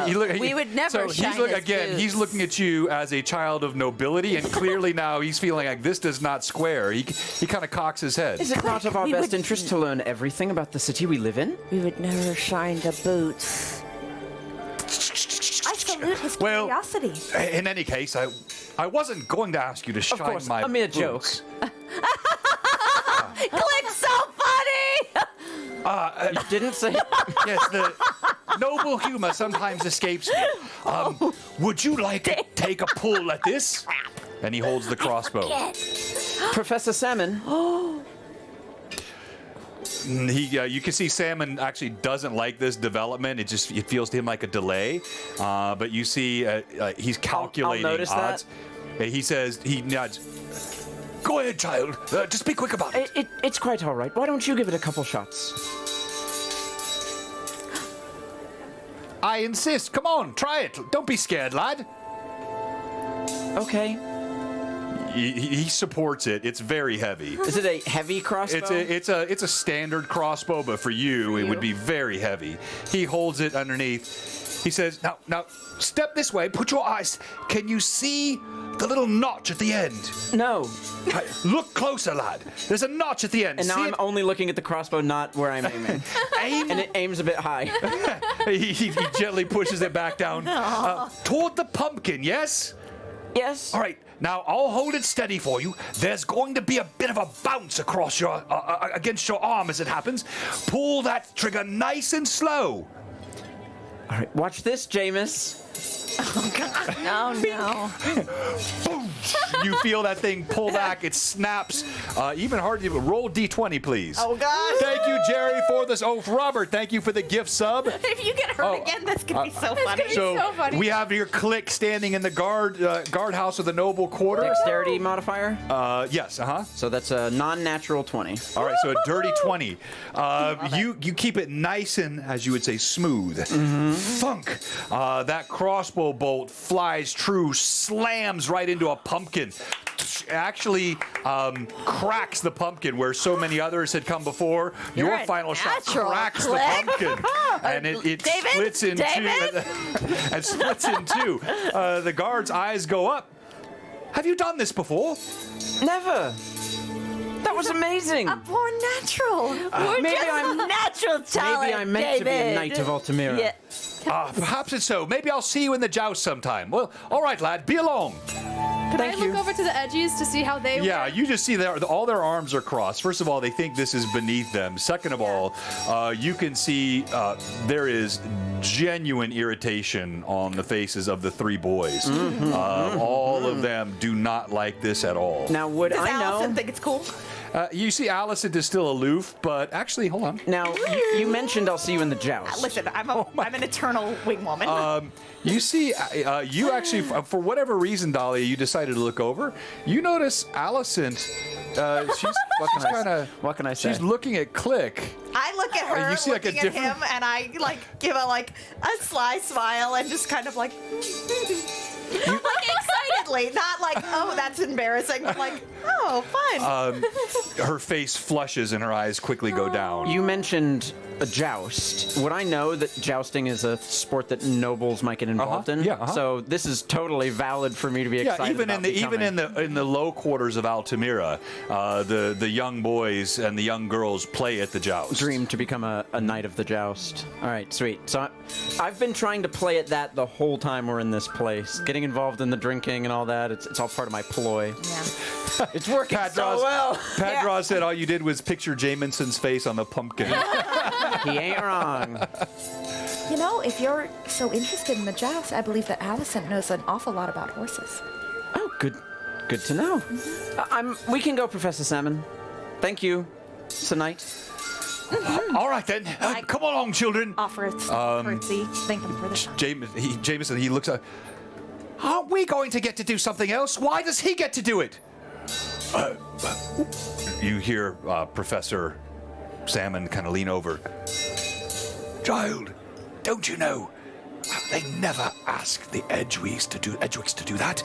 We would never shine his boots. He's looking at you as a child of nobility, and clearly now he's feeling like this does not square. He kind of cocks his head. Is it not of our best interest to learn everything about the city we live in? We would never shine the boots. I salute his Well, curiosity. In any case, I wasn't going to ask you to shine course, my a mere boots. Click's so funny! You didn't say. Yes, the noble humor sometimes escapes me. Would you like to take a pull at this? And he holds the crossbow. Professor Salmon. You can see Salmon actually doesn't like this development. It feels to him like a delay. But you see he's calculating I'll notice odds. He nods. Go ahead, child. Just be quick about it. It's quite all right. Why don't you give it a couple shots? I insist. Come on, try it. Don't be scared, lad. Okay. He supports it. It's very heavy. Is it a heavy crossbow? It's a standard crossbow, but for you, it would be very heavy. He holds it underneath. He says, now, step this way. Put your eyes. Can you see the little notch at the end? No. Look closer, lad. There's a notch at the end. And now See I'm it? only looking at the crossbow, not where I'm aiming. Aim. And it aims a bit high. he gently pushes it back down. Toward the pumpkin, yes? Yes. All right. Now, I'll hold it steady for you. There's going to be a bit of a bounce across your against your arm as it happens. Pull that trigger nice and slow. All right. Watch this, Jameis. Oh, no. Boom! You feel that thing pull back. It snaps. Even hard to roll D20, please. Oh, gosh. Thank you, Jerry, for this. Oh, Robert, thank you for the gift sub. If you get hurt again, that's going to be so funny. So funny. we have your click standing in the guardhouse of the noble quarter. Dexterity modifier? Yes, So that's a non-natural 20. All right, so a dirty 20. You keep it nice and, as you would say, smooth. Thunk. That crossbow bolt flies true, slams right into a pumpkin. Actually cracks the pumpkin where so many others had come before. You're Your a final shot natural, cracks the Click. pumpkin, and it David? splits in David? two. And splits in two. The guard's eyes go up. Have you done this before? Never. That was amazing. A born natural. Maybe I'm Natural talent, maybe I'm meant to be a David. knight of Altamira. Yeah. Perhaps it's so. Maybe I'll see you in the joust sometime. Well, all right, lad. Be along. Can I look over to the edges to see how they Yeah, work? you just see all their arms are crossed. First of all, they think this is beneath them. Second of all, you can see there is genuine irritation on the faces of the three boys. All of them do not like this at all. Now, would Does I know? Allison think it's cool? You see Allison is still aloof, but actually, hold on. Now, you mentioned I'll see you in the joust. Listen, I'm an eternal wing woman. You see, you actually, for whatever reason, Dahlia, you decided to look over. You notice Allison, she's kind of, What can I say? she's looking at Click. I look at her, you see, like, a looking at different- him, and I give a sly smile and just kind of like excitedly, not like, oh, that's embarrassing, but like, oh, fun. Her face flushes and her eyes quickly go down. You mentioned a joust. Would I know that jousting is a sport that nobles might get involved in? Yeah, uh-huh. So this is totally valid for me to be excited even about in the low quarters of Altamira, the young boys and the young girls play at the joust. dream to become a knight of the joust. All right, sweet. So I've been trying to play at that the whole time we're in this place. Getting involved in the drinking and all that, it's all part of my ploy. Yeah. It's working so well. Padra said all you did was picture Jamison's face on the pumpkin. He ain't wrong. You know, if you're so interested in the joust, I believe that Allison knows an awful lot about horses. Oh, good to know. We can go, Professor Salmon. Thank you. Tonight. All right then, come along, children. Offer a curtsy, thank them for the time. Jameson, he looks at. Aren't we going to get to do something else? Why does he get to do it? You hear Professor Salmon kind of lean over. Child, don't you know? They never ask the Edgewigs to do that.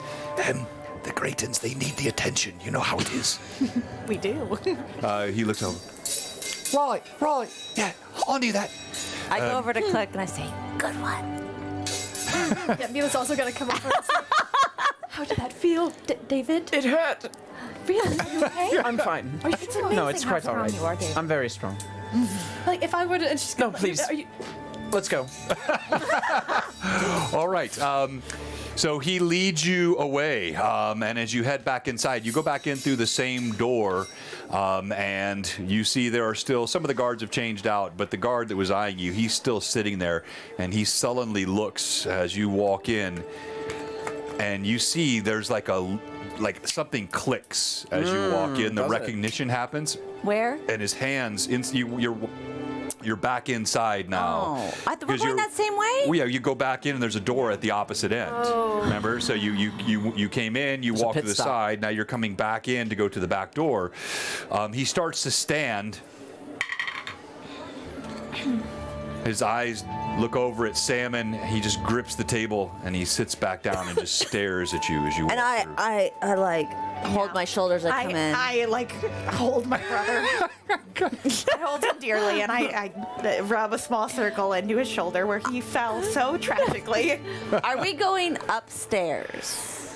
the Graytons, they need the attention. You know how it is. We do. He looks over. Right. Yeah, I knew that. I go over to Click and I say, "Good one." Yeah, Mila's also gonna come over and say, how did that feel, David? It hurt. Really? Are you okay? I'm fine. Are you strong? No, it's how quite all strong right. you are, David. I'm very strong. Like, if I were to... And she's No, gonna- please. Are you, Let's go. All right. So he leads you away, and as you head back inside, you go back in through the same door, and you see there are still some of the guards have changed out, but the guard that was eyeing you, he's still sitting there, and he sullenly looks as you walk in, and you see there's like something clicks as you walk in. The does it? recognition happens, Where? and his hands. You're back inside now. Oh, we're 'Cause going you're- that same way? Well, yeah, you go back in and there's a door at the opposite end. Remember? So you came in, you It's a walked to pit the stop. side. Now you're coming back in to go to the back door. He starts to stand. His eyes look over at Salmon. He just grips the table and he sits back down and just stares at you as you walk And through. I like hold my shoulders. I come in. I like hold my brother. I hold him dearly, and I rub a small circle into his shoulder where he fell so tragically. Are we going upstairs?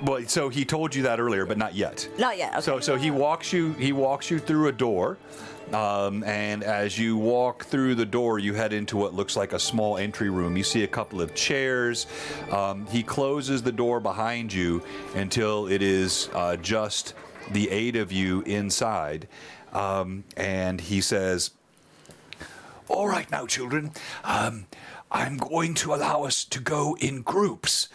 Well, so he told you that earlier, but not yet. Not yet. Okay. So he walks you through a door, and as you walk through the door, you head into what looks like a small entry room. You see a couple of chairs. He closes the door behind you until it is just the 8 of you inside, and he says, "All right now, children. I'm going to allow us to go in groups.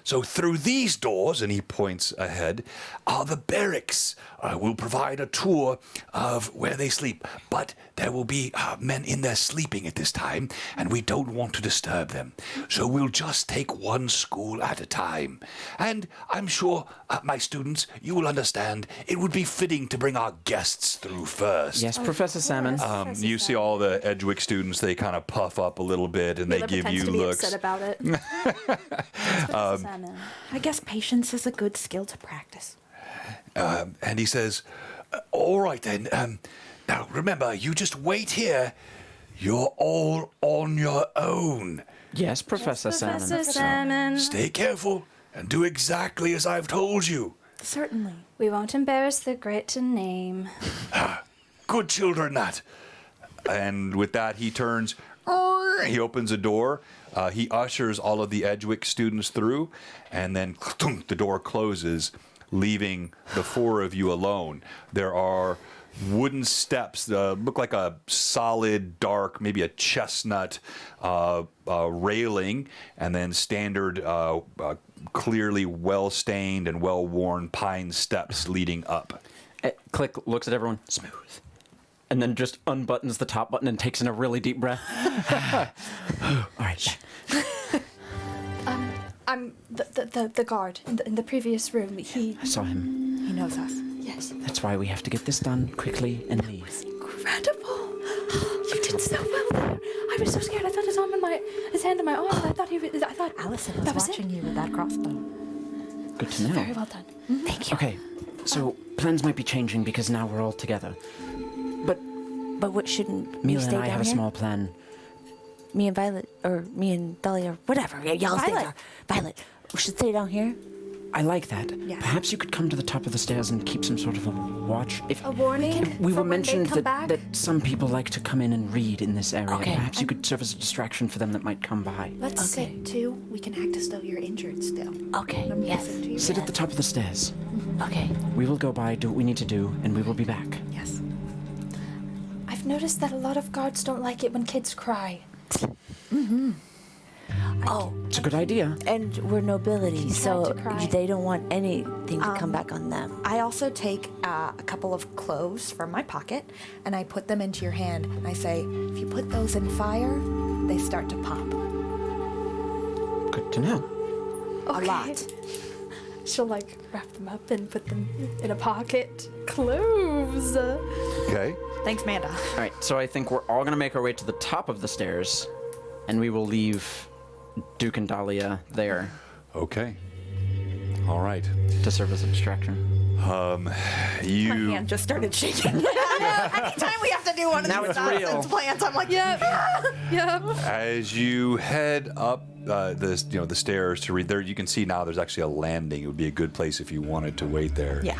So through these doors," and he points ahead, "are the barracks. We'll provide a tour of where they sleep, but there will be men in there sleeping at this time, and we don't want to disturb them. So we'll just take one school at a time. And I'm sure, my students, you will understand, it would be fitting to bring our guests through first." Yes, Professor Salmon. You see all the Edgewick students, they kind of puff up a little bit and they Mila give pretends you to be looks. upset about it. I guess patience is a good skill to practice. And he says, "All right then. Now remember, you just wait here. You're all on your own. Yes, Professor Salmon. Professor Salmon. Stay careful and do exactly as I've told you. Certainly. We won't embarrass the Grayton name. Good children, that." And with that, he turns. He opens a door. He ushers all of the Edgewick students through, and then the door closes, leaving the 4 of you alone. There are wooden steps that look like a solid, dark, maybe a chestnut railing, and then standard, clearly well-stained and well-worn pine steps leading up. Click looks at everyone. Smooth. And then just unbuttons the top button and takes in a really deep breath. All right. I'm the guard in the previous room. I saw him. He knows us. Yes. That's why we have to get this done quickly and leave. Incredible. You did so well there. I was so scared. I felt his hand in my arm. I thought I thought Allison was that was watching it. you with that crossbow. Good to know. Very well done. Thank you. Okay, so plans might be changing because now we're all together. But what shouldn't we Mila stay and I down have a here? small plan. Me and Violet, or me and Dolly, or whatever. Yeah, y'all stay Violet. there. Violet, we should stay down here. I like that. Yeah. Perhaps you could come to the top of the stairs and keep some sort of a watch. If A warning. we for were when they mentioned come that, back? that some people like to come in and read in this area. Okay. Perhaps you could serve as a distraction for them that might come by. Let's Okay. sit too. We can act as though you're injured still. Okay, Let me yes. listen to you. Sit at the top of the stairs. Okay. We will go by, do what we need to do, and we will be back. Yes. I've noticed that a lot of guards don't like it when kids cry. Oh, It's a good idea. and we're nobility, so to cry. they don't want anything to come back on them. I also take a couple of cloves from my pocket and I put them into your hand and I say, if you put those in fire, they start to pop. Good to know. A lot. She'll like wrap them up and put them in a pocket. Cloves. Okay. Thanks, Manda. All right, so I think we're all going to make our way to the top of the stairs, and we will leave Duke and Dahlia there. Okay. All right. To serve as a distraction. My You. hand just started shaking. Anytime we have to do one of Now these it's real. nonsense plans, I'm like, Yep. Yep. As you head up the stairs to read there, you can see now there's actually a landing. It would be a good place if you wanted to wait there. Yeah.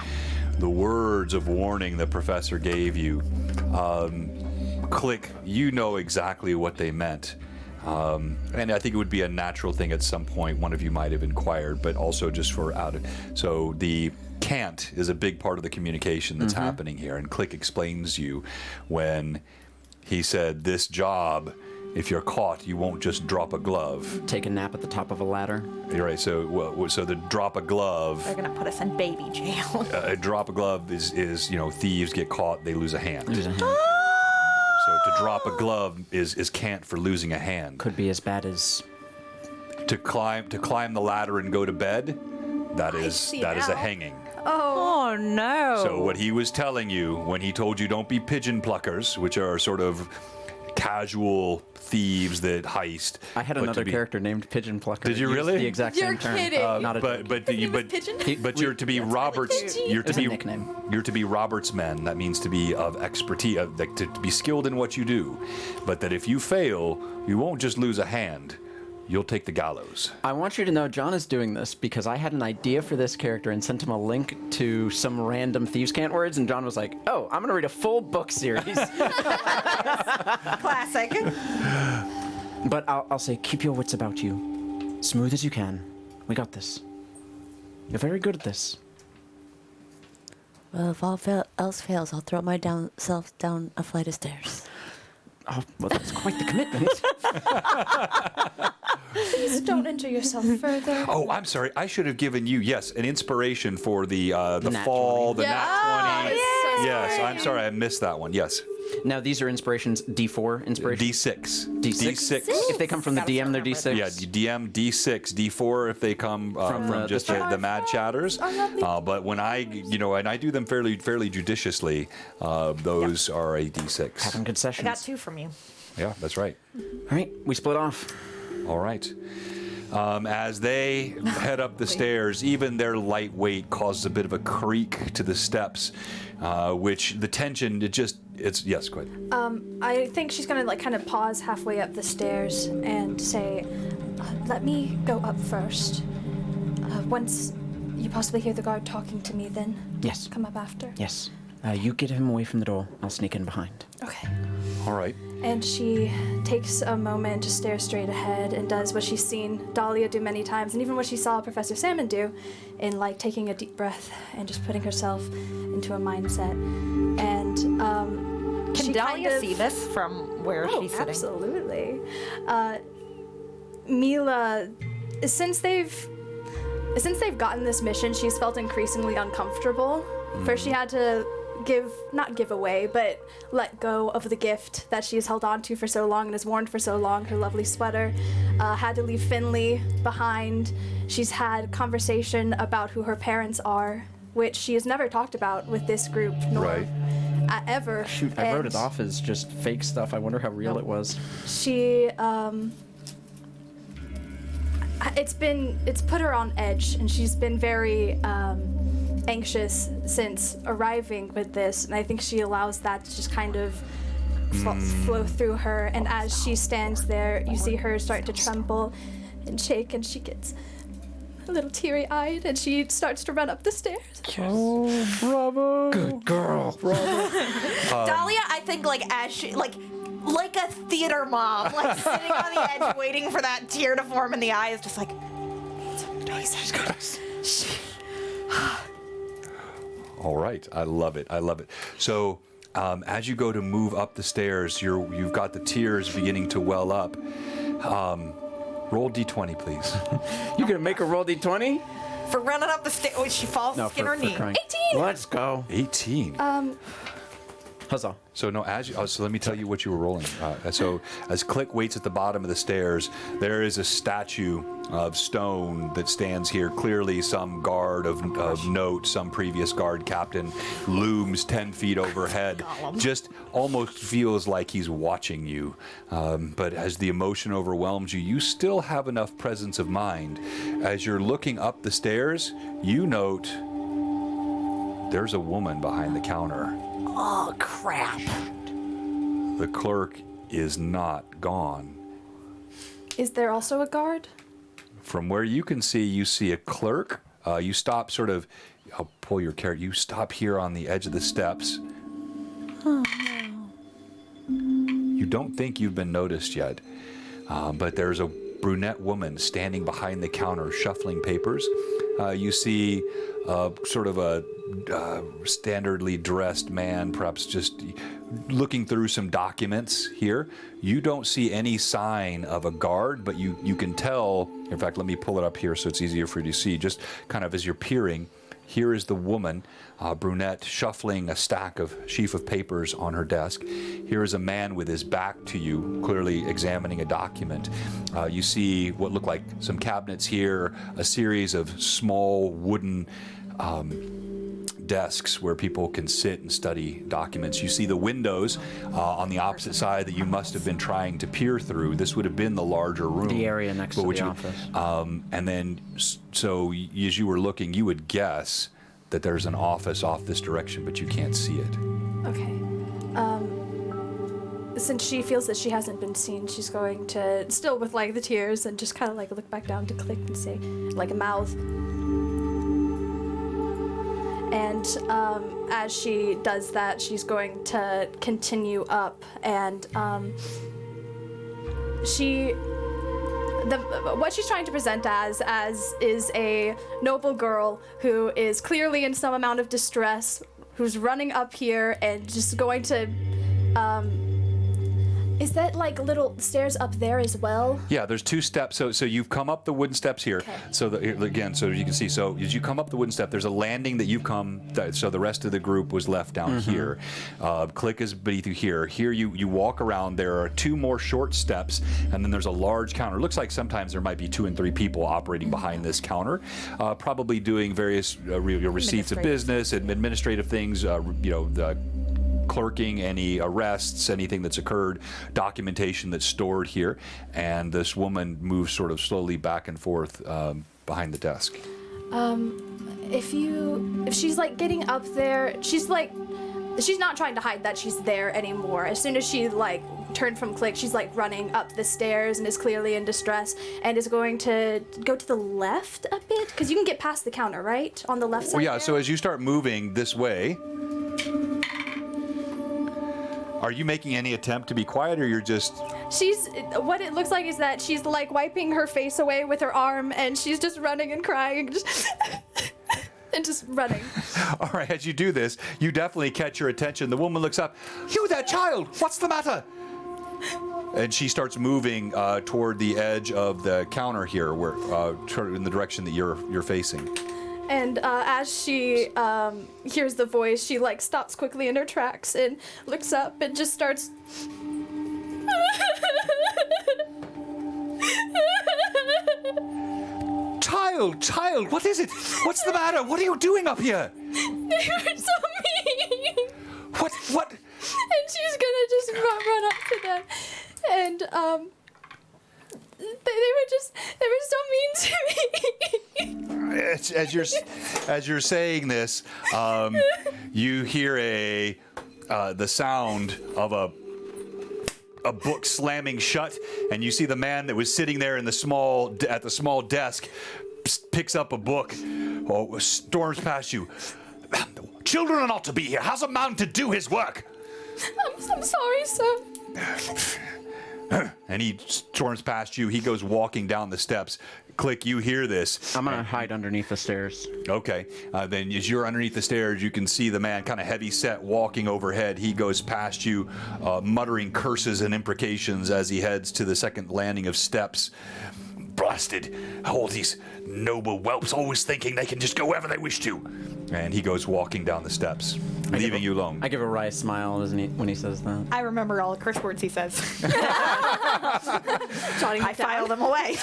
The words of warning the professor gave you, Click, you know exactly what they meant. And I think it would be a natural thing at some point. One of you might have inquired, but also just for so the can't is a big part of the communication that's happening here. And Click explains you when he said, this job, if you're caught, you won't just drop a glove. Take a nap at the top of a ladder. You're right. So the drop a glove. they're gonna put us in baby jail. A drop a glove is thieves get caught, they lose a hand. Lose a hand. So to drop a glove is can't for losing a hand. Could be as bad as To climb the ladder and go to bed, that is see a now. hanging. Oh no. So what he was telling you when he told you don't be pigeon pluckers, which are sort of casual thieves that heist. I had but to another be- character named Pigeon Plucker. Did you Used really? The exact You're same term. kidding. Not a joke. But you're to be Robert's. You're to It's a be nickname. You're to be Robert's men. That means to be of expertise, to be skilled in what you do. But that if you fail, you won't just lose a hand. You'll take the gallows. I want you to know John is doing this because I had an idea for this character and sent him a link to some random Thieves' Cant words, and John was like, oh, I'm going to read a full book series. Classic. But I'll say, keep your wits about you. Smooth as you can. We got this. You're very good at this. Well, if all else fails, I'll throw myself down a flight of stairs. Oh, well, that's quite the commitment. Please don't injure yourself further. Oh, I'm sorry. I should have given you, yes, an inspiration for the Nat fall, 20. the nat 20. yes. Yes, I'm sorry. I missed that one. Yes. Now, these are inspirations, D4 inspirations? D6. D6? If they come from the DM, they're D6? Yeah, DM, D6, D4 if they come from the just chat. the mad chatters. But when I do them fairly judiciously, those are a D6. Having good I sessions. got 2 from you. Yeah, that's right. All right, we split off. All right. As they head up the stairs, even their light weight causes a bit of a creak to the steps, which the tension, yes, go ahead. I think she's gonna kind of pause halfway up the stairs and say, "Let me go up first. Once you possibly hear the guard talking to me, then Yes. come up after." Yes. You get him away from the door. I'll sneak in behind. Okay. All right. And she takes a moment to stare straight ahead and does what she's seen Dahlia do many times, and even what she saw Professor Salmon do, in like taking a deep breath and just putting herself into a mindset. And Can she Dahlia kind of, see this from where she's sitting? Absolutely. Mila, since they've gotten this mission, she's felt increasingly uncomfortable. First, she had to not give away, but let go of the gift that she's held on to for so long and has worn for so long, her lovely sweater. Had to leave Finley behind. She's had conversation about who her parents are, which she has never talked about with this group, nor Right. ever. Shoot, I wrote And it off as just fake stuff. I wonder how real it was. She, it's put her on edge, and she's been very, anxious since arriving with this, and I think she allows that to just kind of flow through her, and as she stands there, you see her start to tremble and shake, and she gets a little teary-eyed, and she starts to run up the stairs. Good girl. Dahlia, I think, as she, like a theater mom, sitting on the edge waiting for that tear to form in the eye, is just like, She's got us. All right. I love it. So, as you go to move up the stairs, you've got the tears beginning to well up. Roll D20, please. You gonna make her roll D20? for running up the stairs. She falls, skin her knee. 18! Let's go. 18. Huzzah. So no, so let me tell you what you were rolling. So as Click waits at the bottom of the stairs, there is a statue of stone that stands here. Clearly some guard of note, some previous guard captain, looms 10 feet overhead. Just almost feels like he's watching you. But as the emotion overwhelms you, you still have enough presence of mind. As you're looking up the stairs, you note there's a woman behind the counter. Oh, crap. The clerk is not gone. Is there also a guard? From where you can see, you see a clerk. You stop sort of, I'll pull your carrot. You stop here on the edge of the steps. Oh, no. You don't think you've been noticed yet, but there's a brunette woman standing behind the counter shuffling papers. You see sort of a standardly dressed man, perhaps just looking through some documents here. You don't see any sign of a guard, but you can tell. In fact, let me pull it up here so it's easier for you to see. Just kind of as you're peering, here is the woman, brunette, shuffling a sheaf of papers on her desk. Here is a man with his back to you, clearly examining a document. You see what look like some cabinets here, a series of small wooden desks where people can sit and study documents. You see the windows on the opposite side that you must have been trying to peer through. This would have been the larger room. The area next to the office. And then, so as you were looking, you would guess that there's an office off this direction, but you can't see it. Okay. Since she feels that she hasn't been seen, she's going to, still with like the tears, and just kind of like look back down to Click and say, like a mouth. And as she does that, she's going to continue up, and what she's trying to present as is a noble girl who is clearly in some amount of distress, who's running up here and just going to is that like little stairs up there as well? Yeah, there's 2 steps. So you've come up the wooden steps here. Okay. So again, so you can see. So as you come up the wooden step, there's a landing that you've come. So the rest of the group was left down here. Click is beneath you here. Here you walk around. There are 2 more short steps, and then there's a large counter. It looks like sometimes there might be 2 and 3 people operating behind this counter, probably doing various receipts of business, administrative things. The clerking any arrests, anything that's occurred, documentation that's stored here, and this woman moves sort of slowly back and forth behind the desk. If she's like getting up there, she's not trying to hide that she's there anymore. As soon as she like turned from Click, she's like running up the stairs and is clearly in distress, and is going to go to the left a bit, because you can get past the counter, right? On the left side. Well, yeah, there? so as you start moving this way, are you making any attempt to be quiet, or you're just... What it looks like is that she's like wiping her face away with her arm, and she's just running and crying, and just running. All right, as you do this, you definitely catch your attention. The woman looks up. You there, child! What's the matter? And she starts moving toward the edge of the counter here, where in the direction that you're facing. And as she hears the voice, she like stops quickly in her tracks and looks up and just starts. Child, what is it? What's the matter? What are you doing up here? They were so mean. What? And she's gonna just run up to them, and they were so mean to me. As you're saying this, you hear the sound of a book slamming shut, and you see the man that was sitting there at the small desk picks up a book, storms past you. Children are not to be here. How's a man to do his work? I'm sorry, sir. And he storms past you. He goes walking down the steps. Click, you hear this. I'm gonna hide underneath the stairs. Okay. Then as you're underneath the stairs, you can see the man kind of heavy set walking overhead. He goes past you, muttering curses and imprecations as he heads to the second landing of steps. Blasted. All these noble whelps always thinking they can just go wherever they wish to. And he goes walking down the steps, leaving you alone. I give a wry smile when he says that. I remember all the curse words he says. Jotting I it down. file them away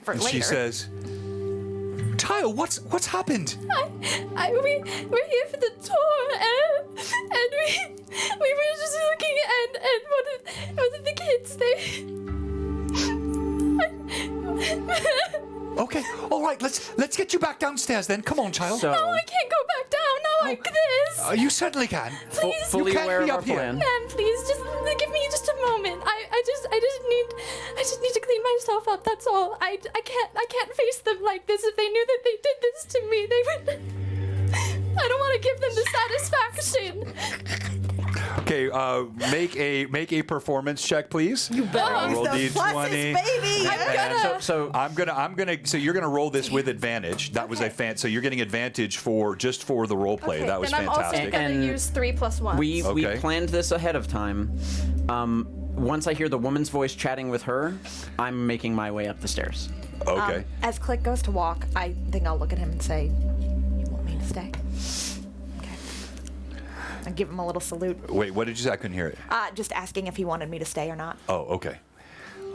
for And later. she says, Child, what's happened? We're here for the tour, and we were just looking, and one of the kids, Okay, all right, let's get you back downstairs then. Come on, child. So, I can't go back down now like this. You certainly can. fully you can't aware be of our up here. plan. Man, please, just give me just a moment. I just need to clean myself up. That's all. I can't face them like this. If they knew that they did this to me, they would. I don't want to give them the satisfaction. Okay, make a performance check, please. You better roll use those pluses, D20. baby. So you're gonna roll this with advantage. That was a so you're getting advantage for the role play. Okay, That was then fantastic. I'm also gonna And use 3 + 1. we Okay. planned this ahead of time. Once I hear the woman's voice chatting with her, I'm making my way up the stairs. Okay. As Click goes to walk, I think I'll look at him and say, "You want me to stay?" Okay. I give him a little salute, Wait, what did you say? I couldn't hear it. just asking if he wanted me to stay or not. Oh, okay.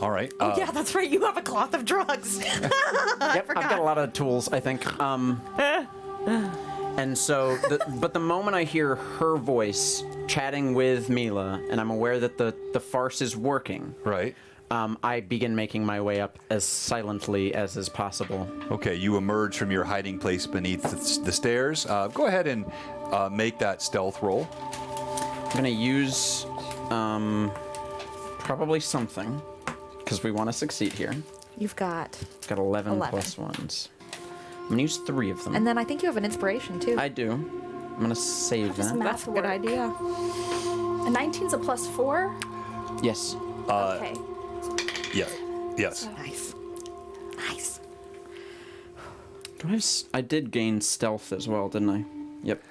All right. Yeah, that's right. You have a cloth of drugs. Yep, I've got a lot of tools, I think. And so, but the moment I hear her voice chatting with Mila, and I'm aware that the farce is working, Right. I begin making my way up as silently as is possible. Okay, you emerge from your hiding place beneath the stairs. Go ahead and make that stealth roll. I'm gonna use probably something, because we want to succeed here. You've got, Got 11 11. plus ones. I'm gonna use 3 of them. and then I think you have an inspiration too. I do. I'm gonna save does that. math That's a good work? idea. A 19's a +4. Yes. Okay. Yeah. Yes. Nice. Nice. Do I have I did gain stealth as well, didn't I? Yep.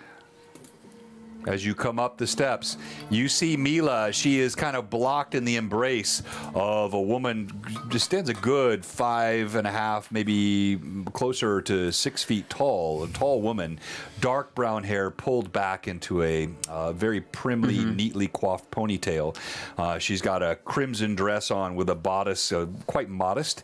As you come up the steps, you see Mila. She is kind of blocked in the embrace of a woman, just stands a good 5.5, maybe closer to 6 feet tall. A tall woman, dark brown hair pulled back into a very primly, neatly coiffed ponytail. She's got a crimson dress on with a bodice, quite modest,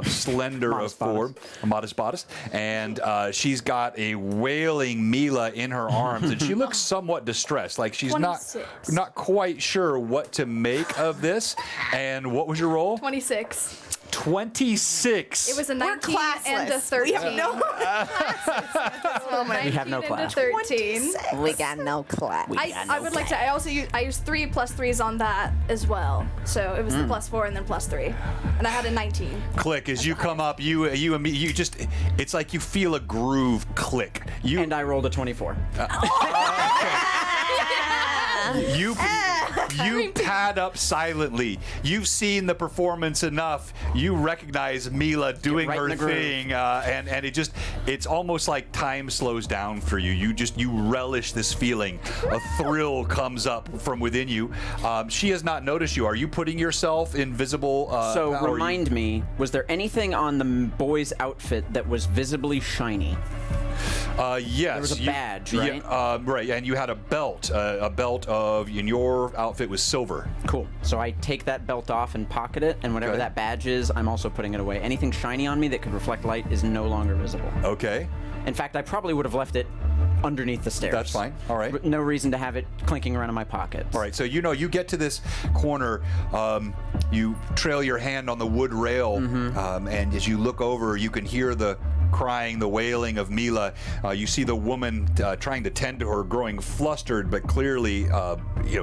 slender Modest of form, a modest bodice, and she's got a wailing Mila in her arms, and she looks somewhat distressed, like she's 26. not quite sure what to make of this. And what was your roll? 26. 26. It was a We're 19 and a classless. 13. We have no We have no 19 class. and a 13. We got no class. I would like to. I also use 3 + 3s on that as well. So it was the +4 and then +3, and I had a 19. Click as you come up. You just. It's like you feel a groove click. And I rolled a 24. You pad up silently. You've seen the performance enough. You recognize Mila doing right in her the groove. thing, and it's almost like time slows down for you. You relish this feeling. A thrill comes up from within you. She has not noticed you. Are you putting yourself invisible? So or are you- remind me, was there anything on the boy's outfit that was visibly shiny? Yes. There was a badge, Yeah, right? right, and you had a belt. A belt in your outfit was silver. Cool. So I take that belt off and pocket it, and whatever Okay. that badge is, I'm also putting it away. Anything shiny on me that could reflect light is no longer visible. Okay. In fact, I probably would have left it underneath the stairs. That's fine. All right. No reason to have it clinking around in my pocket. All right, so you get to this corner, you trail your hand on the wood rail, and as you look over, you can hear the crying, the wailing of Mila. You see the woman trying to tend to her, growing flustered, but clearly,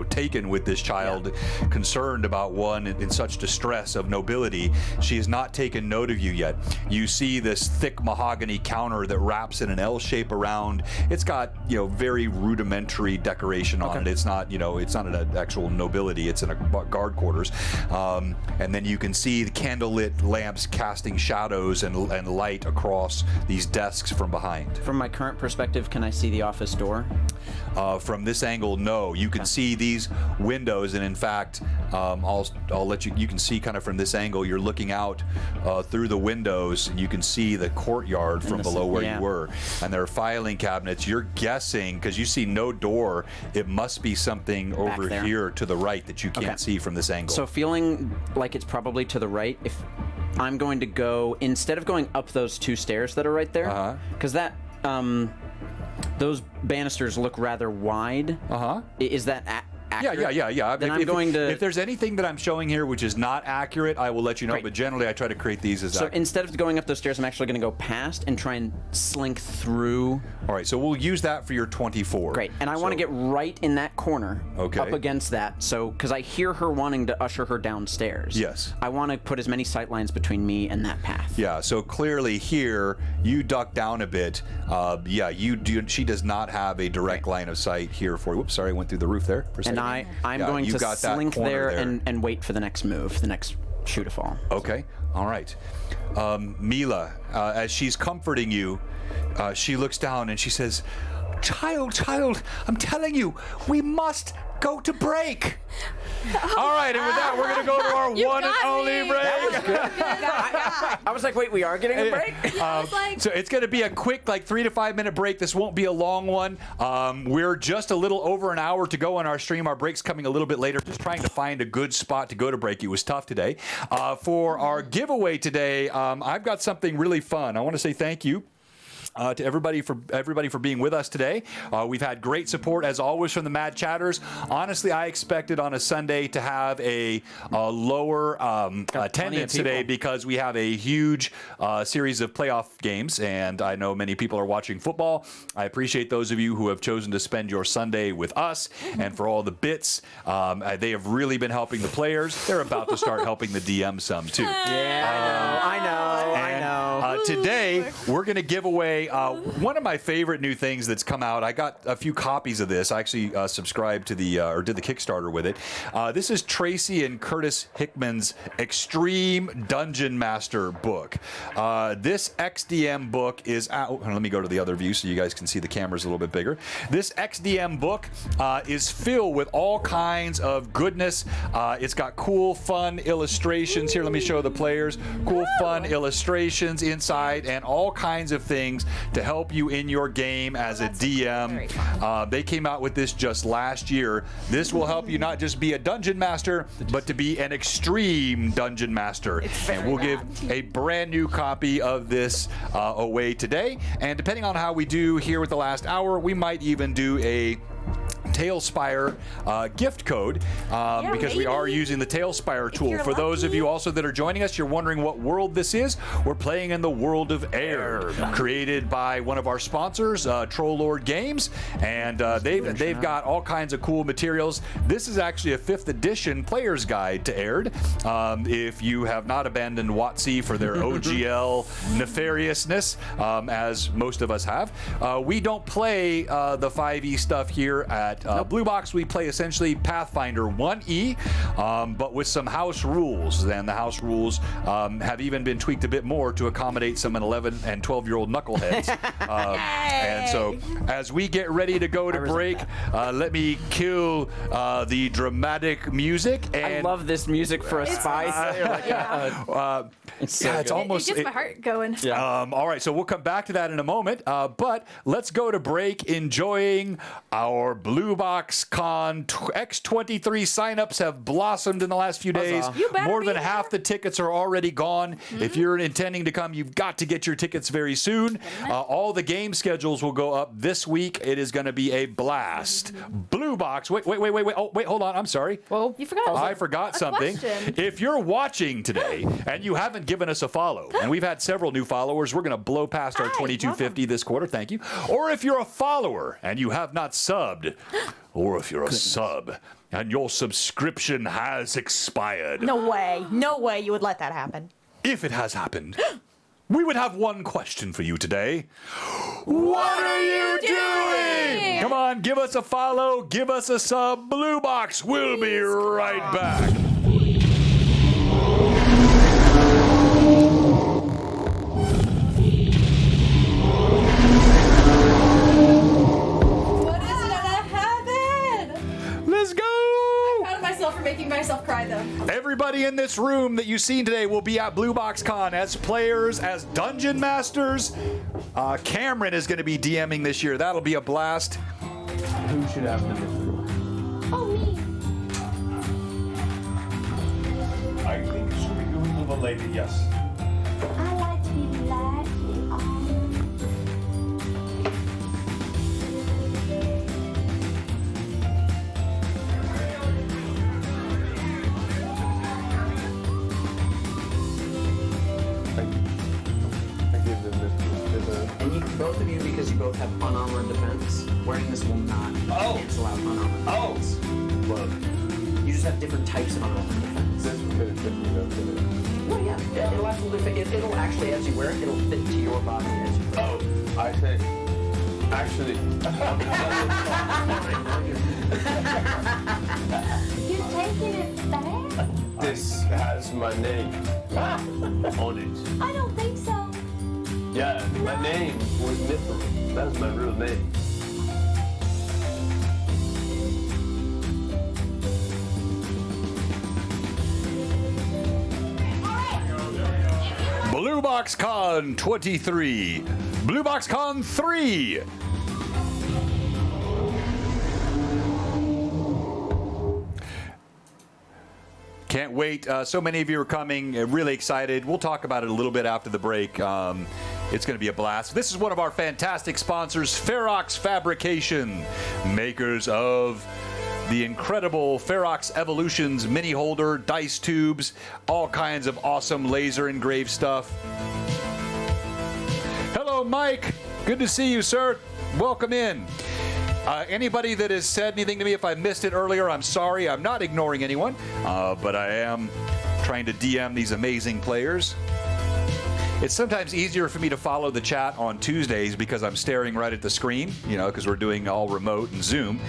taken with this child, concerned about one in such distress of nobility. She has not taken note of you yet. You see this thick mahogany counter that wraps in an L shape around. It's got very rudimentary decoration on it. It's not it's not an actual nobility. It's in a guard quarters, and then you can see the candlelit lamps casting shadows and light across across these desks from behind. From my current perspective, can I see the office door? From this angle, no. You can see these windows, and in fact, I'll let you. You can see kind of from this angle. You're looking out through the windows, and you can see the courtyard from below where you were. And there are filing cabinets. You're guessing because you see no door. It must be something over here to the right that you can't see from this angle. So feeling like it's probably to the right. If I'm going to go instead of going up those 2 stairs that are right there, because that. Those banisters look rather wide. Is that accurate? Yeah. Then I'm going to. If there's anything that I'm showing here which is not accurate, I will let you know. But generally, I try to create these as. So instead of going up those stairs, I'm actually going to go past and try and slink through. All right. So we'll use that for your 24. Great. And I want to get right in that corner. Okay. Up against that. So because I hear her wanting to usher her downstairs. Yes. I want to put as many sight lines between me and that path. Yeah. So clearly here, you duck down a bit. Yeah. You do. She does not have a direct line of sight here for you. Whoops. Sorry, I went through the roof there for a second. And I'm going to slink there and wait for the next move, the next shoot to fall. Okay. All right. Mila, as she's comforting you, she looks down and she says, Child, I'm telling you, we must go to break. All right, and with that, we're going to go to our one and only break. I was like, wait, we are getting a break? So it's going to be a quick, 3 to 5 minute break. This won't be a long one. We're just a little over an hour to go on our stream. Our break's coming a little bit later. Just trying to find a good spot to go to break. It was tough today. For our giveaway today, I've got something really fun. I want to say thank you. To everybody for being with us today. We've had great support as always from the Mad Chatters. Honestly, I expected on a Sunday to have a lower attendance today because we have a huge series of playoff games, and I know many people are watching football. I appreciate those of you who have chosen to spend your Sunday with us, and for all the bits. They have really been helping the players. They're about to start helping the DM some too. Yeah, I know. Today we're going to give away one of my favorite new things that's come out. I got a few copies of this. I actually subscribed to the or did the Kickstarter with it. This is Tracy and Curtis Hickman's Extreme Dungeon Master book. This XDM book is out. Let me go to the other view so you guys can see the cameras a little bit bigger. This XDM book is filled with all kinds of goodness. It's got cool, fun illustrations. Here, let me show the players. Cool, fun illustrations inside and all kinds of things to help you in your game as a DM. They came out with this just last year. This will help you not just be a dungeon master, but to be an extreme dungeon master. And we'll give a brand new copy of this away today. And depending on how we do here with the last hour, we might even do a Tailspire gift code because we are using the Tailspire tool. For those of you also that are joining us, you're wondering what world this is. We're playing in the world of Aihrde, created by one of our sponsors, Troll Lord Games, and they've got all kinds of cool materials. This is actually a 5th edition player's guide to Aihrde. If you have not abandoned WotC for their OGL nefariousness, as most of us have, we don't play the 5e stuff here at Blue Box. We play essentially Pathfinder 1E, but with some house rules. And the house rules have even been tweaked a bit more to accommodate some 11 and 12-year-old knuckleheads. And so as we get ready to go to break, let me kill the dramatic music. And I love this music for a spice. It's almost... It gets my heart going. All right, so we'll come back to that in a moment. But let's go to break enjoying our Blue Box Con X23 signups have blossomed in the last few days. More than half the tickets are already gone. If you're intending to come, you've got to get your tickets very soon. All the game schedules will go up this week. It is going to be a blast. Blue Box. Wait. Oh, wait, hold on. I'm sorry. Well, you forgot. I forgot something. Question. If you're watching today and you haven't given us a follow, and we've had several new followers, we're going to blow past our 2250 this quarter. Thank you. Or if you're a follower and you have not subbed, or if you're a sub and your subscription has expired. No way you would let that happen. If it has happened, we would have one question for you today. What are you doing? Come on, give us a follow, give us a sub. Blue Box, we'll be right back. this room that you've seen today will be at BlueBoxCon as players, as dungeon masters. Cameron is going to be DMing this year. That'll be a blast. Who should have the mystery? Oh, me. I think it should be good little lady, yes. I like to be lightly armed. I give them this. And you, both of you, because you both have unarmored defense, wearing this will not cancel out unarmored defense. Well, You just have different types of unarmored defense. this will fit me up in it. Well, yeah, it'll absolutely fit. It'll actually, as you wear it, it'll fit to your body as you wear it. Oh, I think. Actually, You're taking it back? this has my name on it. I don't think so. Yeah, my name was Mithil. That's my real name. BlueBoxCon 23. BlueBoxCon 3. Can't wait. So many of you are coming. Really excited. We'll talk about it a little bit after the break. It's going to be a blast. This is one of our fantastic sponsors, Ferox Fabrication, makers of the incredible Ferox Evolutions mini holder, dice tubes, all kinds of awesome laser engraved stuff. Hello, Mike. Good to see you, sir. Welcome in. Anybody that has said anything to me, if I missed it earlier, I'm sorry. I'm not ignoring anyone, but I am trying to DM these amazing players. It's sometimes easier for me to follow the chat on Tuesdays because I'm staring right at the screen, because we're doing all remote and Zoom.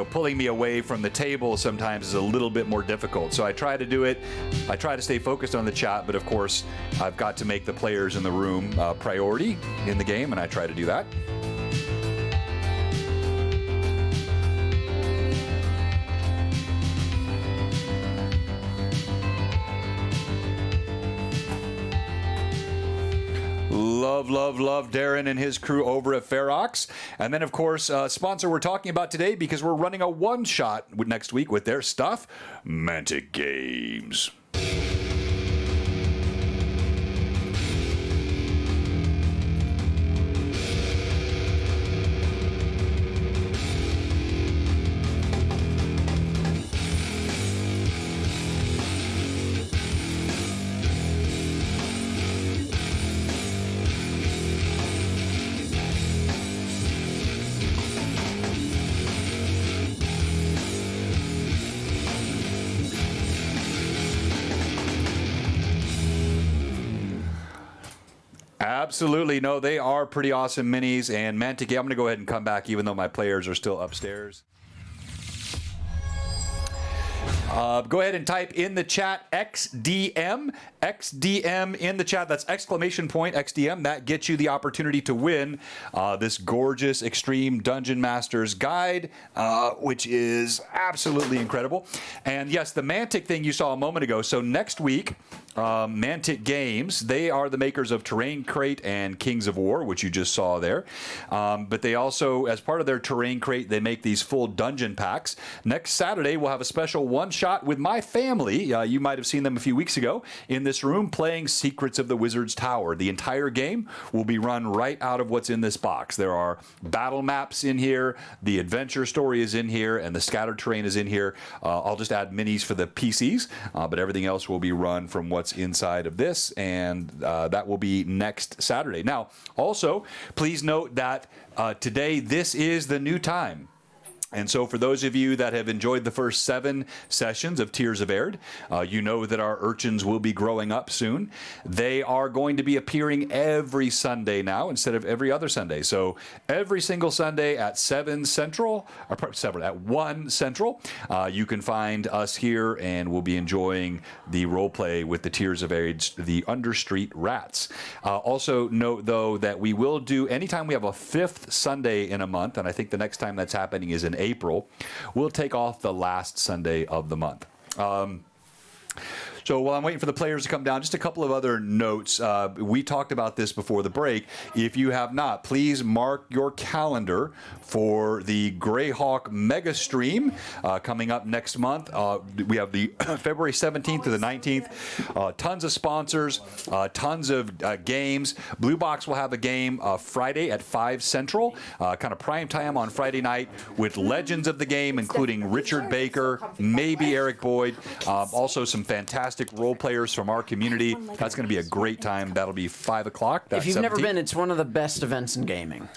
Pulling me away from the table sometimes is a little bit more difficult. So I try to do it. I try to stay focused on the chat, but of course, I've got to make the players in the room priority in the game, and I try to do that. Love Darren and his crew over at Ferox. And then, of course, sponsor we're talking about today because we're running a one-shot next week with their stuff, Mantic Games. Absolutely. No, they are pretty awesome minis. And Mantic, I'm going to go ahead and come back even though my players are still upstairs. Go ahead and type in the chat XDM. XDM in the chat. That's exclamation point XDM. That gets you the opportunity to win this gorgeous Extreme Dungeon Masters guide, which is absolutely incredible. And yes, the Mantic thing you saw a moment ago. So next week, Mantic Games, they are the makers of Terrain Crate and Kings of War, which you just saw there. But they also, as part of their Terrain Crate, they make these full dungeon packs. Next Saturday, we'll have a special one-shot with my family. You might have seen them a few weeks ago in this room playing Secrets of the Wizard's Tower. The entire game will be run right out of what's in this box. There are battle maps in here, the adventure story is in here, and the scattered terrain is in here. I'll just add minis for the PCs, but everything else will be run from what's inside of this, and that will be next Saturday. Now, also, please note that today, this is the new time. And so for those of you that have enjoyed the first 7 sessions of Tears of Aihrde, you know that our urchins will be growing up soon. They are going to be appearing every Sunday now instead of every other Sunday. So every single Sunday at 7 Central, or at 1 Central, you can find us here and we'll be enjoying the role play with the Tears of Aihrde, the Understreet Rats. Also note, though, that we will do, anytime we have a 5th Sunday in a month, and I think the next time that's happening is in April, we'll take off the last Sunday of the month. So while I'm waiting for the players to come down, just a couple of other notes. We talked about this before the break. If you have not, please mark your calendar for the Greyhawk Mega Stream coming up next month. We have the February 17th to the 19th. Tons of sponsors, tons of games. Blue Box will have a game Friday at 5 Central, kind of prime time on Friday night with legends of the game, including Richard Baker, maybe Eric Boyd, also some fantastic role players from our community. That's going to be a great time. That'll be 5 o'clock. If you've never been, it's one of the best events in gaming.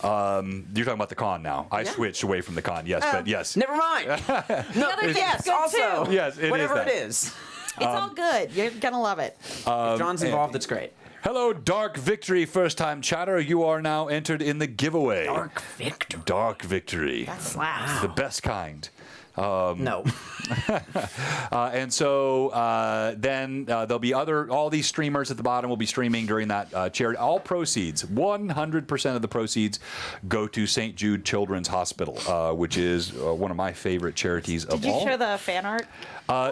You're talking about the con now. I switched away from the con, yes, but yes. Never mind. No, yes, also. Yes, it is whatever that. it is. It's all good. You're gonna love it. If John's involved, it's great. Hello, Dark Victory first-time chatter. You are now entered in the giveaway. Dark Victory. Dark Victory. That slaps. The best kind. No. And so then there'll be all these streamers at the bottom will be streaming during that charity. All proceeds, 100% of the proceeds go to St. Jude Children's Hospital, which is one of my favorite charities of all. Did you share the fan art?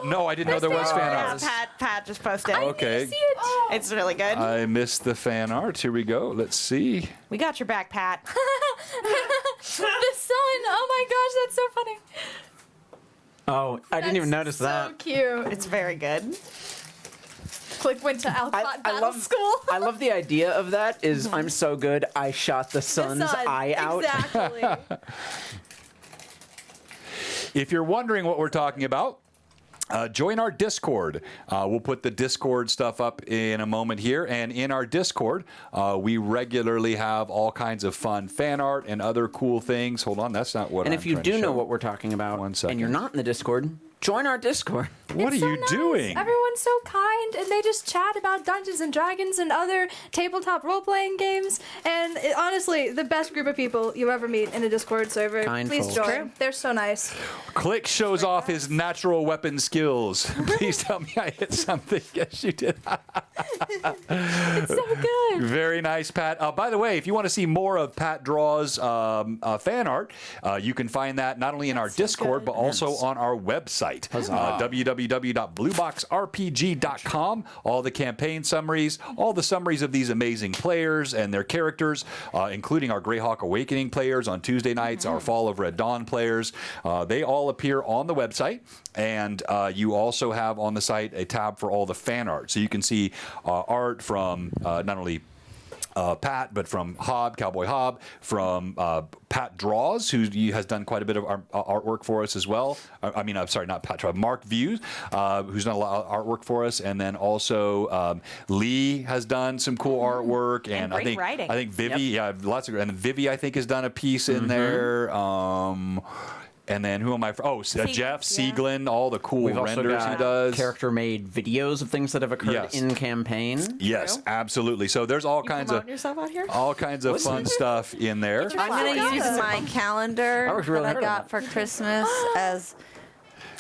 No, I didn't know there was fan art. Pat just posted. Okay. See it? It's really good. I missed the fan art. Here we go. Let's see. We got your back, Pat. The sun. Oh my gosh, that's so funny. Oh, I didn't even notice so that. So cute. It's very good. Click went to Alcott Battle love School. I love the idea of that. Is I'm so good. I shot the sun's eye out. Exactly. If you're wondering what we're talking about, join our Discord. We'll put the Discord stuff up in a moment here. And in our Discord, we regularly have all kinds of fun fan art and other cool things. Hold on, that's not what And I'm if you trying to do know show. what we're talking about, One second. and you're not in the Discord, join our Discord. What It's are so you nice. doing? Everyone's so kind, and they just chat about Dungeons and Dragons and other tabletop role-playing games. And honestly, the best group of people you'll ever meet in a Discord server. Kind Please folks. join. True. They're so nice. Click shows off his natural weapon skills. Please tell me I hit something. Yes, you did. It's so good. Very nice, Pat. By the way, if you want to see more of Pat Draw's fan art, you can find that not only in our Discord, but also on our website, www.blueboxrpg.com. All the campaign summaries, all the summaries of these amazing players and their characters, including our Greyhawk Awakening players on Tuesday nights, our Fall of Red Dawn players. They all appear on the website, and you also have on the site a tab for all the fan art. So you can see art from not only Pat, but from Hob, Cowboy Hob, from Pat Draws, who has done quite a bit of artwork for us as well. I'm sorry, not Pat Draws, Mark Views, who's done a lot of artwork for us, and then also Lee has done some cool artwork, and great I think writing. I think Vivi, lots of, and Vivi I think has done a piece in there. And then who am I? Jeff Sieglin, all the cool We've also renders got he does. character-made videos of things that have occurred Yes. in campaign. Yes, absolutely. So there's all kinds of yourself out here? all kinds of fun stuff in there. I'm gonna use my calendar I worked really that I hard on got for Christmas as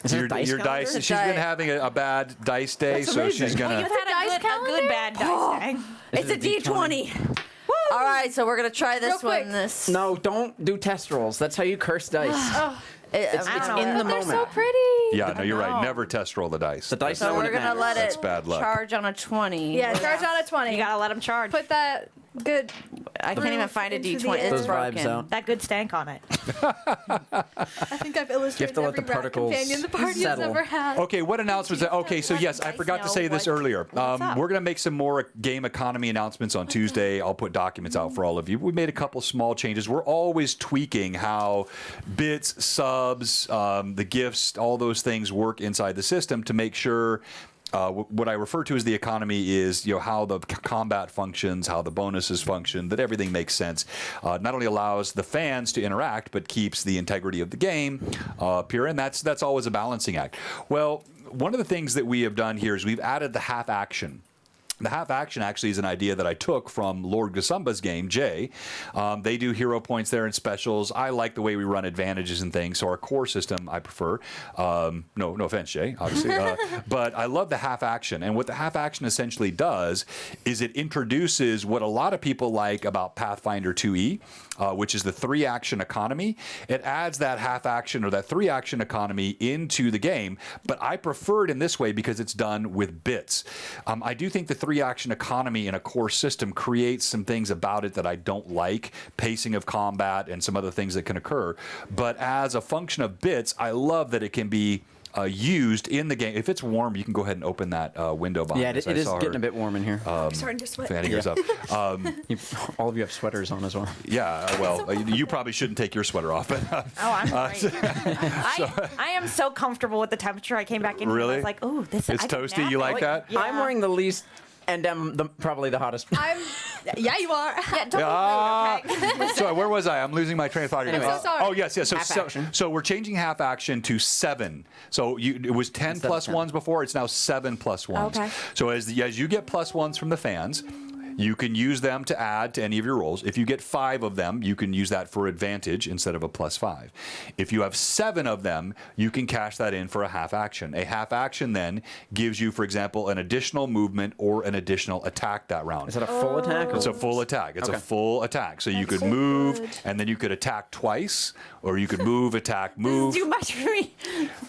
Is it a Your dice dice. calendar? She's been having a bad dice day, That's so amazing. she's gonna. You've had a good bad dice day. it's a D20. All right, so we're gonna try this Real quick. one. This No, don't do test rolls. That's how you curse dice. It's I don't know. in the They're moment. so pretty. Yeah, no, you're right. know. Never test roll the dice. The dice so know when we're it gonna matters. let That's it bad luck. charge on a 20. Yeah, charge on a 20. You gotta let him charge. Put that good. I can't even find a into the D20. air. It's Those vibes broken. out. that good stank on it. I think I've illustrated let every the rat particles companion the party has settle. ever had. Okay, what announcements? Okay, so yes, I forgot to say this earlier. up? We're going to make some more game economy announcements on Tuesday. I'll put documents out for all of you. We made a couple small changes. We're always tweaking how bits, subs, the gifts, all those things work inside the system to make sure. What I refer to as the economy is, how the combat functions, how the bonuses function, that everything makes sense. Not only allows the fans to interact, but keeps the integrity of the game pure, and that's always a balancing act. Well, one of the things that we have done here is we've added the half action The half action actually is an idea that I took from Lord Gasumba's game, Jay. They do hero points there and specials. I like the way we run advantages and things, so our core system I prefer. No offense, Jay, obviously. But I love the half action. And what the half action essentially does is it introduces what a lot of people like about Pathfinder 2e, which is the 3-action economy. It adds that half action or that 3-action economy into the game, but I prefer it in this way because it's done with bits. I do think the 3-action economy in a core system creates some things about it that I don't like, pacing of combat and some other things that can occur. But as a function of bits, I love that it can be used in the game. If it's warm, you can go ahead and open that window behind Yeah, us. it is getting a bit warm in here. I'm starting to sweat. Fanny goes up. All of you have sweaters on as well. Yeah, well, you probably shouldn't take your sweater off. But, Oh, I'm great. I am so comfortable with the temperature. I came back in here and I Really? was like, oh, this is It's toasty. You like that? Yeah. I'm wearing the least, and I'm probably the hottest. Yeah, you are. Yeah, don't be rude, okay? So where was I? I'm losing my train of thought. Anyway. I'm so sorry. Oh yes. Half action. So we're changing half action to 7. So it was 10 Instead of plus 10. ones before. It's now 7 plus 1s. Okay. So as you get plus 1s from the fans, you can use them to add to any of your rolls. If you get 5 of them, you can use that for advantage instead of a +5. If you have 7 of them, you can cash that in for a half action. A half action then gives you, for example, an additional movement or an additional attack that round. Is that a full attack? It's a full attack. It's a Okay. full attack. So you could move, and then you could attack twice, or you could move, attack, move. Too much for me.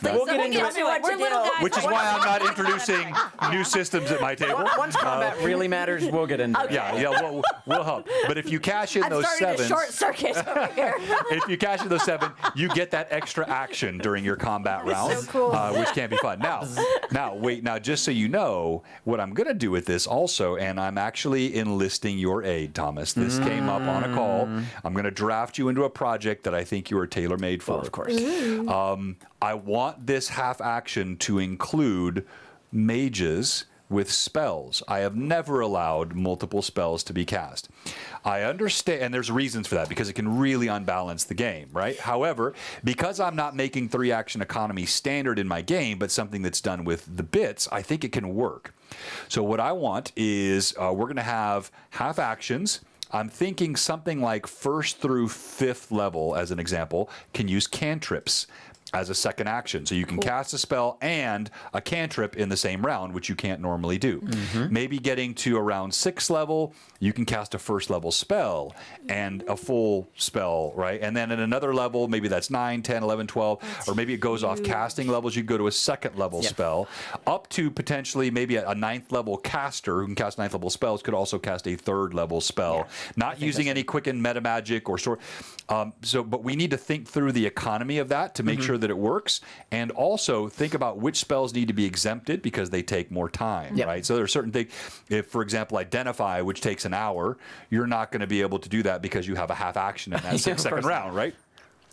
We'll get into it. We're little guys. Which is why I'm not introducing new systems at my table. Once combat really matters, we'll get into it. Yeah, we'll help. But if you cash in I'm those starting to 7s, short circuit over here. if you cash in those 7, you get that extra action during your combat round, which can be fun. Now, just so you know, what I'm going to do with this also, and I'm actually enlisting your aid, Thomas. This came up on a call. I'm going to draft you into a project that I think you are tailor-made for. Well, of course. I want this half action to include mages with spells. I have never allowed multiple spells to be cast. I understand, and there's reasons for that, because it can really unbalance the game, right? However, because I'm not making 3-action economy standard in my game, but something that's done with the bits, I think it can work. So what I want is we're going to have half actions. I'm thinking something like 1st through 5th level, as an example, can use cantrips as a second action. So you can cast a spell and a cantrip in the same round, which you can't normally do. Maybe getting to around 6th level, you can cast a 1st level spell and a full spell, right? And then at another level, maybe that's 9, 10, 11, 12, or maybe it goes off casting levels. You go to a 2nd level spell, up to potentially maybe a 9th level caster who can cast 9th level spells could also cast a 3rd level spell, not using any quicken meta magic or sort. But we need to think through the economy of that to make sure that it works, and also think about which spells need to be exempted because they take more time, right? So there are certain things. If, for example, identify, which takes an hour, you're not going to be able to do that because you have a half action in that 6-second round, right?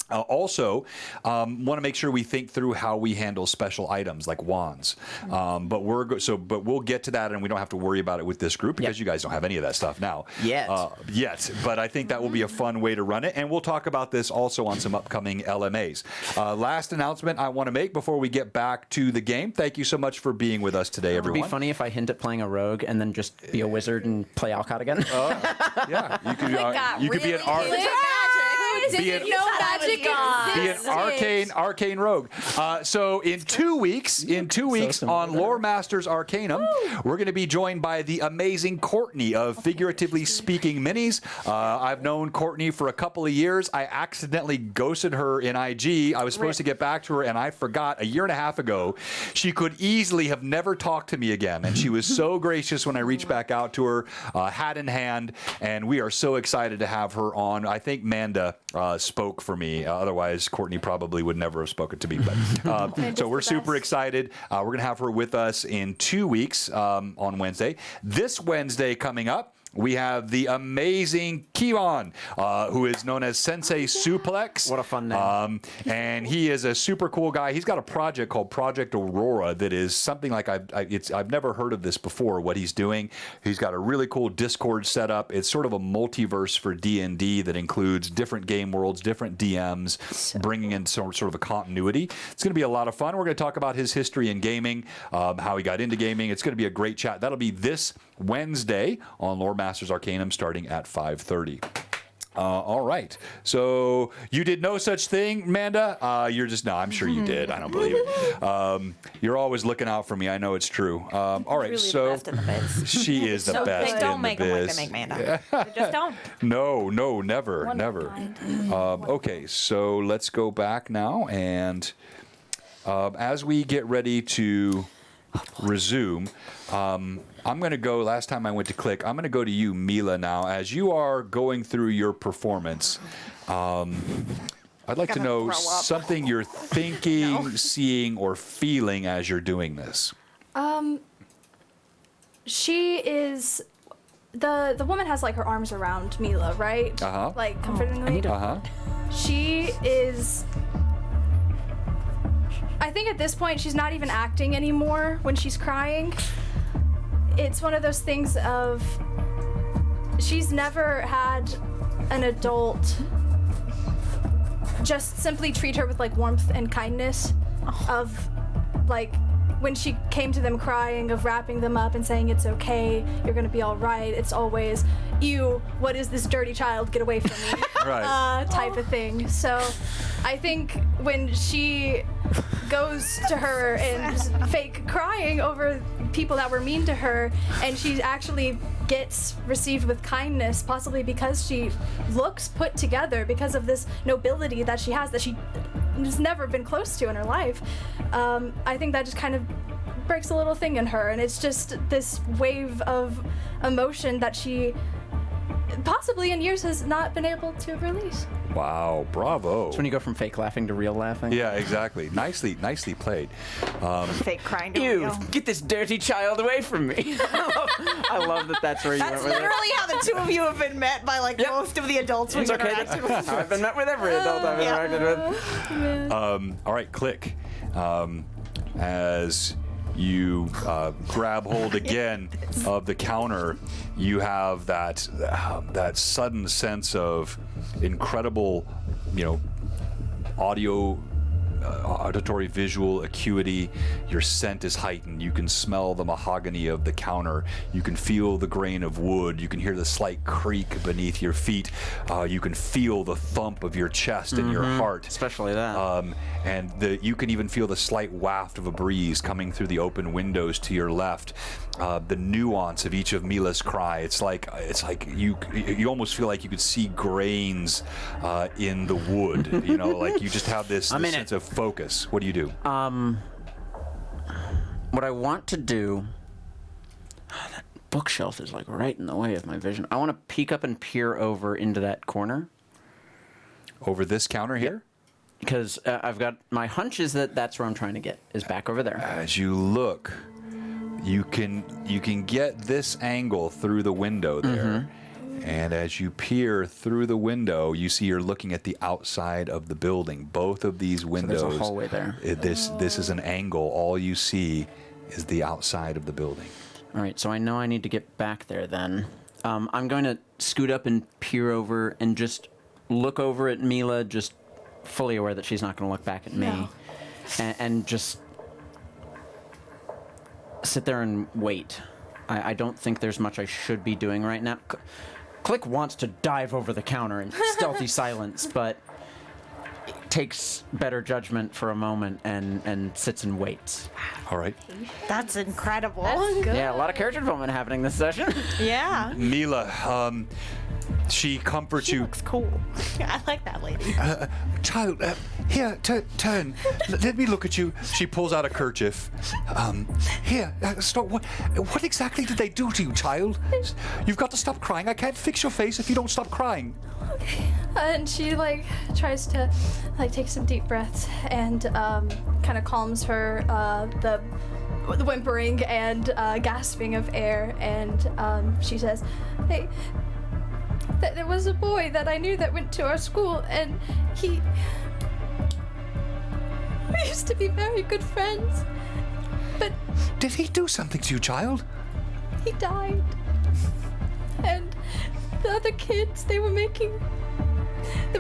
Also, want to make sure we think through how we handle special items like wands. But we'll get to that, and we don't have to worry about it with this group because you guys don't have any of that stuff now. Yet. But I think that will be a fun way to run it, and we'll talk about this also on some upcoming LMAs. Last announcement I want to make before we get back to the game. Thank you so much for being with us today, everyone. It'd be funny if I hint at playing a rogue and then just be a wizard and play Alcott again. Yeah, you could be an arcane rogue. So in 2 weeks, on Lore Masters Arcanum, we're going to be joined by the amazing Courtney of Figuratively Speaking Minis. I've known Courtney for a couple of years. I accidentally ghosted her in IG. I was supposed to get back to her, and I forgot a year and a half ago. She could easily have never talked to me again, and she was so gracious when I reached back out to her, hat in hand, and we are so excited to have her on. I think Manda spoke for me. Otherwise, Courtney probably would never have spoken to me. But so we're super excited. We're going to have her with us in 2 weeks on Wednesday. This Wednesday coming up, we have the amazing Kivan, who is known as Sensei Suplex. What a fun name. And he is a super cool guy. He's got a project called Project Aurora that is something like I've never heard of this before, what he's doing. He's got a really cool Discord set up. It's sort of a multiverse for D&D that includes different game worlds, different DMs, bringing in sort of a continuity. It's going to be a lot of fun. We're going to talk about his history in gaming, how he got into gaming. It's going to be a great chat. That'll be this Wednesday on Lore Masters Arcanum starting at 5:30. All right. So you did no such thing, Amanda? You're just, no, I'm sure you did. I don't believe it. You're always looking out for me. I know it's true. All right. Really so the best in the biz. she is the So best they don't in make the them like biz. they make Manda. They just don't. No, never, never. Okay, so let's go back now, and as we get ready to resume, I'm going to go, last time I went to Click, I'm going to go to you, Mila, now. As you are going through your performance, I'd like to know something you're thinking, seeing, or feeling as you're doing this. She is the woman has like her arms around Mila, right? Uh-huh. Like comfortingly. Uh-huh. She is. I think at this point she's not even acting anymore when she's crying. It's one of those things of she's never had an adult just simply treat her with like warmth and kindness of like when she came to them crying, of wrapping them up and saying it's okay, you're gonna be all right. It's always, ew, what is this dirty child, get away from me, Right. type of thing. So I think when she goes to her and just fake crying over people that were mean to her, and she actually gets received with kindness, possibly because she looks put together, because of this nobility that she has that she has never been close to in her life. I think that just kind of breaks a little thing in her, and it's just this wave of emotion that she possibly in years has not been able to release. Wow, bravo. It's when you go from fake laughing to real laughing. Yeah, exactly. Nicely played. Fake crying to Ew, real. get this dirty child away from me. I love that that's where you That's went with it. literally how the two of you have been met by like most of the adults we've It's okay. interacted with. I've been met with every adult I've interacted with. All right, Click. As you grab hold again of the counter, you have that sudden sense of incredible, auditory visual acuity. Your scent is heightened. You can smell the mahogany of the counter. You can feel the grain of wood. You can hear the slight creak beneath your feet. You can feel the thump of your chest and your heart. Especially that. And you can even feel the slight waft of a breeze coming through the open windows to your left. The nuance of each of Mila's cry. It's like you almost feel like you could see grains in the wood. Like you just have this sense of focus. What do you do? What I want to do. That bookshelf is like right in the way of my vision. I want to peek up and peer over into that corner. Over this counter here? Because I've got my hunch is that's where I'm trying to get, is back over there. As you look, you can get this angle through the window there. And as you peer through the window, you see you're looking at the outside of the building. Both of these windows. So there's a hallway there. This is an angle. All you see is the outside of the building. All right, so I know I need to get back there then. I'm going to scoot up and peer over and just look over at Mila, just fully aware that she's not going to look back at me. No. And just sit there and wait. I don't think there's much I should be doing right now. Click wants to dive over the counter in stealthy silence, but takes better judgment for a moment and sits and waits. All right. That's incredible. That's good. Yeah, a lot of character development happening this session. Yeah. Mila, she comforts you. Looks cool. I like that lady. Child, here, turn. Let me look at you. She pulls out a kerchief. Here, stop. What exactly did they do to you, child? You've got to stop crying. I can't fix your face if you don't stop crying. And she tries to take some deep breaths and kind of calms her. The whimpering and gasping of air, and she says, "Hey, there was a boy that I knew that went to our school, and we used to be very good friends, but Did he do something to you, child? he died. And the other kids, they were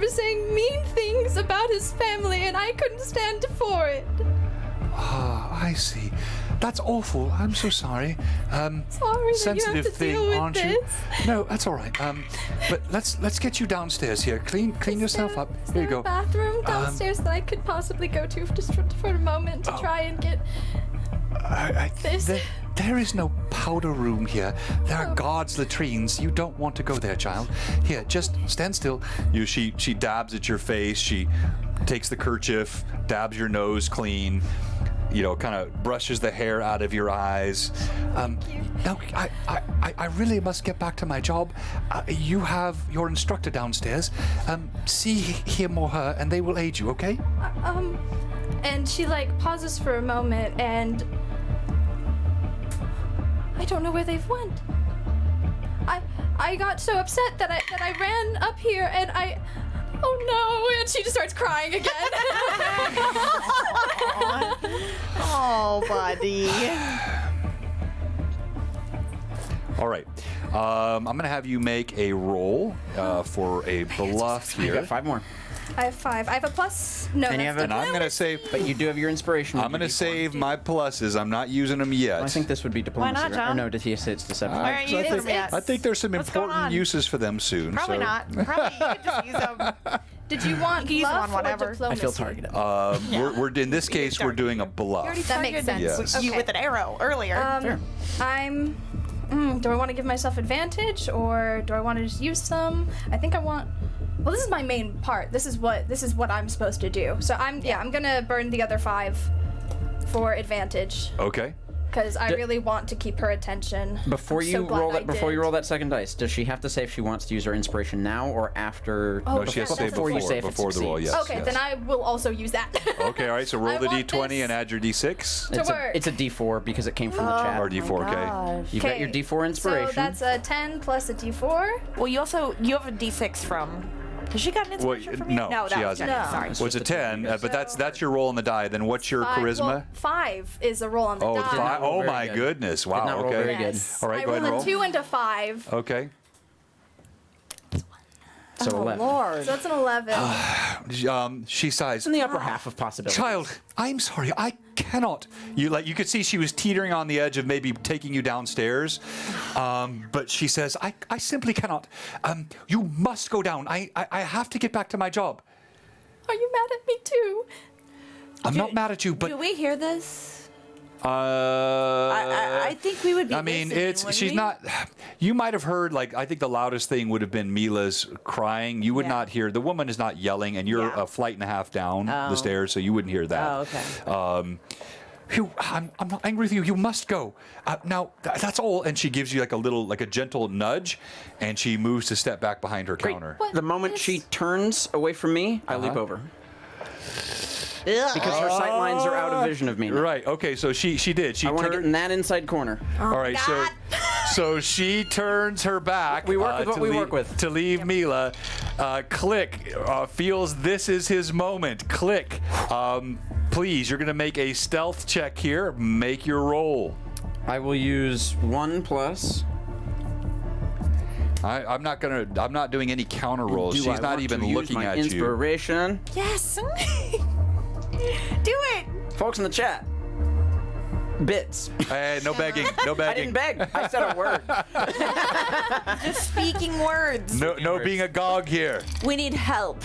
saying mean things about his family, and I couldn't stand for it." Ah, I see. That's awful. I'm so sorry. Sorry that you sensitive have to thing, deal with aren't this. you? No, that's all right. But let's get you downstairs here. Clean yourself up. Is Here you there go. a bathroom downstairs that I could possibly go to just for a moment to try and get this? There is no powder room here. There are guards' latrines. You don't want to go there, child. Here, just stand still. She dabs at your face. She takes the kerchief, dabs your nose clean. Kind of brushes the hair out of your eyes. Now, I really must get back to my job. You have your instructor downstairs. See him or her, and they will aid you, okay? And she pauses for a moment, and I don't know where they've went. I got so upset that I ran up here, and oh no, and she just starts crying again. Oh, buddy. All right. I'm going to have you make a roll for a bluff You here. got 5 more. I have 5. I have a plus. No, And you that's have And I'm going to save. But you do have your inspiration. I'm going to save my pluses. I'm not using them yet. I think this would be diplomacy. not, right? Or John? no, did he say it's deception? Why aren't you using them yet? I think there's some What's going important on? uses for them soon. Probably so. not. Probably you could just use them. Did you want You can use them bluff on whatever. or I diplomacy? feel targeted. We're in this case we're doing a bluff. That makes sense. Yes. You Okay. with an arrow earlier. Sure. Do I want to give myself advantage, or do I want to just use some? I think I want. Well, this is my main part. This is what I'm supposed to do. So I'm gonna burn the other 5 for advantage Okay. because I really want to keep her attention. Before I'm you so glad roll I that, before you did. roll that second dice, does she have to say if she wants to use her inspiration now or after? Oh, No, she has to say before you say if it before the roll. Yes. succeeds. Okay, yes. then I will also use that. Okay. All right. So roll I the want d20 this and add your d6 to It's work. a D4 because it came from the chat. or d4. Okay. You got your Okay. D4 inspiration. So that's a 10 plus a D4. well, you have a D6 from. Has she got an inspiration from you? no, No, she that was hasn't. Jenny. No. Sorry. Well, it's a 10, but that's your roll on the die. Then what's your 5, charisma? well, 5 is a roll on the Oh, die. five. roll Oh very my good. goodness! Wow. not roll okay. very good. Yes. All right, I go ahead and rolled roll. a 2 and a 5. Okay. So 11. Lord. So that's an 11. She sighs. It's in the upper half of possibility. Child, I'm sorry, I cannot. You could see she was teetering on the edge of maybe taking you downstairs, but she says, I simply cannot. You must go down. I have to get back to my job. Are you mad at me too? I'm not mad at you, Do but we hear this? I I think we would be. I mean, listening, she's wouldn't we? not. You might have heard, I think the loudest thing would have been Mila's crying. You would Yeah. not hear. The woman is not yelling, and you're Yeah. a flight and a half down Oh. the stairs, so you wouldn't hear that. Oh, okay. I'm not angry with you. You must go. Now, that's all. And she gives you a gentle nudge, and she moves to step back behind her counter. The moment she turns away from me, I leap over. Because her sight lines are out of vision of me now. Right. Okay. So she did. She I want to get in turned. that inside corner. All right. So she turns her back. We work with what to we leave- work with. To leave Mila. Click feels this is his moment. Click. Please, you're gonna make a stealth check here. Make your roll. I will use 1 plus. I'm not doing any counter rolls. Do She's I not want even to use looking my at you. inspiration. Yes. Do it. Folks in the chat. Bits. Hey, no begging. No I begging. didn't beg. I said a word. Just speaking words. No being a gog here. We need help.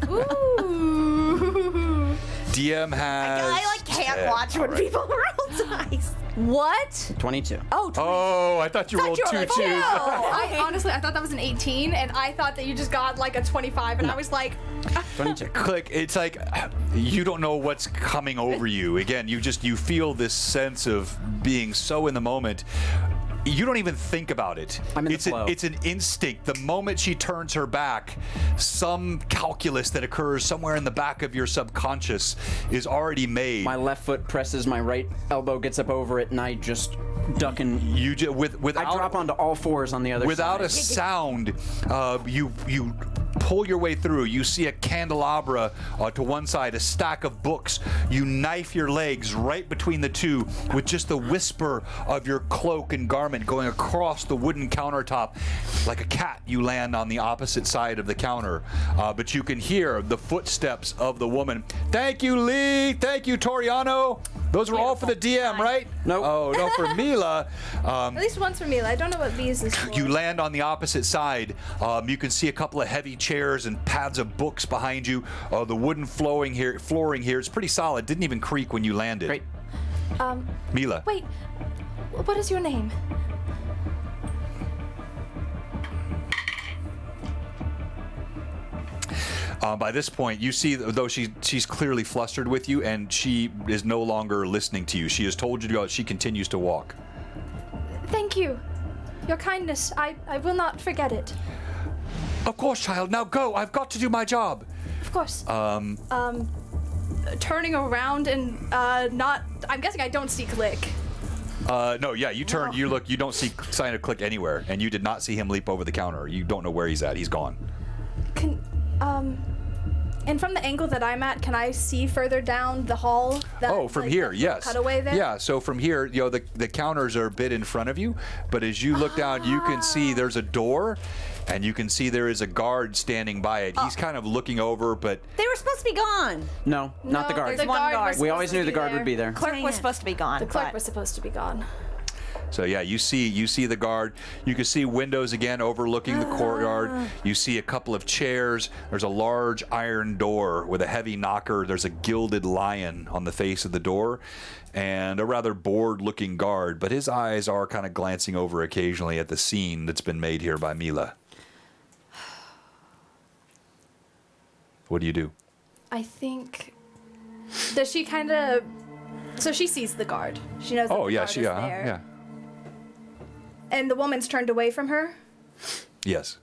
Ooh. DM has. I can't watch when people roll dice. What? 22. Oh, Oh, I thought you rolled you were two like, twos. I thought that was an 18, and I thought that you just got a 25, and I was like, 22. Click. It's like you don't know what's coming over you. Again, you feel this sense of being so in the moment. You don't even think about it. I'm in the flow. It's an instinct. The moment she turns her back, some calculus that occurs somewhere in the back of your subconscious is already made. My left foot presses, my right elbow gets up over it, and I just duck and without I drop onto all fours on the other without side. a sound. You pull your way through. You see a candelabra to one side, a stack of books. You knife your legs right between the two with just the whisper of your cloak and garment going across the wooden countertop. Like a cat, you land on the opposite side of the counter. But you can hear the footsteps of the woman. Thank you, Lee. Thank you, Toriano. Those were all for the DM, right? Nope. Oh, no, for Mila. At least once for Mila. I don't know what Lee's is for. You land on the opposite side. You can see a couple of heavy chairs and pads of books behind you. The wooden flooring here is pretty solid. Didn't even creak when you landed. Great. Mila. Wait, what is your name? By this point, you see, though she's clearly flustered with you, and she is no longer listening to you. She has told you to go. She continues to walk. Thank you. Your kindness, I will not forget it. Of course, child. Now go. I've got to do my job. Of course. Turning around and not. I'm guessing I don't see Click. No, yeah, you turn, you look, you don't see sign of Click anywhere, and you did not see him leap over the counter. You don't know where he's at. He's gone. And from the angle that I'm at, can I see further down the hall? From here, yes. Cutaway there? Yeah, so from here, the counters are a bit in front of you, but as you look down, you can see there's a door, and you can see there is a guard standing by it. He's kind of looking over, but They were supposed to be gone. No, not the guard. The guard was We supposed always to knew the be guard there. would be there. Clerk was supposed to be gone. The clerk but- was supposed to be gone. so yeah, you see the guard. You can see windows again overlooking the courtyard. You see a couple of chairs. There's a large iron door with a heavy knocker. There's a gilded lion on the face of the door, and a rather bored-looking guard. But his eyes are kind of glancing over occasionally at the scene that's been made here by Mila. What do you do? I think. Does she kind of? So she sees the guard. She knows. That Oh the yeah, guard is there. yeah. And the woman's turned away from her. Yes.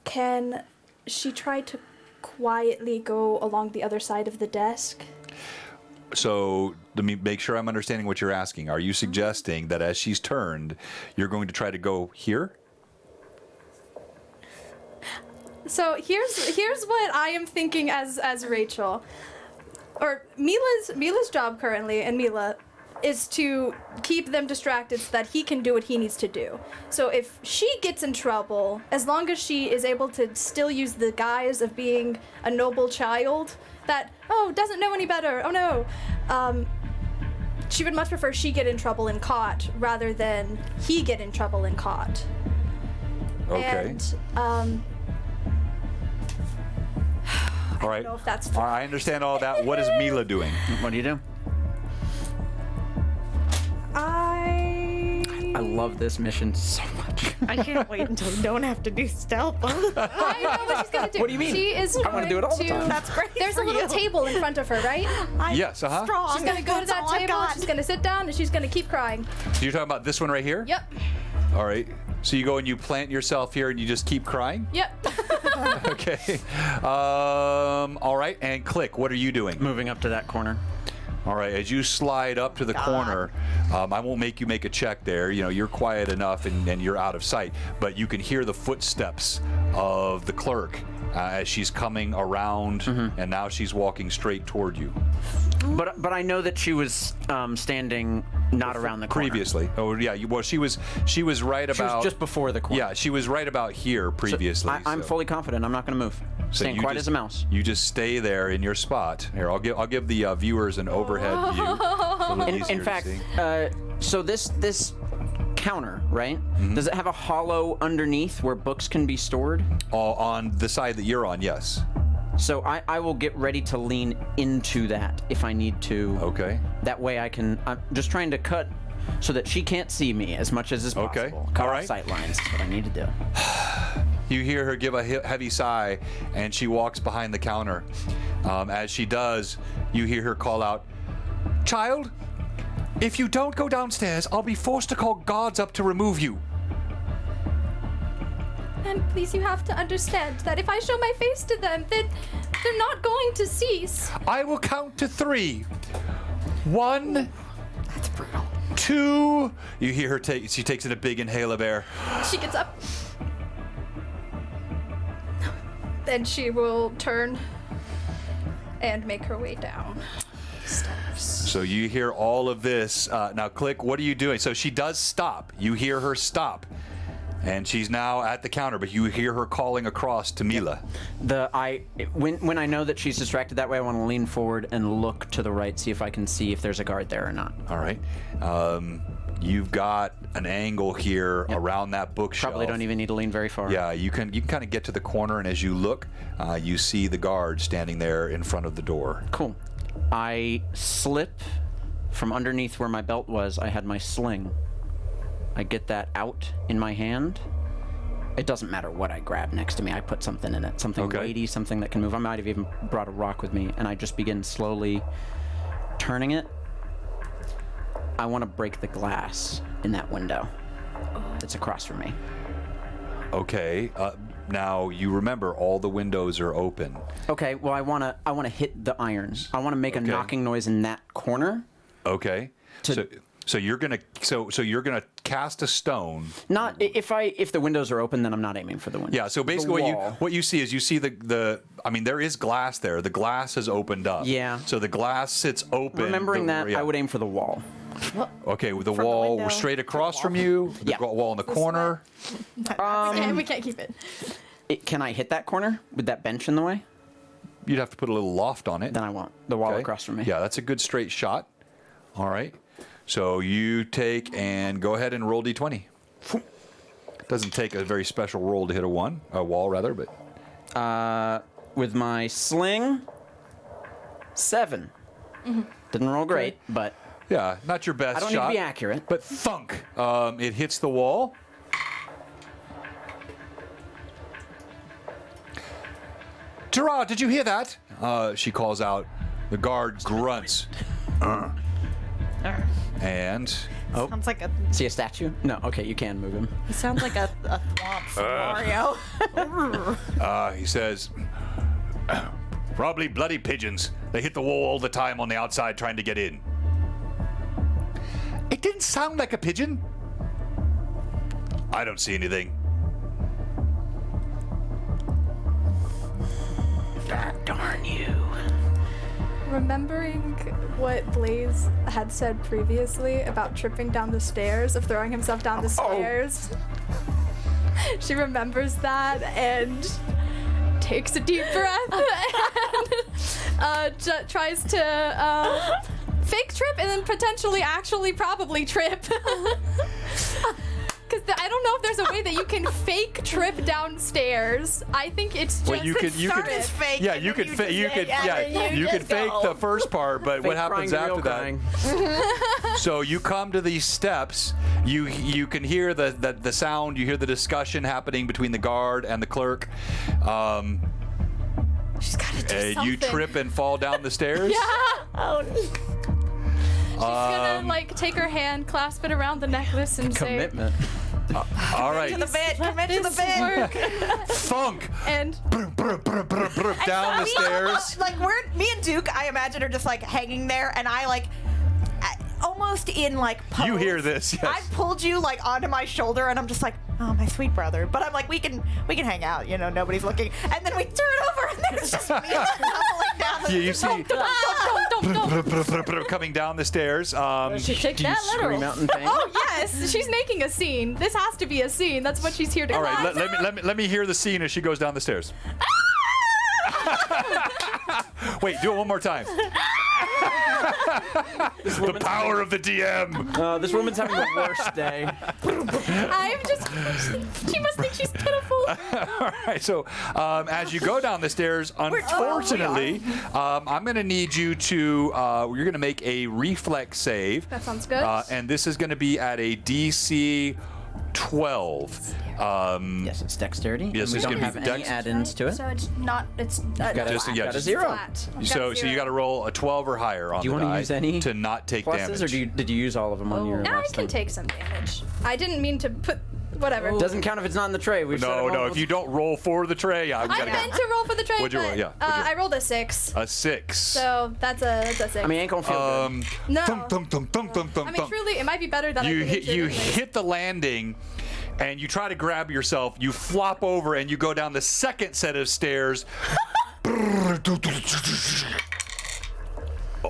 Can she try to quietly go along the other side of the desk? So let me make sure I'm understanding what you're asking. Are you suggesting that as she's turned, you're going to try to go here? So here's what I am thinking as Rachel, or Mila's job currently, and Mila, is to keep them distracted so that he can do what he needs to do. So if she gets in trouble, as long as she is able to still use the guise of being a noble child that doesn't know any better. Oh no. She would much prefer she get in trouble and caught rather than he get in trouble and caught. Okay. And All right. I don't know if that's All right, I understand all that. What is Mila doing? What do you do? I love this mission so much. I can't wait until we don't have to do stealth. I know what she's gonna do. What do you mean? She is I wanna do it all the going time. That's great. There's for a little you. table in front of her, right? Yes, uh-huh. Strong. She's gonna go to That's that all I've table. got. She's gonna sit down and she's gonna keep crying. So you're talking about this one right here? Yep. All right. So you go and you plant yourself here and you just keep crying? Yep. Okay. All right. And Click, what are you doing? Moving up to that corner. All right. As you slide up to the corner, I won't make you make a check there. You know, you're quiet enough and you're out of sight. But you can hear the footsteps of the clerk as she's coming around, and now she's walking straight toward you. But I know that she was standing not around the corner. Previously. Oh, yeah. Well, she was right She about... was just before the corner. Yeah, she was right about here previously. I'm so- fully confident. I'm not going to move. So Staying you quiet just- as a mouse. You just stay there in your spot. Here, I'll give the viewers an overhead view. A little easier In to fact, see. so this counter, right? Does it have a hollow underneath where books can be stored? On the side that you're on, yes. So I will get ready to lean into that if I need to. Okay. That way I can. I'm just trying to cut so that she can't see me as much as is possible. Okay. Cut All off right. sight lines is what I need to do. You hear her give a heavy sigh, and she walks behind the counter. As she does, you hear her call out, "Child, If you don't go downstairs, I'll be forced to call guards up to remove you. And please, you have to understand that if I show my face to them, then they're not going to cease. I will count to 3. 1. That's brutal. 2. You hear her take. She takes in a big inhale of air. She gets up. Then she will turn and make her way down stairs. So you hear all of this. Now, Click, what are you doing? So she does stop. You hear her stop. And she's now at the counter, but you hear her calling across to Mila. When I know that she's distracted that way, I want to lean forward and look to the right, see if I can see if there's a guard there or not. All right. You've got an angle here around that bookshelf. Probably don't even need to lean very far. Yeah, you can kind of get to the corner, and as you look, you see the guard standing there in front of the door. Cool. I slip from underneath where my belt was. I had my sling. I get that out in my hand. It doesn't matter what I grab next to me. I put something in it. Something weighty, something that can move. I might have even brought a rock with me, and I just begin slowly turning it. I want to break the glass in that window that's across from me. Okay. Now you remember all the windows are open. Okay. Well, I want to hit the iron. I want to make a knocking noise in that corner. Okay. So you're gonna cast a stone. Not if the windows are open, then I'm not aiming for the window. Yeah. So basically, what you see is you see the I mean, there is glass there. The glass has opened up. Yeah. So the glass sits open. Remembering that, I would aim for the wall. Okay, with the wall window, straight across from you. The wall in the corner. We can't keep it. Can I hit that corner with that bench in the way? You'd have to put a little loft on it. Then I won't. The wall across from me. Yeah, that's a good straight shot. All right. So you take and go ahead and roll d20. Doesn't take a very special roll to hit a wall rather, but. With my sling, 7. Didn't roll great, but. Yeah, not your best shot. I don't need to be accurate. But thunk. It hits the wall. Gerard, did you hear that? She calls out. The guard grunts. And Sounds like a. See a statue? No. Okay, you can move him. He sounds like a thwomp from Mario. He says, probably bloody pigeons. They hit the wall all the time on the outside trying to get in. It didn't sound like a pigeon. I don't see anything. Darn you. Remembering what Blaze had said previously about tripping down the stairs, of throwing himself down the stairs, she remembers that and takes a deep breath and tries to fake trip and then potentially actually probably trip. Because I don't know if there's a way that you can fake trip downstairs. I think it's just You could fake the first part, but what happens after that? So you come to these steps. You can hear the sound. You hear the discussion happening between the guard and the clerk. She's got to do something. You trip and fall down the stairs. Yeah. She's gonna take her hand, clasp it around the necklace, and Commitment. All right. Commit to the bit. Thunk. And down the stairs. Me and Duke, I imagine, are just hanging there, and I almost in pose. You hear this? Yes. I pulled you onto my shoulder, and I'm just oh, my sweet brother. But I'm we can hang out, nobody's looking. And then we turn over, and there's just me tumbling down the You see don't. coming down the stairs. She take that Scream out in pain? Oh yes, she's making a scene. This has to be a scene. That's what she's here to. All right, let me hear the scene as she goes down the stairs. Wait, do it one more time. The power of the DM. This woman's having the worst day. She must think she's pitiful. All right, so as you go down the stairs, unfortunately, I'm going to need you to, you're going to make a reflex save. That sounds good. And this is going to be at a DC 12. Yes, it's dexterity. Yes, and we it's don't gonna have be any dex. add-ins to it. So it's not. It's got Just- yeah, got a just- 0. flat. I've got So zero. you got to roll a 12 or higher on Do you the want to die use any to not take pluses, damage. or did you use all of them on your No, I last can thing? take some damage. I didn't mean to put whatever. Doesn't count if it's not in the tray. We've said No, it no. all- If you don't roll for the tray, I'm I gonna meant to roll for the trade, What'd you roll? but Yeah, what'd you- I rolled a 6. a 6. So that's a 6. I mean, ain't gonna feel good. no. Thump, thump, thump, thump, thump, thump, I mean, thump. truly, it might be better than I You think it hit, you should anyway. hit the landing, and you try to grab yourself. You flop over, and you go down the second set of stairs.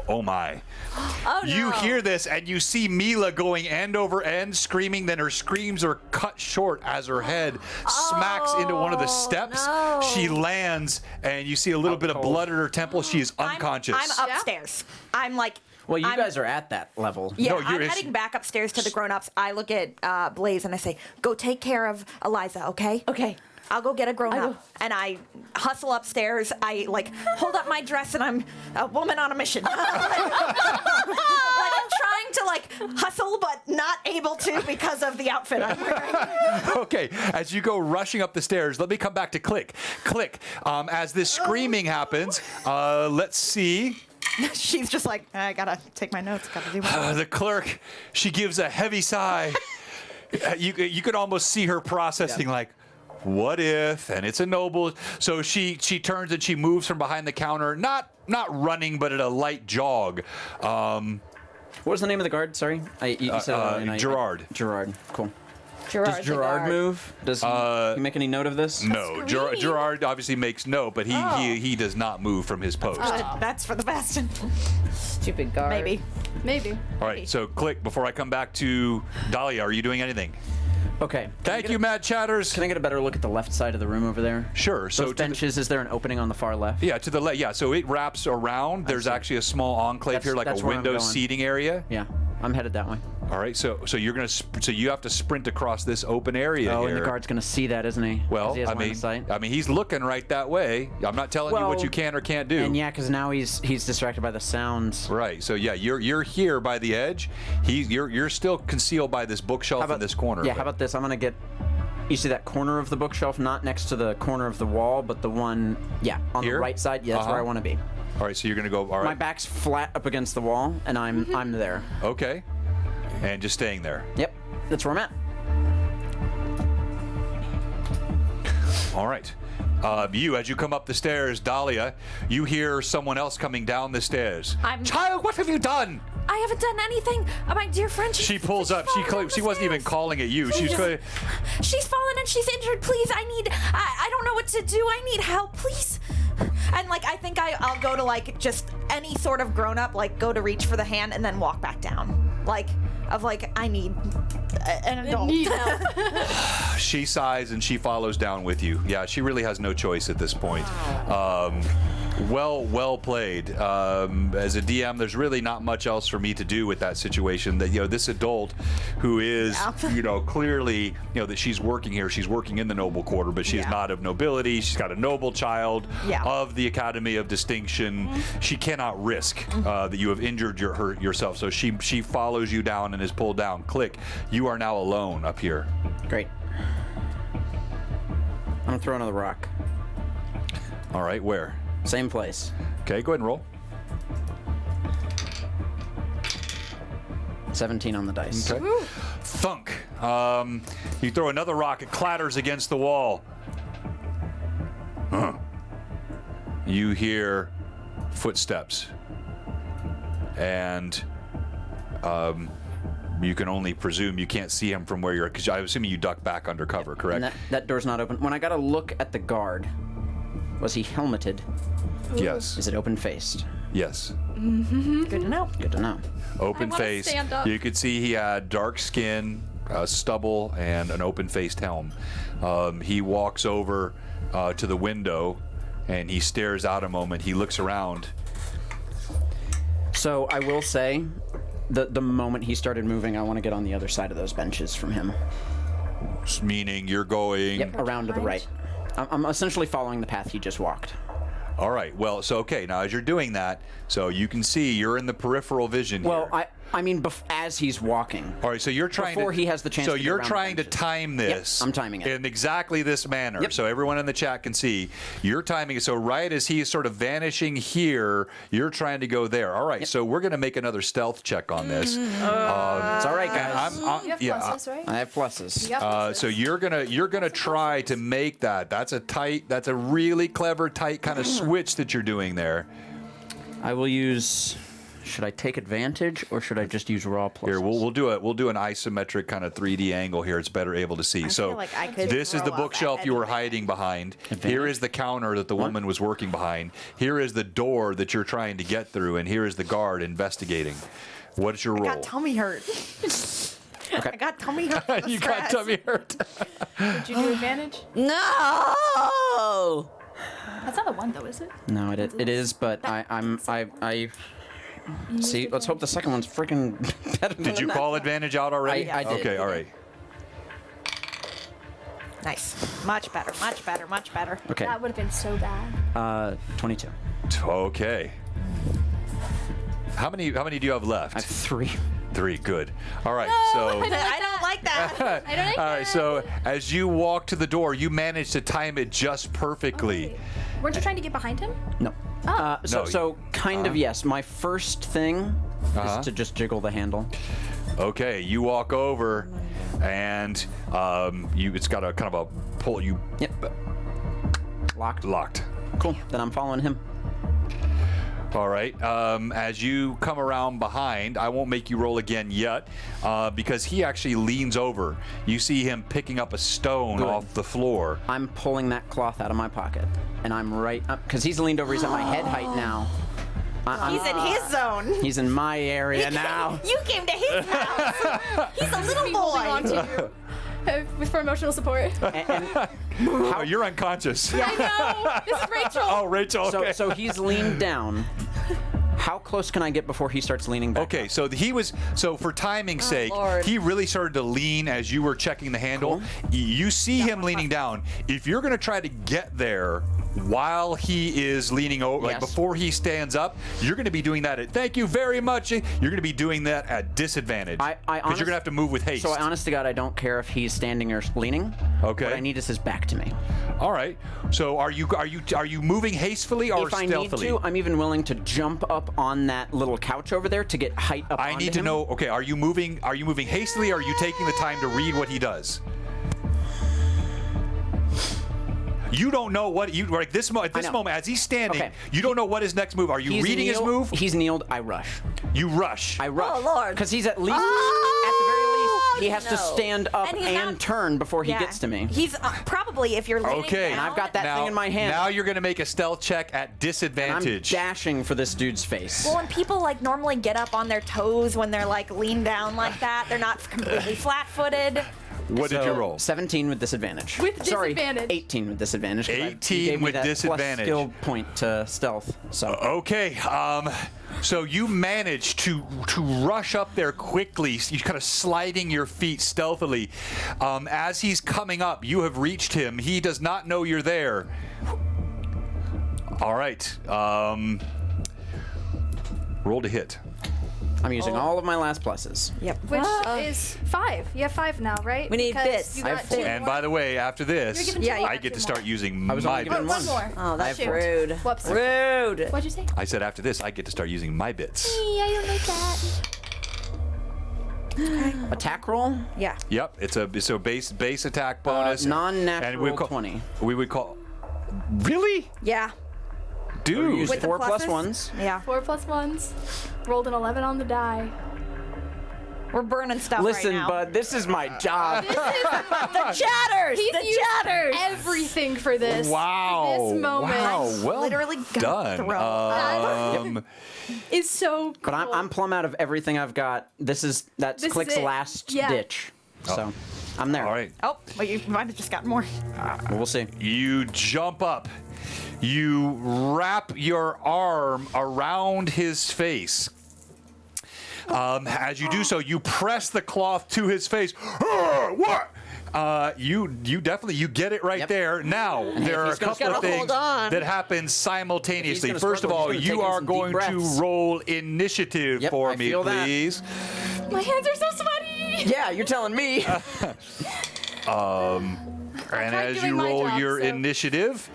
Oh my. Oh no. You hear this, and you see Mila going end over end, screaming. Then her screams are cut short as her head smacks into one of the steps. no. She lands, and you see a little bit of blood at her temple. She is unconscious. I'm upstairs. I'm like. Well, you I'm- guys are at that level. Yeah, No, I'm you're- heading back upstairs to the grown-ups. I look at Blaze and I say, "Go take care of Eliza, okay?" Okay. I'll go get a grown-up. go. And I hustle upstairs. I like hold up my dress and I'm a woman on a mission. like I'm trying to like hustle but not able to because of the outfit I'm wearing. Okay, as you go rushing up the stairs, let me come back to Click. Click. As this screaming happens, let's see. She's just like, I gotta take my notes. Gotta do my. The clerk, she gives a heavy sigh. You could almost see her processing like, what if? And it's a noble. So she turns and she moves from behind the counter, not running, but at a light jog. What was the name of the guard? Sorry, you said it earlier, and Gerard. Gerard. Cool. Gerard's Does the Gerard guard. move? Does he make any note of this? No, Gerard obviously makes note, but he does not move from his post. That's for the best. Stupid guard. Maybe. Maybe. All right, so Click, before I come back to Dahlia, are you doing anything? Okay. Thank you, Matt Chatters. Can I get a better look at the left side of the room over there? Sure. So Those to the- benches, is there an opening on the far left? Yeah, to the left. Yeah, so it wraps around. There's see. actually a small enclave here, like that's a where I'm window going. seating area. Yeah, I'm headed that way. All right, so you're gonna so you have to sprint across this open area Oh, here. and the guard's gonna see that, isn't he? 'Cause Well, he has I line of mean, sight. he's looking right that way. I'm not telling you what Well, you can or can't do. And yeah, because now he's distracted by the sounds. Right. So yeah, you're here by the edge. You're still concealed by this bookshelf in this corner. Yeah, but- how about this? I'm gonna get. You see that corner of the bookshelf, not next to the corner of the wall, but the one, yeah, on Here? the right side. Yeah, that's where I want to be. All right, so you're gonna go. All My right. back's flat up against the wall, and I'm there. Okay. And just staying there. Yep, that's where I'm at. All right. As you come up the stairs, Dahlia, you hear someone else coming down the stairs. Child, what have you done? I haven't done anything. My dear friend. She pulls up. She wasn't even calling at you. She's going. She's fallen and she's injured. Please, I don't know what to do. I need help, please. And like, I think I'll go to like just any sort of grown up, like go to reach for the hand and then walk back down. Like, I need an adult. She sighs and she follows down with you. Yeah, she really has no choice at this point. Well played. As a DM, there's really not much else for me to do with that situation. That this adult, who is clearly that she's working here. She's working in the noble quarter, but she is not of nobility. She's got a noble child of the Academy of Distinction. She cannot risk that you have injured yourself. So she follows you down and is pulled down. Click. You are now alone up here. Great. I'm gonna throw another rock. All right, where? Same place. Okay, go ahead and roll. 17 on the dice. Okay. Thunk. You throw another rock, it clatters against the wall. You hear footsteps. And you can only presume you can't see him from where you're, because I'm assuming you duck back under cover, correct? And that door's not open. When I got a look at the guard, was he helmeted? Yes. Is it open-faced? Yes. Good to know. Good to know. Open wanna face. stand up. You could see he had dark skin, stubble, and an open-faced helm. He walks over to the window, and he stares out a moment. He looks around. So I will say, the moment he started moving, I want to get on the other side of those benches from him. Meaning you're going... Yep, around to the right. I'm essentially following the path he just walked. All right. Well, so, okay. Now, as you're doing that, so you can see you're in the peripheral vision Well, here. I mean, as he's walking. All right, so you're trying Before to, he has the chance So to get you're around trying to benches. time this. Yep, I'm timing it. in exactly this manner. Yep. So everyone in the chat can see you're timing it. So right as he is sort of vanishing here, you're trying to go there. All right, so we're going to make another stealth check on this. It's all right, guys. You have pluses, right? I have pluses. You got pluses. So you're gonna try to make that. That's a really clever tight kind of switch that you're doing there. I will use. Should I take advantage or should I just use raw pluses? Here, we'll do an isometric kind of 3D angle here. It's better able to see. So feel like I could this is the throw out bookshelf that you were anyway. hiding behind. Advantage? Here is the counter that the woman was working behind. Here is the door that you're trying to get through, and here is the guard investigating. What is your I roll? got tummy hurt. Okay. I got tummy hurt. You got tummy hurt. Did you do advantage? No! That's not a 1 though, is it? No, it is, but I see. Let's hope the second one's freaking better. Did you call advantage out already? I did. Okay, all right. Nice. Much better. Much better. Much better. Okay. That would have been so bad. 22. Okay. How many do you have left? I have 3. 3. Good. All right. So. I don't like that. I don't like All right, that. so as you walk to the door, you manage to time it just perfectly. Weren't you trying to get behind him? No. Oh. So kind of yes. My first thing is to just jiggle the handle. Okay, you walk over, and it's got a kind of a pull. You Yep. locked. Cool. Then I'm following him. All right. As you come around behind, I won't make you roll again yet, because he actually leans over. You see him picking up a stone Good. off the floor. I'm pulling that cloth out of my pocket, and I'm right up because he's leaned over. He's at my head height now. He's in his zone. He's in my area now. You came to his house. He's a little Holding on boy. to you for emotional support. Oh, you're unconscious. I know. This is Rachel. Oh, Rachel. Okay. So he's leaned down. How close can I get before he starts leaning back? Okay, so for timing's sake, Lord. he really started to lean as you were checking the handle. You see him leaning down. If you're going to try to get there while he is leaning over, like Yes. before he stands up, you're going to be doing that at, thank you very much. You're going to be doing that at disadvantage. Because you're going to have to move with haste. So honest to God, I don't care if he's standing or leaning. Okay. What I need is his back to me. All right. So are you moving hastily or If I stealthily? need to, I'm even willing to jump up on that little couch over there to get height up I onto need to him. know. Okay, are you moving hastily, or are you taking the time to read what he does? You don't know what you like this at this know. moment as he's standing. Okay. You don't know what his next move. Are you He's reading his kneeled- move? He's kneeled. I rush. You rush. I rush. Oh, Lord. Because he's at least, at the very least, he has to no. stand up And and, he's not- turn before he Yeah. gets to me. He's probably, if you're leaning Okay. down, And I've got that now, thing in my hand. Now you're going to make a stealth check at and I'm disadvantage. dashing for this dude's face. Well, when people like normally get up on their toes when they're like leaned down like that, they're not completely flat-footed. What did you roll? 17 with disadvantage. With Sorry, disadvantage. 18 with disadvantage. 'cause 18 you gave me with that disadvantage. Plus skill point to stealth. So Okay, so you manage to rush up there quickly. You kind of sliding your feet stealthily. As he's coming up, you have reached him. He does not know you're there. All right. Roll to hit. I'm using all of my last pluses. Yep. Which is 5. You have 5 now, right? We need Because bits. You I got have 4. 2 And more. by the way, after this, You're given two more. I get to start using I was my only given bits. one more. Oh, that's I have rude. Whoops. Rude. What'd you say? I said after this, I get to start using my bits. I don't like that. Attack roll? Yeah. Yep, it's a base attack bonus. Non-natural and we call, 20. We would call. Really? Yeah. Dude. Use With the 4 plus pluses? 1s. Yeah. 4 plus 1s. Rolled an 11 on the die. We're burning stuff Listen, right now. bud, this is my job. The chatters. He's The used chatters. everything for this. Wow. This moment Wow. Well literally gonna done. throw is so cool. But I'm plumb out of everything I've got. That's This is Click's it. last Yeah. ditch. So I'm there. All right. Oh, well, you might have just gotten more. Well, we'll see. You jump up. You wrap your arm around his face. As you do so, you press the cloth to his face. What? You definitely get it right there. Now there are a he's gonna couple of gotta hold things on. that happen simultaneously. gonna First of struggle, all, he's gonna you take in are some deep going to breaths. roll initiative Yep, for I me, feel that. please. My hands are so sweaty. Yeah, you're telling me. And as doing you my roll job, your so- initiative,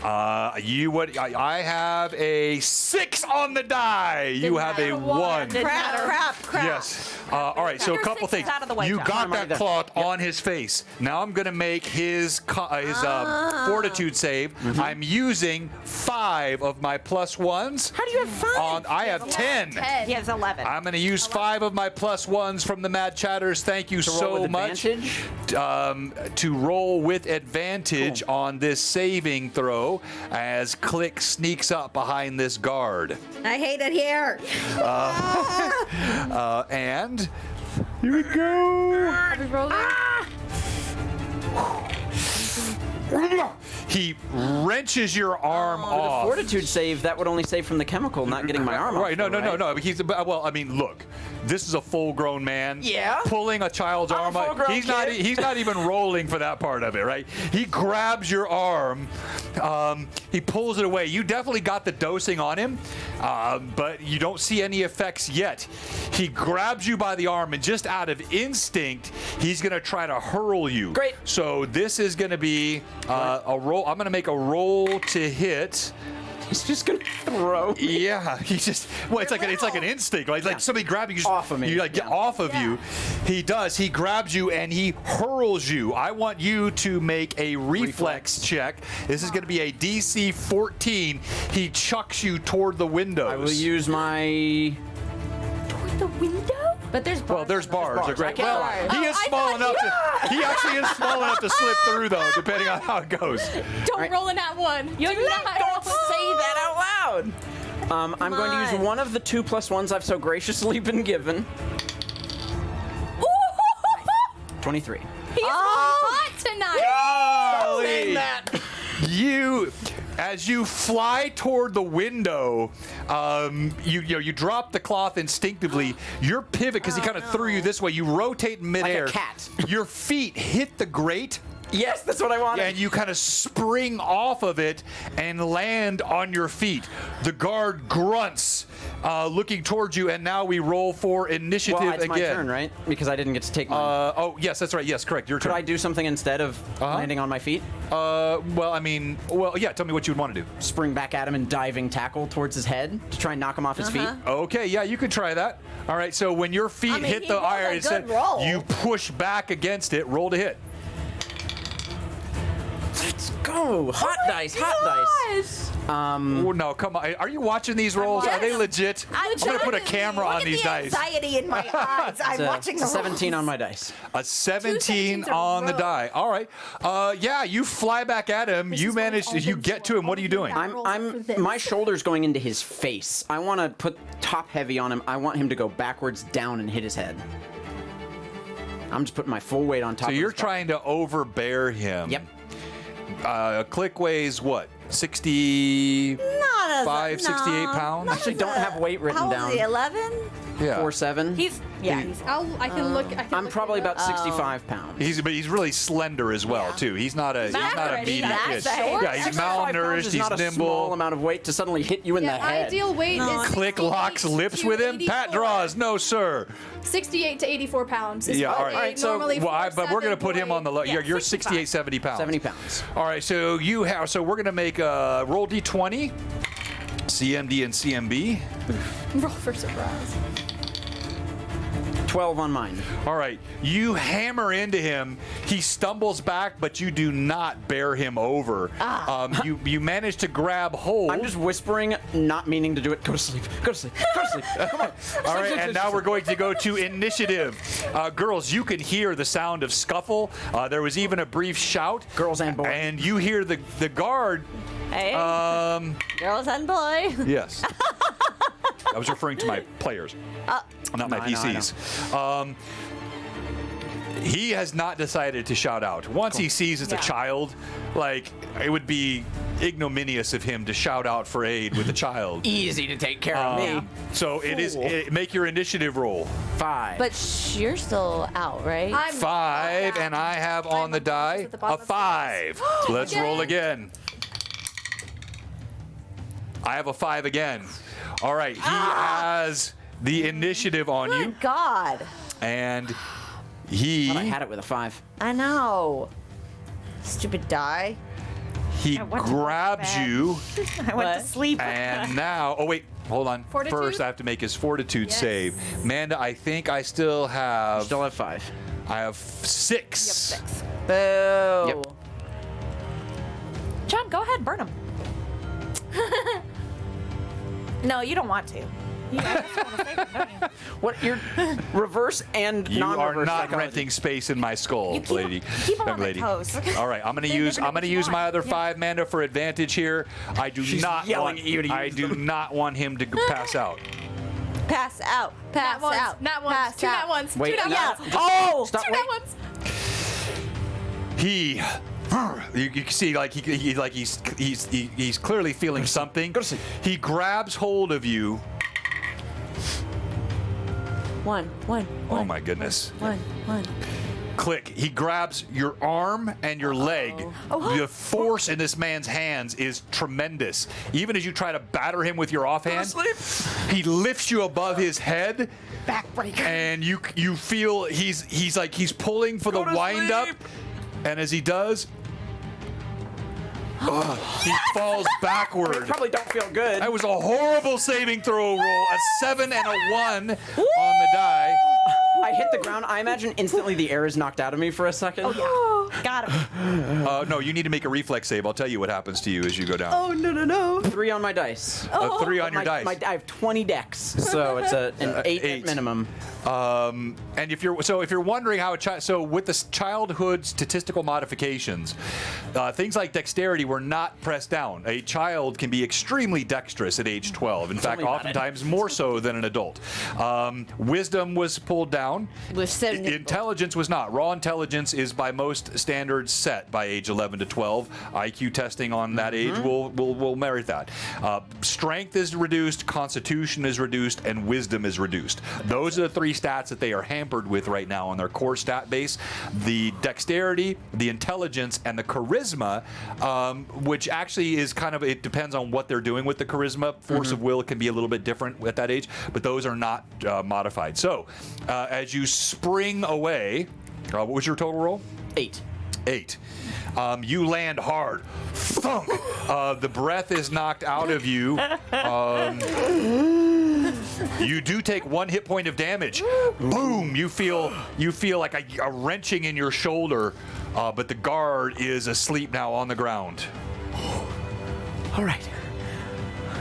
I have a 6 on the die. You have a 1. Crap. Yes. All right. So a Your couple 6 is things. out of the way, You John. got I'm right that there. cloth on his face. Now I'm gonna make his fortitude save. I'm using 5 of my +1s. How do you have 5? I have 10. 10. He has 11. I'm going to use 5 of my +1s from the Mad Chatters. Thank you roll so with much. advantage? To roll with advantage on this saving throw as Click sneaks up behind this guard. I hate it here. And here we go. Are we rolling? He wrenches your arm With a off. fortitude save, that would only save from the chemical, not getting my arm off. Right, no. Well, I mean, look, this is a full-grown man. Yeah. Pulling a child's I'm a arm. full-grown He's not. kid. He's not even rolling for that part of it, right? He grabs your arm. He pulls it away. You definitely got the dosing on him, but you don't see any effects yet. He grabs you by the arm, and just out of instinct, he's gonna try to hurl you. Great. So this is gonna be a roll. I'm gonna make a roll to hit. He's just gonna throw. Yeah, he just it's like an instinct. Like, like somebody grabbing you, just, Off of me. You like get Yeah. off of you. He does. He grabs you and he hurls you. I want you to make a reflex check. This is going to be a DC 14. He chucks you toward the windows. I will use my. Toward the window? But there's bars. Well, there's bars. bars. Great. I can't Well, lie. he is small enough. He actually is small enough to slip through, though, depending on how it goes. Don't Right. roll in that one. You're Do not- not don't roll. Say that out loud. I'm going to use on. one of the 2+1s I've so graciously been given. 23. He's hot tonight. Golly. As you fly toward the window, you drop the cloth instinctively. Your pivot, because he kind of threw you this way, you rotate in midair. cat. Your feet hit the grate. Yes, that's what I wanted. And you kind of spring off of it and land on your feet. The guard grunts, looking towards you, and now we roll for initiative Well, it's again. my turn, right? Because I didn't get to take mine. Oh, yes, that's right. Yes, correct. Your Could turn. I do something instead of landing on my feet? Yeah, tell me what you would want to do. Spring back at him and diving tackle towards his head to try and knock him off his feet? Okay, yeah, you could try that. All right, so when your feet hit he the rolled a iron, good roll. you push back against it. Roll to hit. Let's go! Hot dice, hot dice. Oh, no, come on. Are you watching these rolls? Are they legit? I'm going to put a camera on these dice. Anxiety in my eyes. I'm watching It's the a 17 rolls. on my dice. A 17 17s in a on the row. die. All right. Yeah, you fly back at him. You manage to, you get to him. What are you doing? My shoulder's going into his face. I want to put top heavy on him. I want him to go backwards down and hit his head. I'm just putting my full weight on top So of you're his body. trying to overbear him. Yep. Click weighs what? 65, 68 pounds? Actually, don't have weight written How old down. is he? 11? Yeah. 4'7". He's I can look. I'm probably about 65 pounds. But he's really slender as well too. He's not a medium kid. Yeah, he's 65 pounds malnourished. is He's not a small nimble. amount of weight to suddenly hit you in the Yeah, head. ideal weight is Click 68 locks lips to with him. Pat 84. draws. No, sir. 68 to 84 pounds. Is Yeah, what all right. a All right, so- normally But we're gonna 4'7" put him boy- on the low. Yeah, You're 65. 68, 70 pounds. 70 pounds. All right, so we're gonna make a roll d20, CMD and CMB. Roll for surprise. 12 on mine. All right, you hammer into him. He stumbles back, but you do not bear him over. You manage to grab hold. I'm just whispering, not meaning to do it. Go to sleep. Go to sleep. Go to sleep. Come on. All right, and now we're going to go to initiative. Girls, you can hear the sound of scuffle. There was even a brief shout. Girls and boys. And you hear the guard. Hey, girls and boy. Yes. I was referring to my players, not my I know, I PCs. He has not decided to shout out. Once he sees it's a child, like, it would be ignominious of him to shout out for aid with a child. Easy to take care of me. So make your initiative roll. 5. But you're still out, right? I'm 5, and I have on the die at the a bottom of the 5. Let's roll again. I have a 5 again. All right, he has the initiative on you, Good God. and he I had it with a 5. I know. Stupid die. he went to grabs bed. you, I went to sleep. and now. Oh wait, hold on. Fortitude? First, I have to make his fortitude save. Amanda, I think I still have. Still have 5. I have 6. Boo. Yep. John, go ahead, burn him. No, you don't want to. You just want to save him, don't you? What? You're reverse and You non-reverse are not psychology. renting space in my skull, You keep lady. keep him young on their lady. toes. All right, I'm gonna use my other 5 mana for advantage here. I do She's not yelling want at you to I use do them. not want him to pass out. Pass out. Pass Nat ones, out. Nat ones, Pass 2 out. nat ones, Wait, 2 nat yeah. ones, Oh! Stop. 2 Wait. nat ones. He you can see like he's clearly feeling something. Go to sleep. He grabs hold of you. One. Oh my goodness. One. Click. He grabs your arm and your leg. The force in this man's hands is tremendous. Even as you try to batter him with your offhand, he lifts you above his head. Backbreaker. And you feel he's like he's pulling for the wind up, and as he does, he falls backward. Probably don't feel good. That was a horrible saving throw roll. A 7 and a 1 on the die. I hit the ground. I imagine instantly the air is knocked out of me for a second. Got him. No, you need to make a reflex save. I'll tell you what happens to you as you go down. Oh, no. 3 on my dice. A 3 on your dice. I have 20 decks, so it's an 8 8. at minimum. And if you're wondering how with the childhood statistical modifications, things like dexterity were not pressed down. A child can be extremely dexterous at age 12. In fact, me about it. oftentimes more so than an adult. Wisdom was pulled down. With 70. Intelligence was not. Raw intelligence is by most standards set by age 11 to 12. IQ testing on that age will merit that. Strength is reduced, constitution is reduced, and wisdom is reduced. Those are the 3 stats that they are hampered with right now on their core stat base. The dexterity, the intelligence, and the charisma, which actually is kind of, it depends on what they're doing with the charisma. Force of will can be a little bit different at that age, but those are not modified. So, as you spring away, what was your total roll? 8. 8. You land hard. Thunk. The breath is knocked out of you. You do take 1 hit point of damage. Boom! You feel like a wrenching in your shoulder, but the guard is asleep now on the ground. All right.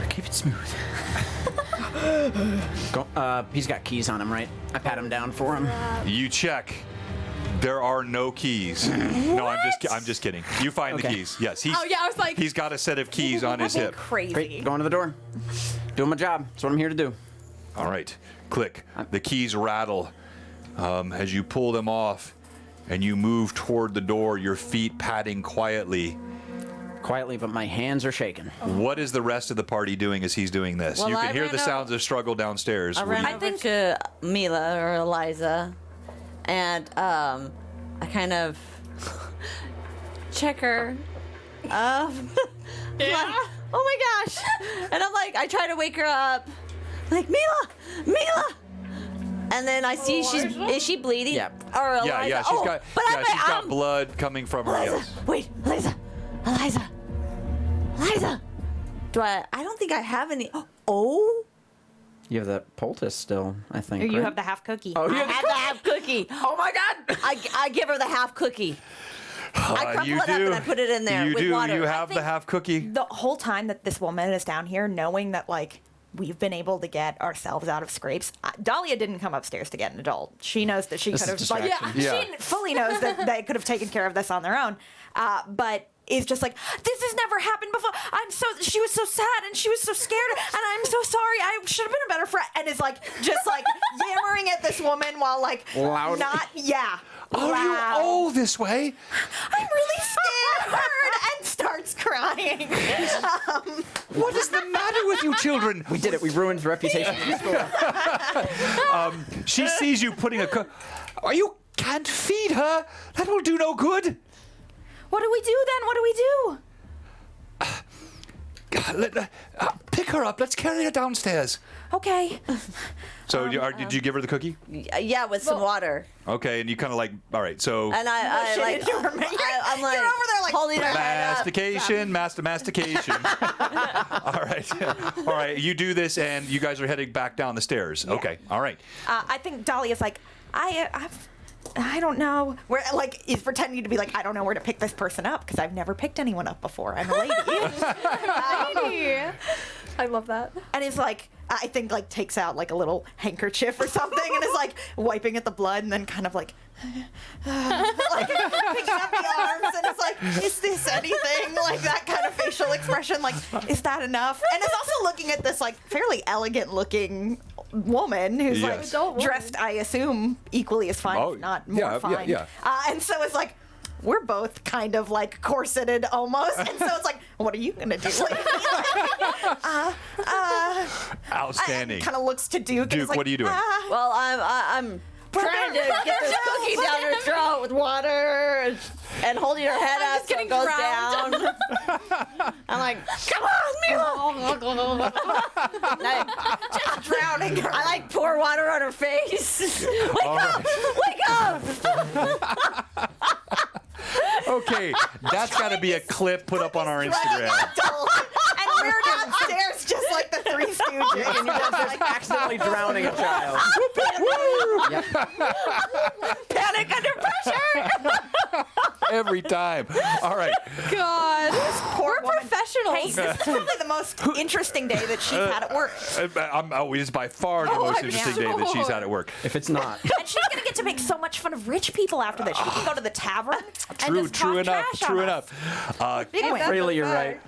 Keep it smooth. He's got keys on him, right? I pat him down for him. You check. There are no keys. No, I'm just kidding. You find the Okay. keys. Yes, Oh yeah, I was like, he's got a set of keys on his hip. Crazy. Great. Going to the door. Doing my job. That's what I'm here to do. All right, click. The keys rattle as you pull them off, and you move toward the door. Your feet padding quietly. Quietly, but my hands are shaking. What is the rest of the party doing as he's doing this? Well, you I can hear ran the out- sounds of struggle downstairs. I What do ran you- over to Mila or Eliza, and I kind of check her. yeah. Like, oh my gosh! And I'm like, I try to wake her up. Like, Mila! And then I see is she bleeding? Yeah. Or Eliza? yeah, she's got but she's got blood coming from her. Eliza, Yes. wait, Eliza! I don't think I have any. Oh, You have that poultice still, I think. Or you right? have the half cookie. Oh, I you have have the half cookie. Oh my God! I give her the half cookie. I crumble you it up do. and I put it in there You with do. water. You I have the think- half cookie. The whole time that this woman is down here, knowing that like we've been able to get ourselves out of scrapes. Dahlia didn't come upstairs to get an adult. She knows that she This could is have distraction. Yeah. she fully knows that they could have taken care of this on their own. But is just like, this has never happened before. She was so sad and she was so scared and I'm so sorry. I should have been a better friend. And is like, just like yammering at this woman while like Loud. Oh, you loud. oh this way. I'm really scared and starts starts crying. What is the matter with you children? We did it. We ruined the reputation of the school. She sees you putting a... You can't feed her. That will do no good. What do we do then? What do we do? Pick her up. Let's carry her downstairs. Okay. So did you give her the cookie? Yeah, with some water. Okay, and you kind of like, all right, so And I like, I'm like, You're over there like, holding her head up. mastication, mastication. All right, you do this, and you guys are heading back down the stairs. Okay, all right. I think Dahlia's like, I don't know. Where like is pretending to be like, I don't know where to pick this person up because I've never picked anyone up before. I'm a lady. I love that. And is like, I think like takes out like a little handkerchief or something and is like wiping at the blood and then kind of like picking up the arms and it's like, is this anything? Like that kind of facial expression. Like, is that enough? And it's also looking at this like fairly elegant looking woman who's Yes. Adult like woman. dressed, I assume, equally as fine, Oh, if not more yeah, fine. yeah. And so it's like, we're both kind of like corseted almost, and so it's like, what are you gonna do? Outstanding. Kind of looks to Duke. And Duke, it's like, what are you doing? Well, I'm trying to get this cookie down her throat with water and holding her head I'm up just so it getting goes drowned. down. I'm like, come on, Mila. Just drowning her. I like pour water on her face. Wake All up! Wake up! Okay, that's got to be a clip put up on our Instagram. And we're downstairs just like the Three Stooges. And you guys are accidentally drowning a child. Panic under pressure! Every time. All right. God. Poor We're woman. professionals. Hey, this is probably the most interesting day that she's had at work. It is by far the most I'm interesting day that she's had at work. If it's not. And she's gonna get to make so much fun of rich people after this. She can go to the tavern and just True talk enough. trash True on us. enough. Big win. Really, you're right.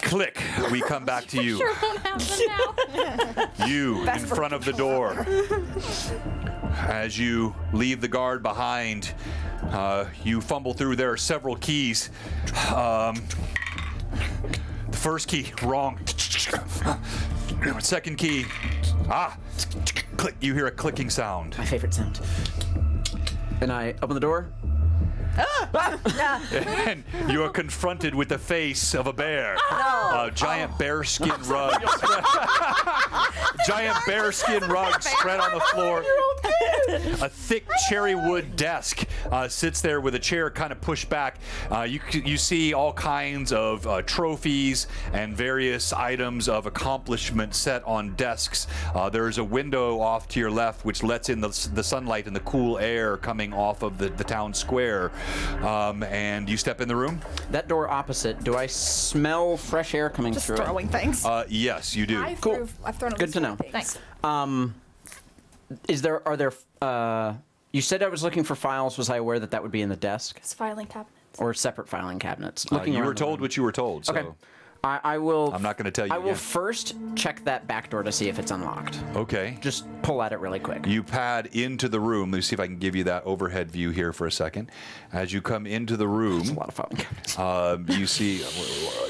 Click. We come back to you. Sure won't happen now. You in front of the door. As you leave the guard behind, you fumble through. There are several keys. The first key, wrong. Second key, click. You hear a clicking sound. My favorite sound. And I open the door. And you are confronted with the face of a bear. A giant bearskin rug. Giant bearskin rug spread on the floor. A thick cherry wood desk sits there with a chair kind of pushed back. You see all kinds of trophies and various items of accomplishment set on desks. There's a window off to your left which lets in the sunlight and the cool air coming off of the town square. And you step in the room? That door opposite, do I smell fresh air coming Just through throwing things. Yes, you do. I've Cool. thrown at Good least to know. one thing. Thanks. Are there, you said I was looking for files. Was I aware that that would be in the desk? It's filing cabinets. Or separate filing cabinets? You around were the told room. what you were told. So. Okay. I will. I'm not gonna tell you I will again. first check that back door to see if it's unlocked. Okay. Just pull at it really quick. You pad into the room. Let me see if I can give you that overhead view here for a second. As you come into the room, It's a lot of filing cabinets. you see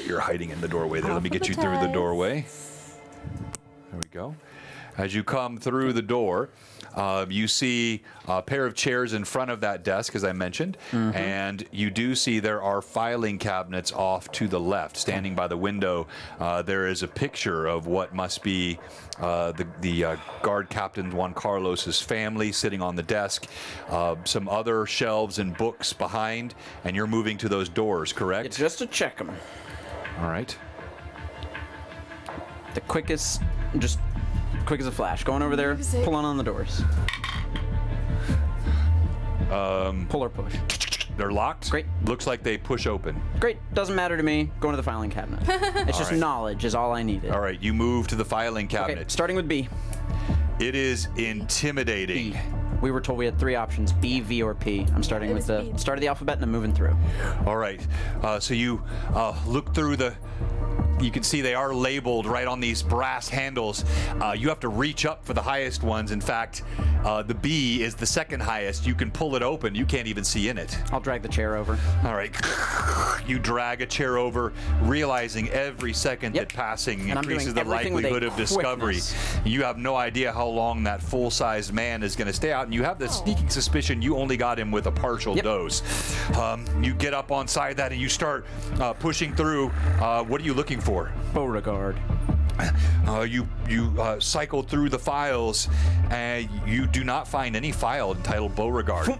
you're hiding in the doorway there. Let me get you through the doorway. There we go. As you come through the door, you see a pair of chairs in front of that desk, as I mentioned, and you do see there are filing cabinets off to the left. Standing by the window, there is a picture of what must be the guard captain Juan Carlos's family sitting on the desk. Some other shelves and books behind, and you're moving to those doors, correct? It's just to check them. All right. The quickest, just quick as a flash. Going over there, pulling on the doors. Pull or push. They're locked. Great. Looks like they push open. Great. Doesn't matter to me. Going to the filing cabinet. It's just right. knowledge is all I needed. All right, you move to the filing Okay, cabinet. starting with B. It is intimidating. B. We were told we had 3 options: B, V, or P. I'm starting with the B. start of the alphabet and I'm moving through. All right, so you look through the you can see they are labeled right on these brass handles. You have to reach up for the highest ones. In fact, the B is the second highest. You can pull it open. You can't even see in it. I'll drag the chair over. All right. You drag a chair over, realizing every second that passing And I'm increases doing the everything with a likelihood of discovery. quickness. You have no idea how long that full-sized man is going to stay out, and you have the sneaking suspicion you only got him with a partial dose. You get up on side that, and you start pushing through. What are you looking for? Beauregard. You cycle through the files, and you do not find any file entitled Beauregard.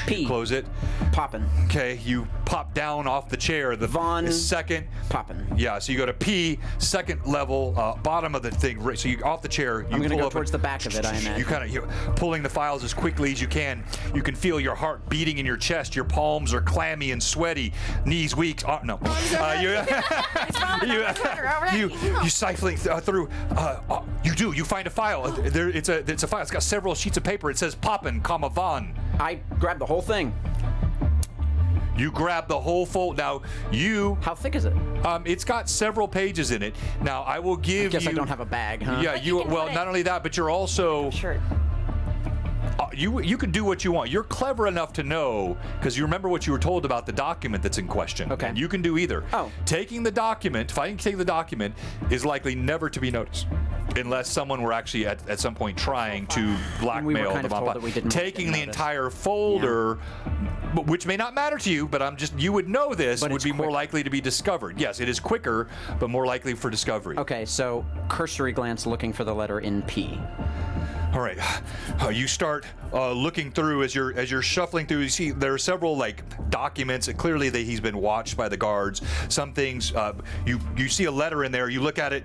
P. Close it. Poppin'. Okay, you pop down off the chair. The Von second. Poppin'. Yeah, so you go to P, second level, bottom of the thing. Right, so you're off the chair. I'm going to pull go up towards the back of it, I imagine. You kind of pulling the files as quickly as you can. You can feel your heart beating in your chest. Your palms are clammy and sweaty. Knees weak. No. You siphoning through. You do. You find a file. It's a file. It's got several sheets of paper. It says Poppin, Von. I grab the whole thing. You grab the whole fold. Now, How thick is it? It's got several pages in it. Now, I will give you... I guess I don't have a bag, huh? Yeah, not only that, but you're also... Sure. You can do what you want. You're clever enough to know, because you remember what you were told about the document that's in question. Okay. And you can do either. Oh. Taking the document, finding take the document, is likely never to be noticed. Unless someone were actually at some point trying to blackmail kind the of told vampire. that we didn't want Taking to the notice. entire folder, which may not matter to you, but you would know this, But would it's be more quick. likely to be discovered. Yes, it is quicker, but more likely for discovery. Okay, so cursory glance looking for the letter in P. All right, you start looking through as you're shuffling through. You see there are several documents. Clearly, he's been watched by the guards. Some things you see a letter in there. You look at it.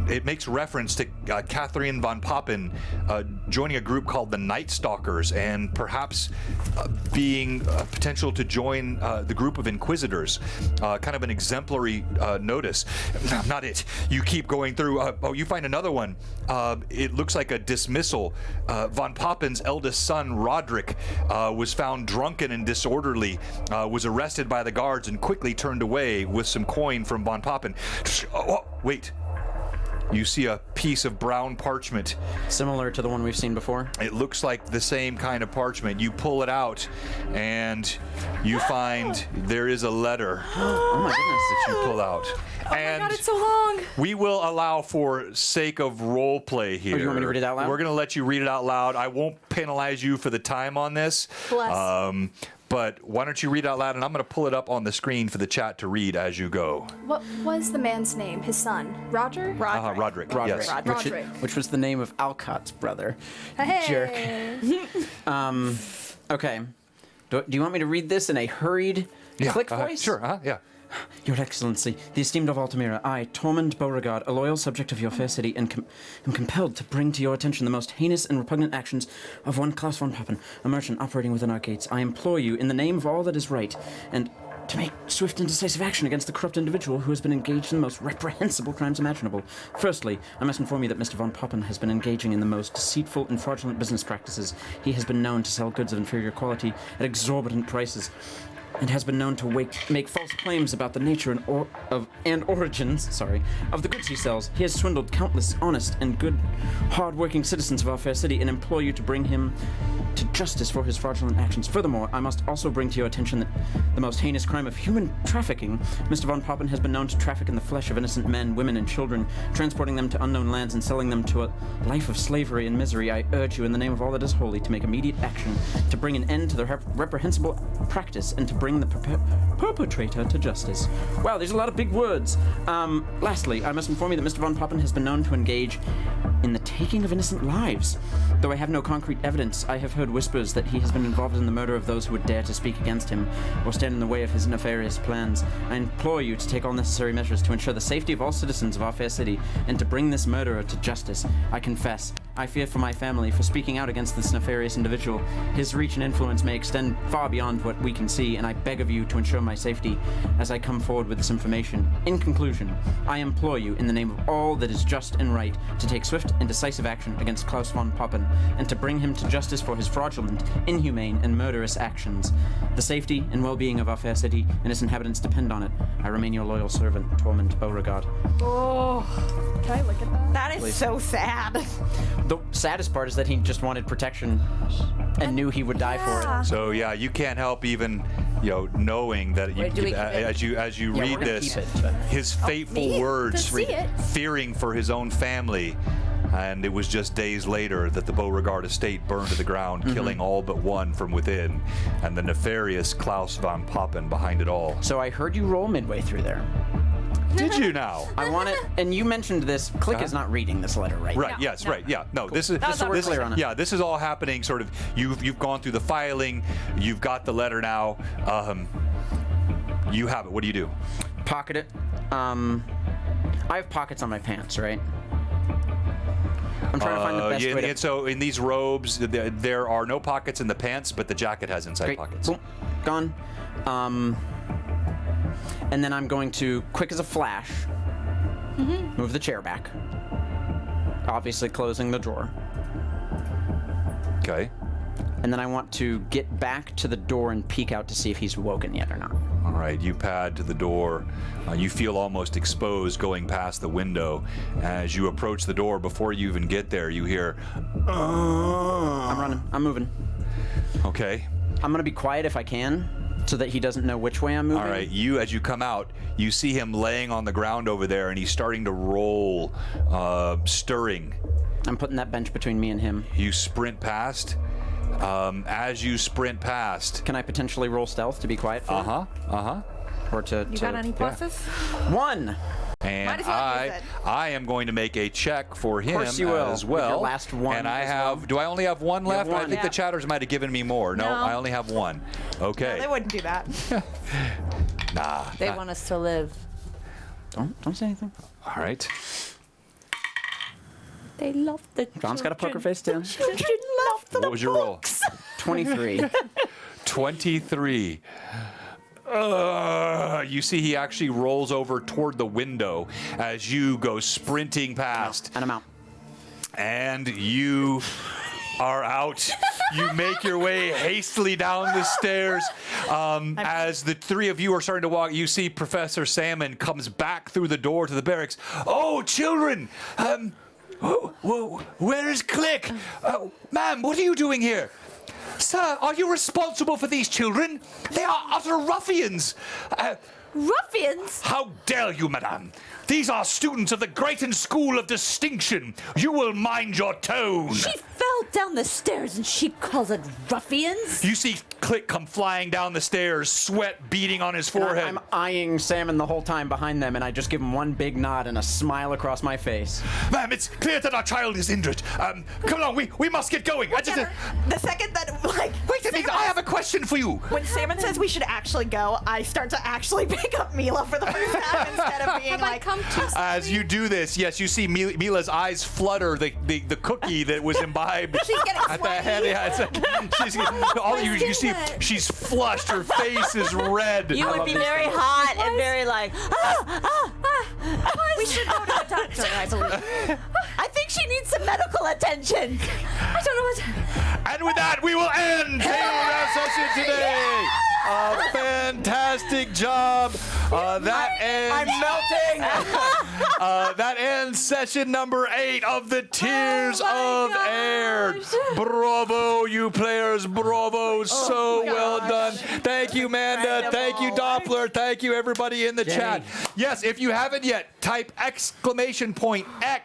It makes reference to Catherine von Poppin joining a group called the Night Stalkers, and perhaps being potential to join the group of Inquisitors. Kind of an exemplary notice. Not it. You keep going through. You find another one. It looks like a dismissal. Von Poppin's eldest son, Roderick, was found drunken and disorderly, was arrested by the guards, and quickly turned away with some coin from Von Poppin. Oh, wait. You see a piece of brown parchment. Similar to the one we've seen before? It looks like the same kind of parchment. You pull it out, and you find there is a letter. Oh my goodness. That you pull out. Oh my god, it's so long. We will allow, for sake of role play here. Oh, you want me to read it out loud? We're going to let you read it out loud. I won't penalize you for the time on this. Bless. But why don't you read it out loud, and I'm going to pull it up on the screen for the chat to read as you go. What was the man's name? His son? Roger? Roderick. Yes. Roderick. Which was the name of Alcott's brother. Hey. Okay. Do you want me to read this in a hurried click voice? Sure, yeah. Your Excellency, the esteemed of Altamira, I, Tormund Beauregard, a loyal subject of your fair city, and am compelled to bring to your attention the most heinous and repugnant actions of one Klaus von Poppin, a merchant operating within our gates. I implore you, in the name of all that is right, and to make swift and decisive action against the corrupt individual who has been engaged in the most reprehensible crimes imaginable. Firstly, I must inform you that Mr. von Poppin has been engaging in the most deceitful and fraudulent business practices. He has been known to sell goods of inferior quality at exorbitant prices, and has been known to make false claims about the nature and origins of the goods he sells. He has swindled countless honest and good, hard-working citizens of our fair city, and implore you to bring him to justice for his fraudulent actions. Furthermore, I must also bring to your attention that the most heinous crime of human trafficking. Mr. von Poppin has been known to traffic in the flesh of innocent men, women, and children, transporting them to unknown lands and selling them to a life of slavery and misery. I urge you, in the name of all that is holy, to make immediate action to bring an end to the reprehensible practice and to bring the perpetrator to justice. Wow, there's a lot of big words. Lastly, I must inform you that Mr. von Poppin has been known to engage in the taking of innocent lives. Though I have no concrete evidence, I have heard whispers that he has been involved in the murder of those who would dare to speak against him or stand in the way of his nefarious plans. I implore you to take all necessary measures to ensure the safety of all citizens of our fair city and to bring this murderer to justice. I confess, I fear for my family for speaking out against this nefarious individual. His reach and influence may extend far beyond what we can see, and I beg of you to ensure my safety as I come forward with this information. In conclusion, I implore you, in the name of all that is just and right, to take swift and decisive action against Klaus von Papen, and to bring him to justice for his fraudulent, inhumane, and murderous actions. The safety and well-being of our fair city and its inhabitants depend on it. I remain your loyal servant, Tormund Beauregard. Oh, can I look at that? That is so sad. The saddest part is that he just wanted protection and knew he would die for it. So yeah, you can't help even, knowing that Wait, do we keep it? as you Yeah, read we're gonna this, keep it, but- his fateful words, To see it. fearing for his own family. And it was just days later that the Beauregard estate burned to the ground, killing all but one from within, and the nefarious Klaus von Papen behind it all. So I heard you roll midway through there. Did you now? I want it, and you mentioned this. Click is not reading this letter right Right. now. Yes. Right. Yeah. No. This is Just so we're clear on it. Yeah. This is all happening. Sort of. You've gone through the filing. You've got the letter now. You have it. What do you do? Pocket it. I have pockets on my pants, right? I'm trying to find the best way to... And so in these robes, there are no pockets in the pants, but the jacket has inside Great. pockets. Boom. Gone. And then I'm going to, quick as a flash, move the chair back. Obviously closing the drawer. Okay. And then I want to get back to the door and peek out to see if he's woken yet or not. All right, you pad to the door. You feel almost exposed going past the window. As you approach the door, before you even get there, you hear, I'm running. I'm moving. Okay. I'm going to be quiet if I can, so that he doesn't know which way I'm moving. All right, as you come out, you see him laying on the ground over there, and he's starting to roll, stirring. I'm putting that bench between me and him. You sprint past. As you sprint past. Can I potentially roll stealth to be quiet for him? Or to... You got any pluses? 1! And Might as well use it. I am going to make a check for him course you will, as with well. your last one And I as have. well. Do I only have one You have left? I one. think the chatters might have given me more. No, No. I only have one. Okay. They wouldn't do that. Nah. They want us to live. Don't say anything. All right. They love the John's got a poker face too. Children love the What was your roll? 23. 23. You see he actually rolls over toward the window as you go sprinting past. And I'm out. And you are out. You make your way hastily down the stairs. As the three of you are starting to walk, you see Professor Salmon comes back through the door to the barracks. Oh, children! Where is Click? Ma'am, what are you doing here? Sir, are you responsible for these children? They are utter ruffians. Ruffians? How dare you, madame? These are students of the Grayton School of Distinction. You will mind your tone. She fell down the stairs and she calls it ruffians? You see Click come flying down the stairs, sweat beating on his forehead. I'm eyeing Salmon the whole time behind them, and I just give him one big nod and a smile across my face. Ma'am, it's clear that our child is injured. Come along, we must get going. The second that, Wait a minute, I have a question for you. when Salmon says we should actually go, I start to actually pick up Mila for the first time instead of being Have I like, come too soon? As you do this, yes, you see Mila's eyes flutter, the cookie that was imbibed She's getting at the head. sweaty. Yeah, it's like, all you see, she's flushed, her face is red. You would be very hot and very like, We should go to the doctor, I believe. I think she needs some medical attention. I don't know what. And with that, we will end our session today. A fantastic job. That ends. I'm melting! That ends session number 8 of the Tears of Aihrde. Bravo, you players. Bravo. So well done. Thank you, Manda. Thank you, Doppler. Thank you, everybody in the chat. Yes, if you haven't yet, type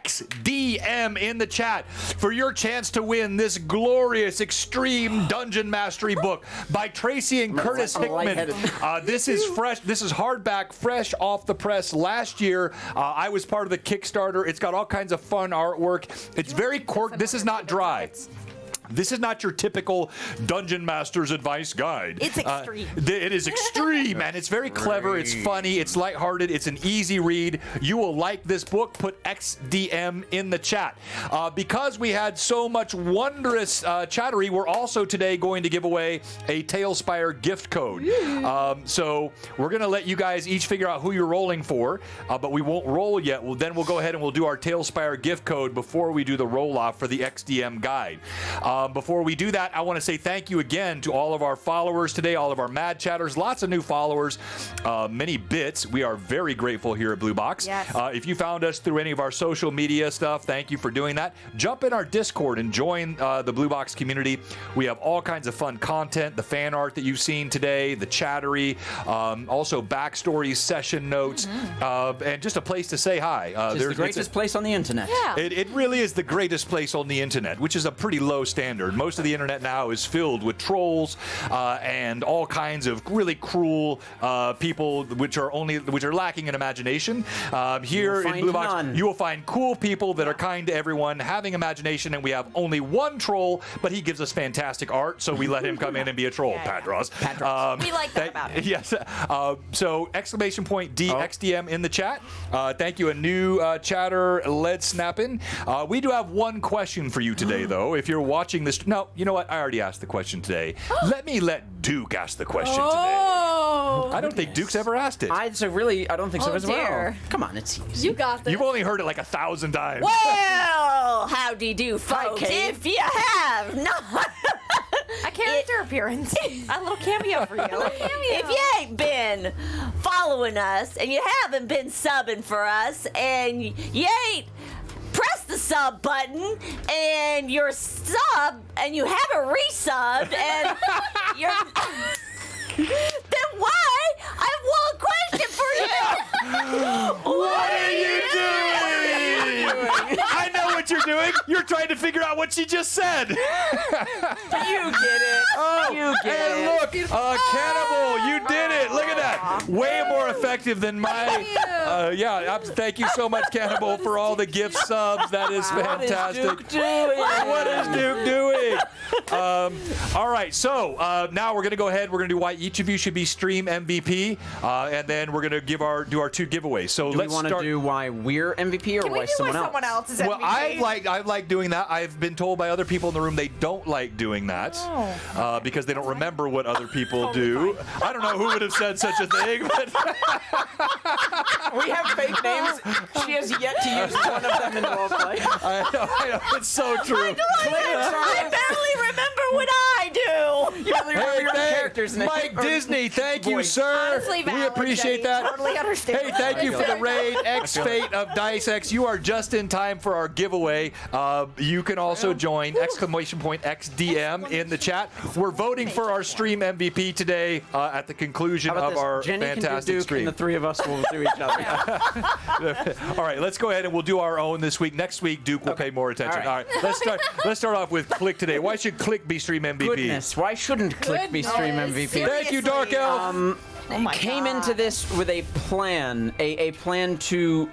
XDM in the chat for your chance to win this glorious Extreme Dungeon Mastery book by Tracy and Curtis Hickman. This is fresh. This is hardback, fresh off the press last year. I was part of the Kickstarter. It's got all kinds of fun artwork. It's very quirky. This is not dry. This is not your typical Dungeon Master's Advice Guide. It's extreme. It is extreme, and it's very clever. It's funny. It's lighthearted. It's an easy read. You will like this book. Put XDM in the chat. Because we had so much wondrous chattery, we're also today going to give away a Tailspire gift code. So we're going to let you guys each figure out who you're rolling for, but we won't roll yet. Then we'll go ahead and we'll do our Tailspire gift code before we do the roll-off for the XDM guide. Before we do that, I want to say thank you again to all of our followers today, all of our Mad Chatters, lots of new followers, many bits. We are very grateful here at Blue Box. Yes. If you found us through any of our social media stuff, thank you for doing that. Jump in our Discord and join the Blue Box community. We have all kinds of fun content, the fan art that you've seen today, the chattery, also backstories, session notes, and just a place to say hi. It's the greatest place on the internet. Yeah. It really is the greatest place on the internet, which is a pretty low standard. Most of the internet now is filled with trolls and all kinds of really cruel people, which are lacking in imagination. Here in Blue Box, you will find cool people that are kind to everyone, having imagination, and we have only one troll, but he gives us fantastic art, so we let him come in and be a troll. Padros. We like that about him. Yes. So exclamation point DXDM in the chat. Thank you, a new chatter, Led Snappin'. We do have one question for you today, though. If you're watching this, no, you know what? I already asked the question today. Let Duke ask the question today. I don't think Duke's ever asked it. I don't think so as well. Come on, it's easy. You got this. You've only heard it like 1,000 times. Well, howdy do, folks. Okay. If you have not. A character appearance. A little cameo for you. If you ain't been following us and you haven't been subbing for us and you ain't pressed the sub button and you're sub and you haven't resubbed and you're then why? I have one question for you. What are you doing? I know what you're doing. You're trying to figure out what she just said. You get it. Oh, and look, Cannibal, you did it. Look at that. Way more effective than my. Thank you so much, Cannibal, for all the gift subs. That is fantastic. What is Duke doing? All right, so now we're going to go ahead. We're going to do why each of you should be stream MVP, and then we're going to do our two giveaways. So Do let's we want to do why we're MVP or Can we why do someone else? is MVP? Well, I like doing that. I've been told by other people in the room they don't like doing that because they don't remember what other people do. I don't know who would have said such a thing, but We have fake names. She has yet to use one of them in roleplay. I know, it's so true. I barely remember what I do. You only remember your character's name. Mike or Disney, thank you, voice. sir. Honestly, We valid, appreciate Jenny. that. Totally understand. Hey, thank you for the raid, X Fate of Dice X. You are just in time for our giveaway. You can also join exclamation point XDM in the chat. We're voting for our stream MVP today at the conclusion How about of this? our Jenny can do fantastic Duke, stream. and the three of us will do each other. All right, let's go ahead and we'll do our own this week. Next week, Duke will pay more attention. All right. All right, let's start off with Click today. Why should Click be stream MVP? Goodness, why shouldn't Click be stream MVP? Thank you, Dark Elf. Oh my Came God. into this with a plan, a plan to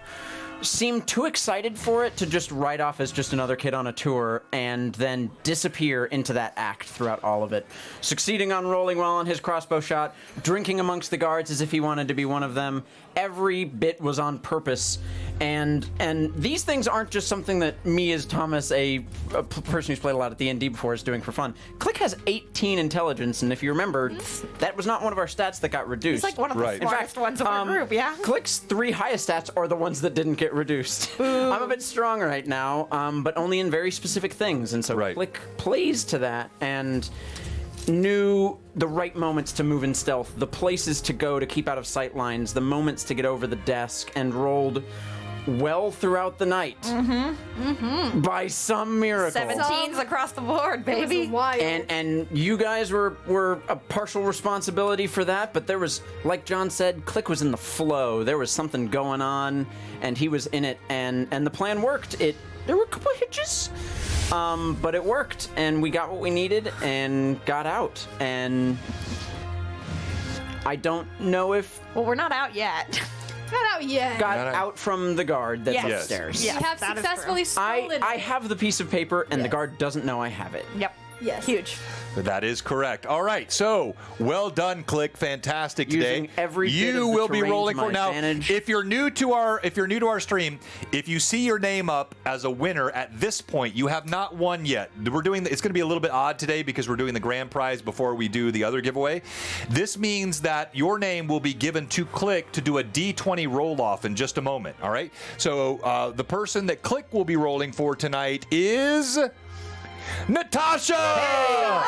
seem too excited for it to just write off as just another kid on a tour and then disappear into that act throughout all of it. Succeeding on rolling well on his crossbow shot, drinking amongst the guards as if he wanted to be one of them. Every bit was on purpose, and these things aren't just something that me as Thomas, a person who's played a lot at D&D before, is doing for fun. Click has 18 intelligence, and if you remember, that was not one of our stats that got reduced. He's like one of the Right. In smartest ones of our group, yeah? Click's 3 highest stats are the ones that didn't get reduced. I'm a bit strong right now, but only in very specific things, and so Right. Click plays to that and knew the right moments to move in stealth, the places to go to keep out of sight lines, the moments to get over the desk, and rolled well throughout the night. By some miracle. 17s across the board, baby. Wild. And you guys were a partial responsibility for that, but there was, like John said, Click was in the flow. There was something going on, and he was in it, and the plan worked. There were a couple of hitches, but it worked, and we got what we needed and got out. And I don't know if Well, we're not out yet. Not out yet. got out from the guard that's Yes. upstairs. Yes. We have that is successfully stolen. I have the piece of paper, and the guard doesn't know I have it. Yep. Yes. Huge. That is correct. All right, so well done, Click. Fantastic today. Using every bit you of the will be terrain rolling to my for now. advantage. If you're new to our stream, if you see your name up as a winner at this point, you have not won yet. It's going to be a little bit odd today because we're doing the grand prize before we do the other giveaway. This means that your name will be given to Click to do a D20 roll off in just a moment. All right. So the person that Click will be rolling for tonight is Natasha!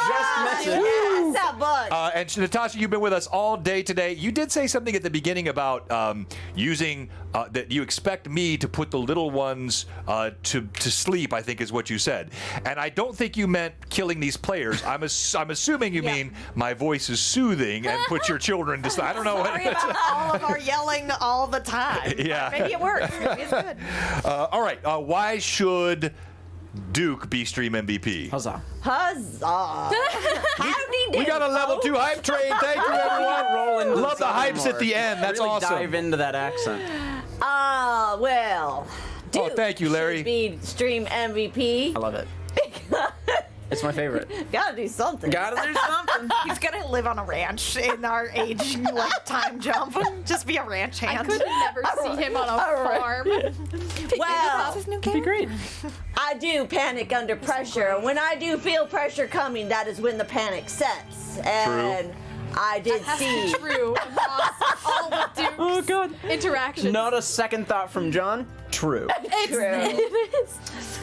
Just missed it. That bug. And Natasha, you've been with us all day today. You did say something at the beginning about using that you expect me to put the little ones to sleep, I think is what you said. And I don't think you meant killing these players. I'm assuming you mean my voice is soothing and put your children to sleep. I don't know what Sorry about all of our yelling all the time. Yeah. Maybe it works. Maybe it's good. All right. Why should Duke be stream MVP? Huzzah. Huzzah. Howdy We got a level 2 hype train. Thank you, everyone. Rolling. Love the hypes at the end. That's really awesome. Dive into that accent. Well. Oh, Duke thank you, Larry. should be stream MVP. I love it. It's my favorite. Gotta do something. Gotta do something. He's gonna live on a ranch in our age time jump. Just be a ranch hand. I could never see him on a farm. Well, his new It'd be great. I do panic under pressure. When I do feel pressure coming, that is when the panic sets. And I did see. True. Across all the Duke's Oh, God. interactions. Not a second thought from John. True. True.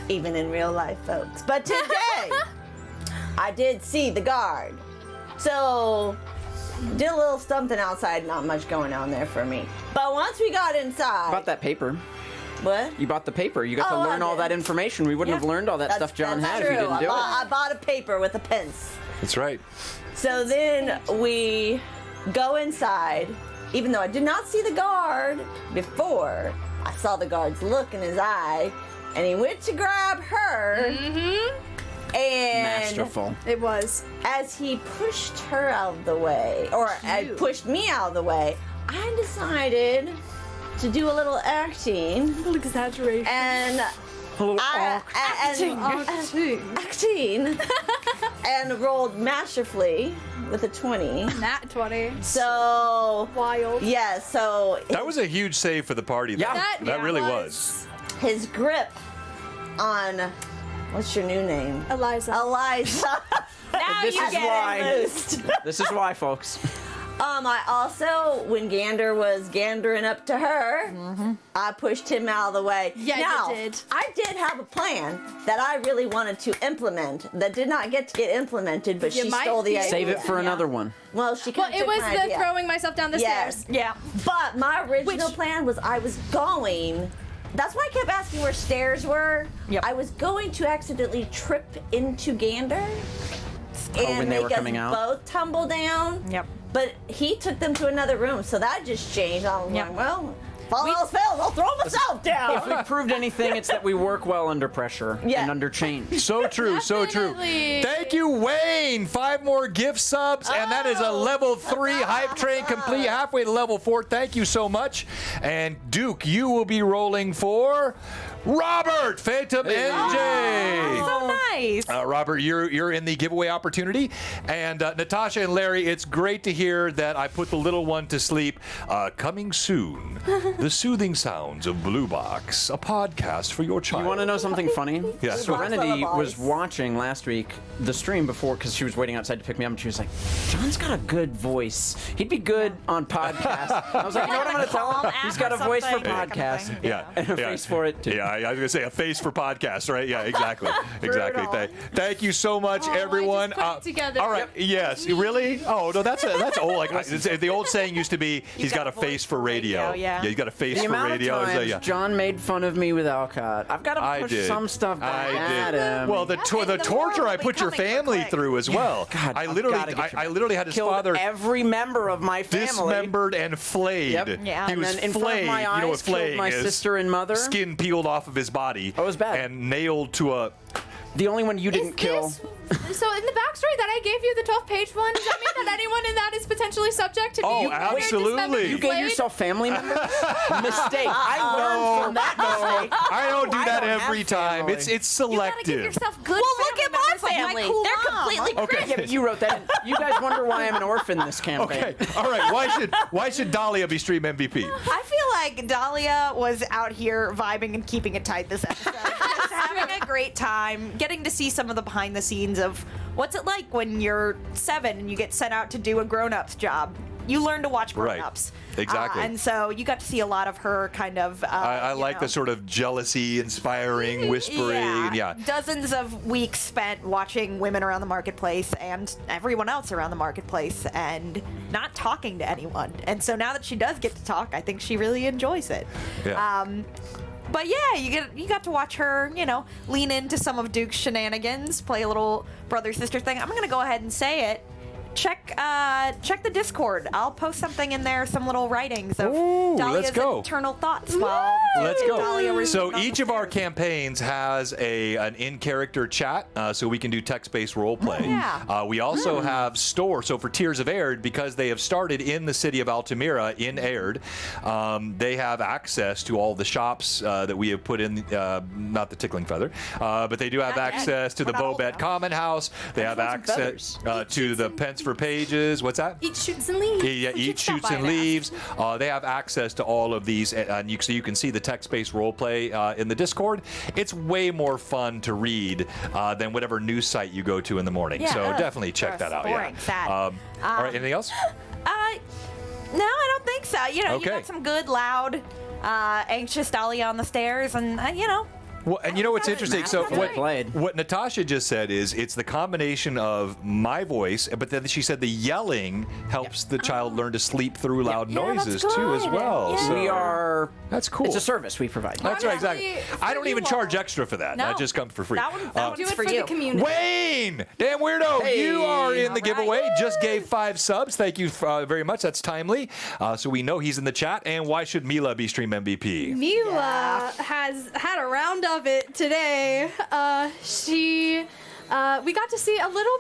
Even in real life, folks. But today, I did see the guard. So, did a little something outside, not much going on there for me. But once we got inside. Bought that paper. What? You bought the paper. You got to Oh, I learn all did. that information. We wouldn't have learned all that stuff John that's had true. if you didn't do it. I bought a paper with a pence. That's right. So then we go inside. Even though I did not see the guard before, I saw the guard's look in his eye, and he went to grab her. Mm-hmm. And Masterful. It was. as he pushed her out of the way, or pushed me out of the way, I decided to do a little acting. A little exaggeration. And acting and rolled masterfully with a 20. Nat 20. So Wild. yeah, so That was a huge save for the party. Though. Yeah. That really was. his grip on what's your new name? Eliza. Eliza. Now This you is get why. it. Loosed. This is why, folks. I also, when Gander was gandering up to her, I pushed him out of the way. Yeah, you now, did. I did have a plan that I really wanted to implement that did not get to get implemented, but You she might stole the be- idea. Save it for another one. Well, she Well, kind it of was my the idea. throwing myself down the Yes. stairs. Yeah. But my original plan was I was going. That's why I kept asking where stairs were. Yep. I was going to accidentally trip into Gander and when they make were coming us out? both tumble down. Yep. But he took them to another room, so that just changed. I was Yep. like, well, if all else fails, I'll throw myself If down. we've proved anything, it's that we work well under pressure Yeah. and under change. So true, so true. Definitely. Thank you, Wayne. 5 more gift subs, and that is a level 3 hype train complete, halfway to level 4. Thank you so much. And Duke, you will be rolling for Robert Phantom NJ. So nice. Robert, you're in the giveaway opportunity, and Natasha and Larry, it's great to hear that I put the little one to sleep. Coming soon, the soothing sounds of Blue Box, a podcast for your child. You want to know something funny? Yeah. Serenity Lullabies. was watching last week the stream before because she was waiting outside to pick me up, and she was like, "John's got a good voice. He'd be good on podcast." I was like, "You know what I'm going to tell him? He's got a voice for Something, that kind of podcast thing. Yeah, and a face for it too." Yeah, I was gonna say a face for podcast, right? Yeah, exactly, exactly. Thank you so much, Oh, I everyone. just put it together. All right, yes, really? Oh no, that's old. Like the old saying used to be, he's got a face for radio. Yeah. He's got a face The for amount radio. of times Yeah. John made fun of me with Alcott, I've got to I push did. some stuff back at him. Well, the And the torture I moral put your becoming family quick. through as well. God, I I've literally, gotta get I you- literally had his killed father every member of my family. dismembered and flayed. Yep. Yeah. He And was then in front of flayed. my You know what eyes, killed flaying my is? sister and mother. Skin peeled off of his body. Oh, it was bad. And nailed to a. The only one you didn't kill. So in the backstory that I gave you, the 12-page one, does that mean that anyone in that is potentially subject to Oh, being weird, absolutely. dismembered, You gave flayed? yourself family members? Mistake. I learned from that mistake. I don't do I that don't have every time. family. It's You gotta give selective. yourself good Well, look family at my members like family. cool They're mom. completely Okay. Yeah, but you wrote that in. You guys wonder why I'm an orphan this campaign. Okay. All right. Why should Dahlia be stream MVP? I feel like Dahlia was out here vibing and keeping it tight this episode. Just having a great time, getting to see some of the behind the scenes of what's it like when you're 7 and you get sent out to do a grown-up's job. You learn to watch Right. grown-ups. Exactly. And so you got to see a lot of her kind of. I you like know, the sort of jealousy, inspiring, whispering. Yeah. Dozens of weeks spent watching women around the marketplace and everyone else around the marketplace and not talking to anyone. And so now that she does get to talk, I think she really enjoys it. Yeah. But yeah, you got to watch her, lean into some of Duke's shenanigans, play a little brother-sister thing. I'm gonna go ahead and say it. Check the Discord. I'll post something in there, some little writings of Ooh, Dahlia's let's go. internal thoughts while Let's Dahlia go. was So on the each of our stairs. campaigns has an in-character chat, so we can do text-based role play. Yeah. We also have store. So for Tears of Aihrde, because they have started in the city of Altamira in Aihrde, they have access to all the shops that we have put in. Not the Tickling Feather, but they do have Not yet. access to the We're not old Bobet enough. Common House. They have want some access feathers. to the Pence for Pages. What's that? Eat shoots and leaves. Yeah, Eat stop Shoots by and and ask. Leaves. They have access to all of these, and so you can see the text-based role play in the Discord. It's way more fun to read than whatever news site you go to in the morning. Yeah, so ugh, definitely check gross, that out. boring, sad. All right, anything else? No, I don't think so. You Okay. got some good, loud, anxious Dahlia on the stairs, and Well, and you know what's interesting? So Well played. what Natasha just said is it's the combination of my voice, but then she said the yelling helps the child learn to sleep through loud Yeah, that's noises too as good. well. Yeah. So We are. that's cool. It's a service we provide. That's right, exactly. Honestly, I don't for even you charge all. extra for that. No. That just comes for free. that one's Do it for for you. the community. Wayne, damn weirdo, Hey. you are in the All right. giveaway. Just gave 5 subs. Thank you very much. That's timely. So we know he's in the chat. And why should Mila be stream MVP? Mila has had a round of it today. We got to see a little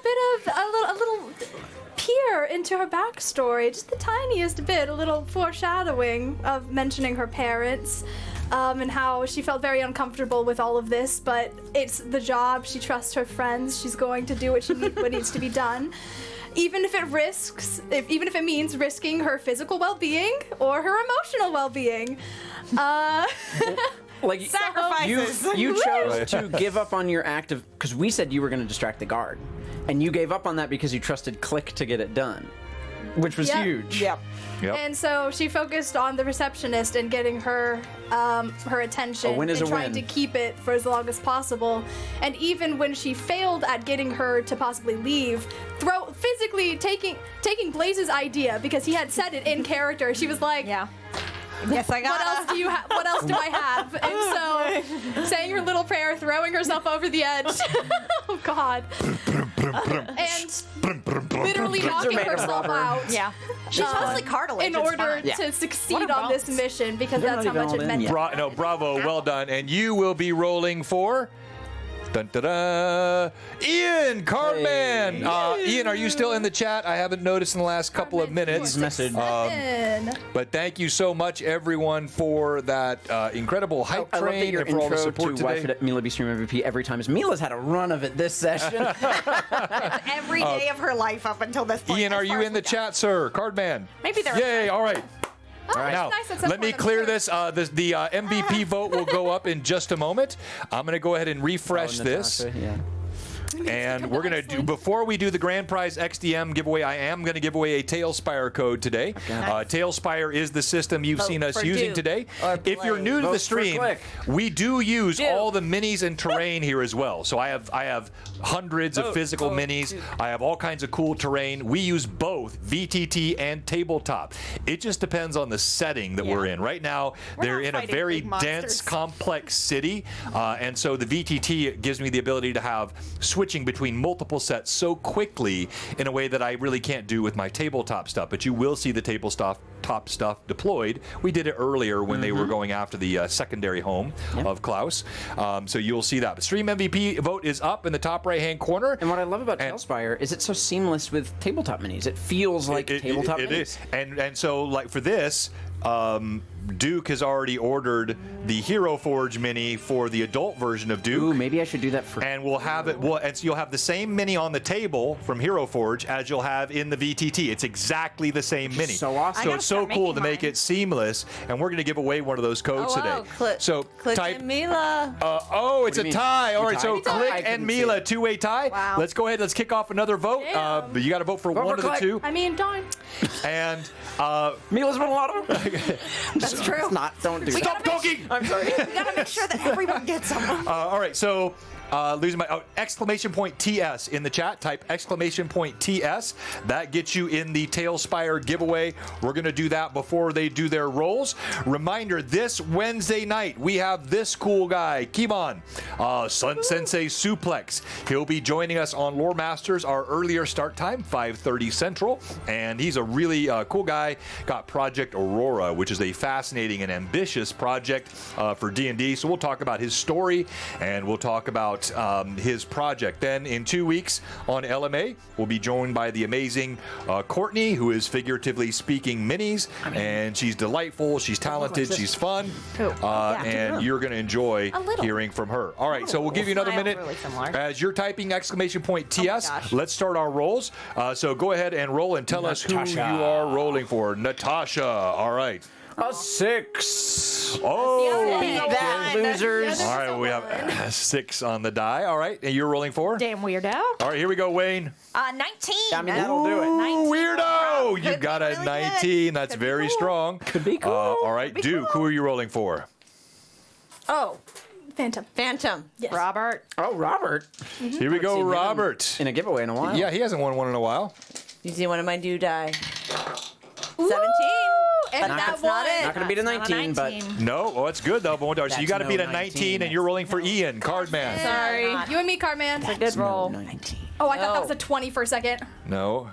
peer into her backstory, just the tiniest bit, a little foreshadowing of mentioning her parents. And how she felt very uncomfortable with all of this, but it's the job. She trusts her friends. She's going to do what needs to be done, even if it means risking her physical well-being or her emotional well-being. Like Sacrifices. you chose to give up on your act of, because we said you were going to distract the guard, and you gave up on that because you trusted Click to get it done, which was Yep. huge. Yep. And so she focused on the receptionist and getting her her attention A win is and a trying win. to keep it for as long as possible. And even when she failed at getting her to possibly leave, physically taking Blaze's idea, because he had said it in character, she was like, Yeah. Yes, I got. what else do you have? What else do I have? And so, saying her little prayer, throwing herself over the edge. Oh God! And literally knocking made of herself rubber. out. Yeah. She's mostly cartilage. In it's order fine. to succeed What are on this bones? mission, because They're that's not how even much all it in meant. yet. No, bravo, well done. And you will be rolling for. Dun, da, da. Ian Cardman. Ian, are you still in the chat? I haven't noticed in the last couple of minutes. Message. But thank you so much, everyone, for that incredible hype I love that train your and for all the intro support to why today. should Mila be stream MVP every time is Mila's had a run of it this session. Every day of her life up until this point. Ian, as are far you as in we the know. chat, sir? Cardman. Maybe they're. Yay! All right. Now, nice at some let me point, I'm clear sure. this. The MVP vote will go up in just a moment. I'm going to go ahead and refresh this. Natasha, yeah. And we're going to do, before we do the grand prize XDM giveaway, I am going to give away a Tailspire code today. Tailspire is the system you've seen us for using Duke today. or If you're Blaze. new to the Vote for stream, Click. we do use Duke. all the minis and terrain here as well. So I have hundreds of physical minis. I have all kinds of cool terrain. We use both VTT and tabletop. It just depends on the setting that we're in. Right now, they're not in a fighting very big dense, monsters. complex city, and so the VTT gives me the ability to have switching between multiple sets so quickly in a way that I really can't do with my tabletop stuff. But you will see the tabletop stuff deployed. We did it earlier when they were going after the secondary home of Klaus. So you'll see that. The stream MVP vote is up in the top right-hand corner. And what I love about And- Tailspire is it's so seamless with tabletop minis. It feels like tabletop it minis. is. And so like for this, Duke has already ordered the Hero Forge mini for the adult version of Duke. Ooh, maybe I should do that for. And we'll have it. And so you'll have the same mini on the table from Hero Forge as you'll have in the VTT. It's exactly the same mini. So awesome. So it's so cool to make it seamless. And we're going to give away one of those codes today. So Click type. and Mila. It's a tie. All right, so Click and Mila, two-way tie. Wow. Let's go ahead. Let's kick off another vote. But you got to vote for one of the two. I mean, darn. And Mila's won a lot of them. That's true. Don't do that. stop talking. I'm sorry. We gotta make sure that everyone gets them. All right, so losing my exclamation point TS in the chat. Type exclamation point TS. That gets you in the Tailspire giveaway. We're going to do that before they do their rolls. Reminder, this Wednesday night, we have this cool guy, Kimon, Sensei Suplex. He'll be joining us on Lore Masters, our earlier start time, 5:30 Central. And he's a really cool guy. Got Project Aurora, which is a fascinating and ambitious project for D&D. So we'll talk about his story, and we'll talk about his project. Then in 2 weeks on LMA, we'll be joined by the amazing Courtney, who is figuratively speaking minis, and she's delightful, she's talented, she's fun, and you're going to enjoy hearing from her. All right, so we'll give you another minute as you're typing exclamation point TS. Let's start our rolls. So go ahead and roll and tell us who you are rolling for. Natasha. All right. A 6. Oh, Beat that, losers. all right, we have 6 on the die. All right, and you're rolling for? Damn weirdo. All right, here we go, Wayne. 19. I mean, that'll do it. Ooh, weirdo! You Could got be a really 19. good. That's Could be very cool. strong. Could be cool. All right, Duke, who are you rolling for? Oh, Phantom. Phantom. Yes. Robert. Oh, Robert. Here we go, seen him Robert. In a giveaway in a while. Yeah, he hasn't won one in a while. You see one of my do die. 17. And But that that's not one. it. Not going to beat a 19, but No, oh, that's good though. But so you That's got to no beat a 19. 19, and you're rolling for Ian, Cardman. Sorry. You and me, Cartman. Good roll. 19. Oh, I thought that No. was a 20 for a second. No.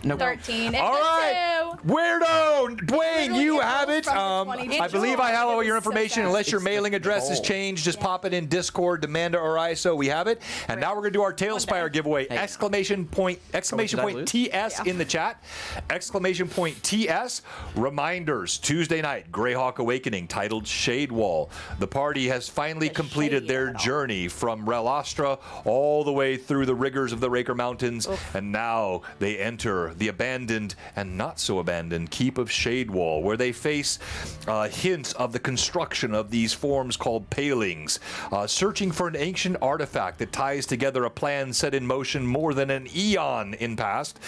No. 13. And All right, weirdo, Dwayne, Literally you it have goes it. from the 20 I believe I have all your It's so information. sad. Unless your mailing address has changed, just pop it in Discord, Demanda or ISO. We have it. And now we're gonna do our Tailspire giveaway. Exclamation point did I lose? TS in the chat. Exclamation point TS. Reminders. Tuesday night, Greyhawk Awakening, titled Shade Wall. The party has finally completed their journey from Relastra all the way through the rigors of the Raker Mountains, and now they enter the abandoned and not so abandoned Keep of Shadewall, where they face hints of the construction of these forms called palings, searching for an ancient artifact that ties together a plan set in motion more than an eon in past,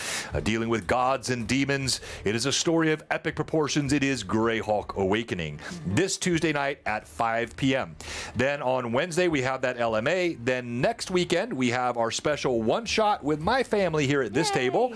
dealing with gods and demons. It is a story of epic proportions. It is Greyhawk Awakening. This Tuesday night at 5 p.m. Then on Wednesday, we have that LMA. Then next weekend, we have our special one-shot with my family here at this table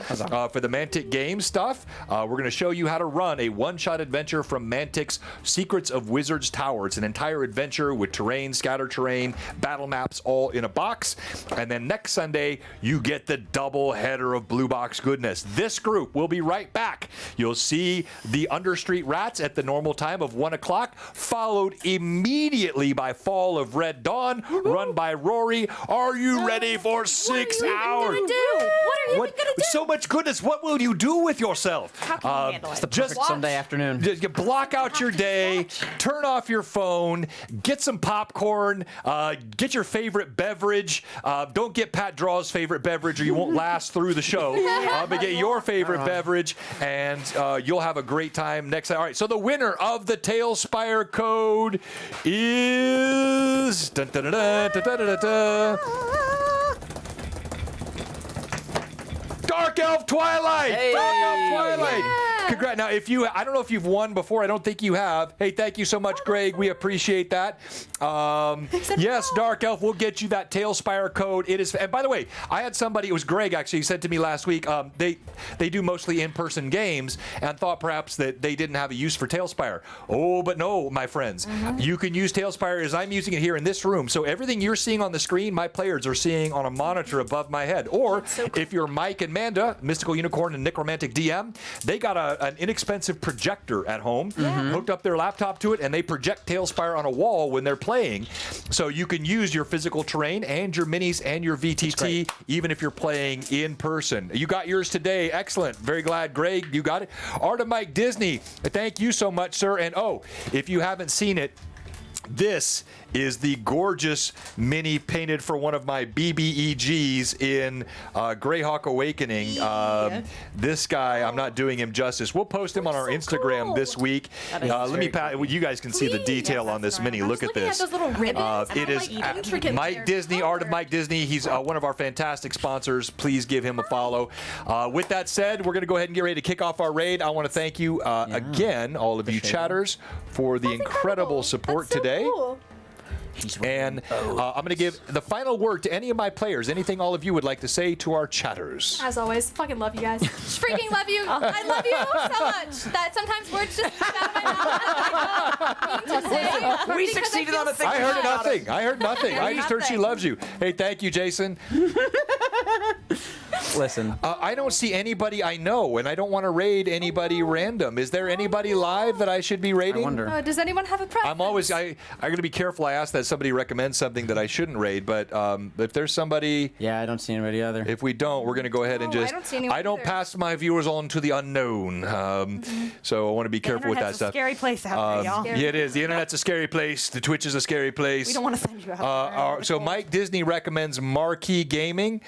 for the Mantic Games stuff. We're going to show you how to run a one-shot adventure from Mantic's Secrets of Wizard's Tower. It's an entire adventure with terrain, scatter terrain, battle maps all in a box. And then next Sunday, you get the double header of Blue Box goodness. This group will be right back. You'll see the Understreet Rats at the normal time of 1 o'clock, followed immediately by Fall of Red Dawn, run by Rory. Are you ready for 6 hours? What are you What? gonna do? So much goodness. What will you do with yourself? How can you handle it? It's the perfect Sunday afternoon. Just block out your day, turn off your phone, get some popcorn, get your favorite beverage. Don't get Pat Draw's favorite beverage or you won't last through the show. But get your favorite beverage and you'll have a great time next time. All right, so the winner of the Tailspire code is... Dun, dun, dun, dun, dun, dun, dun, dun. Dark Elf Twilight! Hey! Dark Elf Twilight! Congrats. Now, I don't know if you've won before. I don't think you have. Hey, thank you so much, Greg. We appreciate that. Yes, Dark Elf, we'll get you that Tailspire code. It is. And by the way, I had somebody, it was Greg actually, said to me last week, they do mostly in-person games and thought perhaps that they didn't have a use for Tailspire. Oh, but no, my friends. You can use Tailspire as I'm using it here in this room. So everything you're seeing on the screen, my players are seeing on a monitor above my head. Or if you're Mike and Manda, Mystical Unicorn and Necromantic DM, they got a an inexpensive projector at home, hooked up their laptop to it, and they project Tailspire on a wall when they're playing. So you can use your physical terrain and your minis and your VTT, even if you're playing in person. You got yours today. Excellent. Very glad, Greg, you got it. Aihrde Mike Disney, thank you so much, sir. And if you haven't seen it, this is the gorgeous mini painted for one of my BBEGs in Greyhawk Awakening. This guy, I'm not doing him justice. We'll post him on our Instagram this week. Let me you guys can see the detail on this mini. Look at this. Those little ribbons. It is Mike Disney, Aihrde Mike Disney. He's one of our fantastic sponsors. Please give him a follow. With that said, we're going to go ahead and get ready to kick off our raid. I want to thank you again, all of you chatters, for the incredible support today. Cool. And I'm going to give the final word to any of my players. Anything all of you would like to say to our chatters? As always, fucking love you guys. Freaking love you. I love you so much that sometimes words just come out of my mouth. I mean to say, We succeeded on a thing. I heard nothing. I heard nothing. I just heard she loves you. Hey, thank you, Jason. Listen. I don't see anybody I know, and I don't want to raid anybody random. Is there anybody live that I should be raiding? I wonder. Does anyone have a preference? I'm always I'm going to be careful. I ask that somebody recommends something that I shouldn't raid, but if there's somebody, Yeah, I don't see anybody either. if we don't, we're going to go ahead and No, I just. don't see anyone I don't either. pass my viewers on to the unknown, so I want to be careful with that Internet's a stuff. scary place out there, y'all. Yeah, it is. The internet's a scary place. The Twitch is a scary place. We don't want to send you out there. So Mike Disney recommends Marquee Gaming.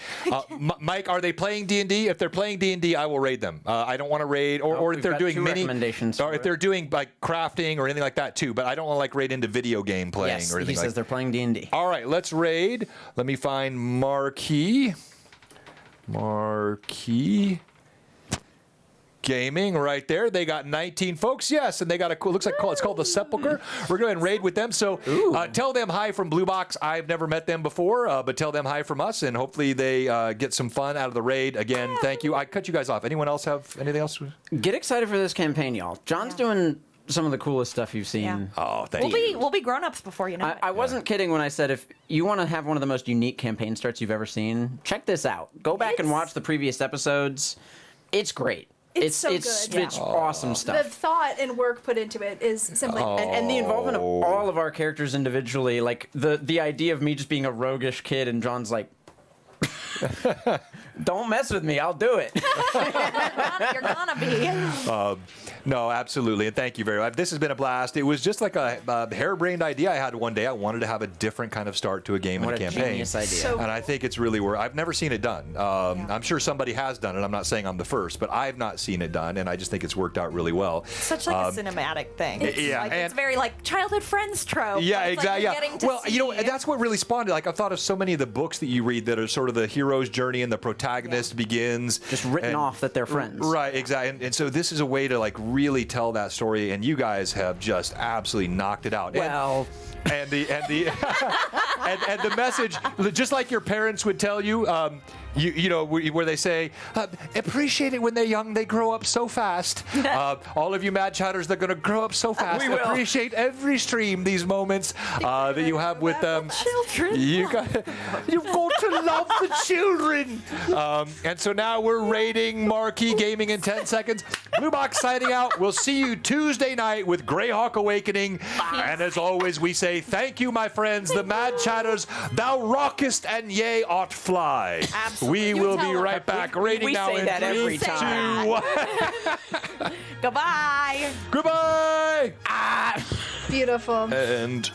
Mike, are they playing D&D? If they're playing D&D, I will raid them. I don't want to raid, or if we've they're got doing two mini, recommendations or for if it. they're doing like crafting or anything like that too. But I don't want to like raid into video game playing Yes, or anything he like says they're playing D&D. All right, let's raid. Let me find Marquee Gaming right there. They got 19 folks. Yes, and they got a cool. Looks like it's called the Sepulcher. We're going to raid with them. So tell them hi from Blue Box. I've never met them before, but tell them hi from us, and hopefully they get some fun out of the raid. Again, thank you. I cut you guys off. Anyone else have anything else? Get excited for this campaign, y'all. John's doing some of the coolest stuff you've seen. Yeah. Oh, thank you. We'll be grown-ups before you know it. I wasn't kidding when I said if you want to have one of the most unique campaign starts you've ever seen, check this out. Go back and watch the previous episodes. It's great. It's so good. It's awesome The stuff. thought and work put into it is simply. And the involvement of all of our characters individually, like the idea of me just being a roguish kid and John's like, don't mess with me, I'll do it. You're gonna be. No, absolutely, and thank you very much. This has been a blast. It was just like a harebrained idea I had one day. I wanted to have a different kind of start to a game What and a a campaign. genius idea. So And I think it's really worth. I've never seen it done. I'm sure somebody has done it. I'm not saying I'm the first, but I've not seen it done, and I just think it's worked out really well. Such like a cinematic thing. yeah, Like, and- it's very like childhood friends trope. Yeah, but it's like exactly. you're Yeah. getting to Well, you know, see- that's what really spawned it. Like, I've thought of so many of the books that you read that are sort of the hero's journey and the protagonist begins. Just written and- off that they're friends. Right, exactly. And so this is a way to like really tell that story, and you guys have just absolutely knocked it out. Well, And the and the message, just like your parents would tell you, you know, where they say, appreciate it when they're young, they grow up so fast. All of you mad chatters, they're going to grow up so fast. We will. Appreciate every stream, these moments that you have with them. children. You've got to love the children. And so now we're raiding Marquee Gaming in 10 seconds. Blue Box signing out. We'll see you Tuesday night with Greyhawk Awakening. And as always, we say thank you, my friends, the mad chatters. Thou rockest and yea art fly. Absolutely. We You will tell be her. right back raiding we now say in that 3, every 2, time. 1. Goodbye. Goodbye. beautiful. And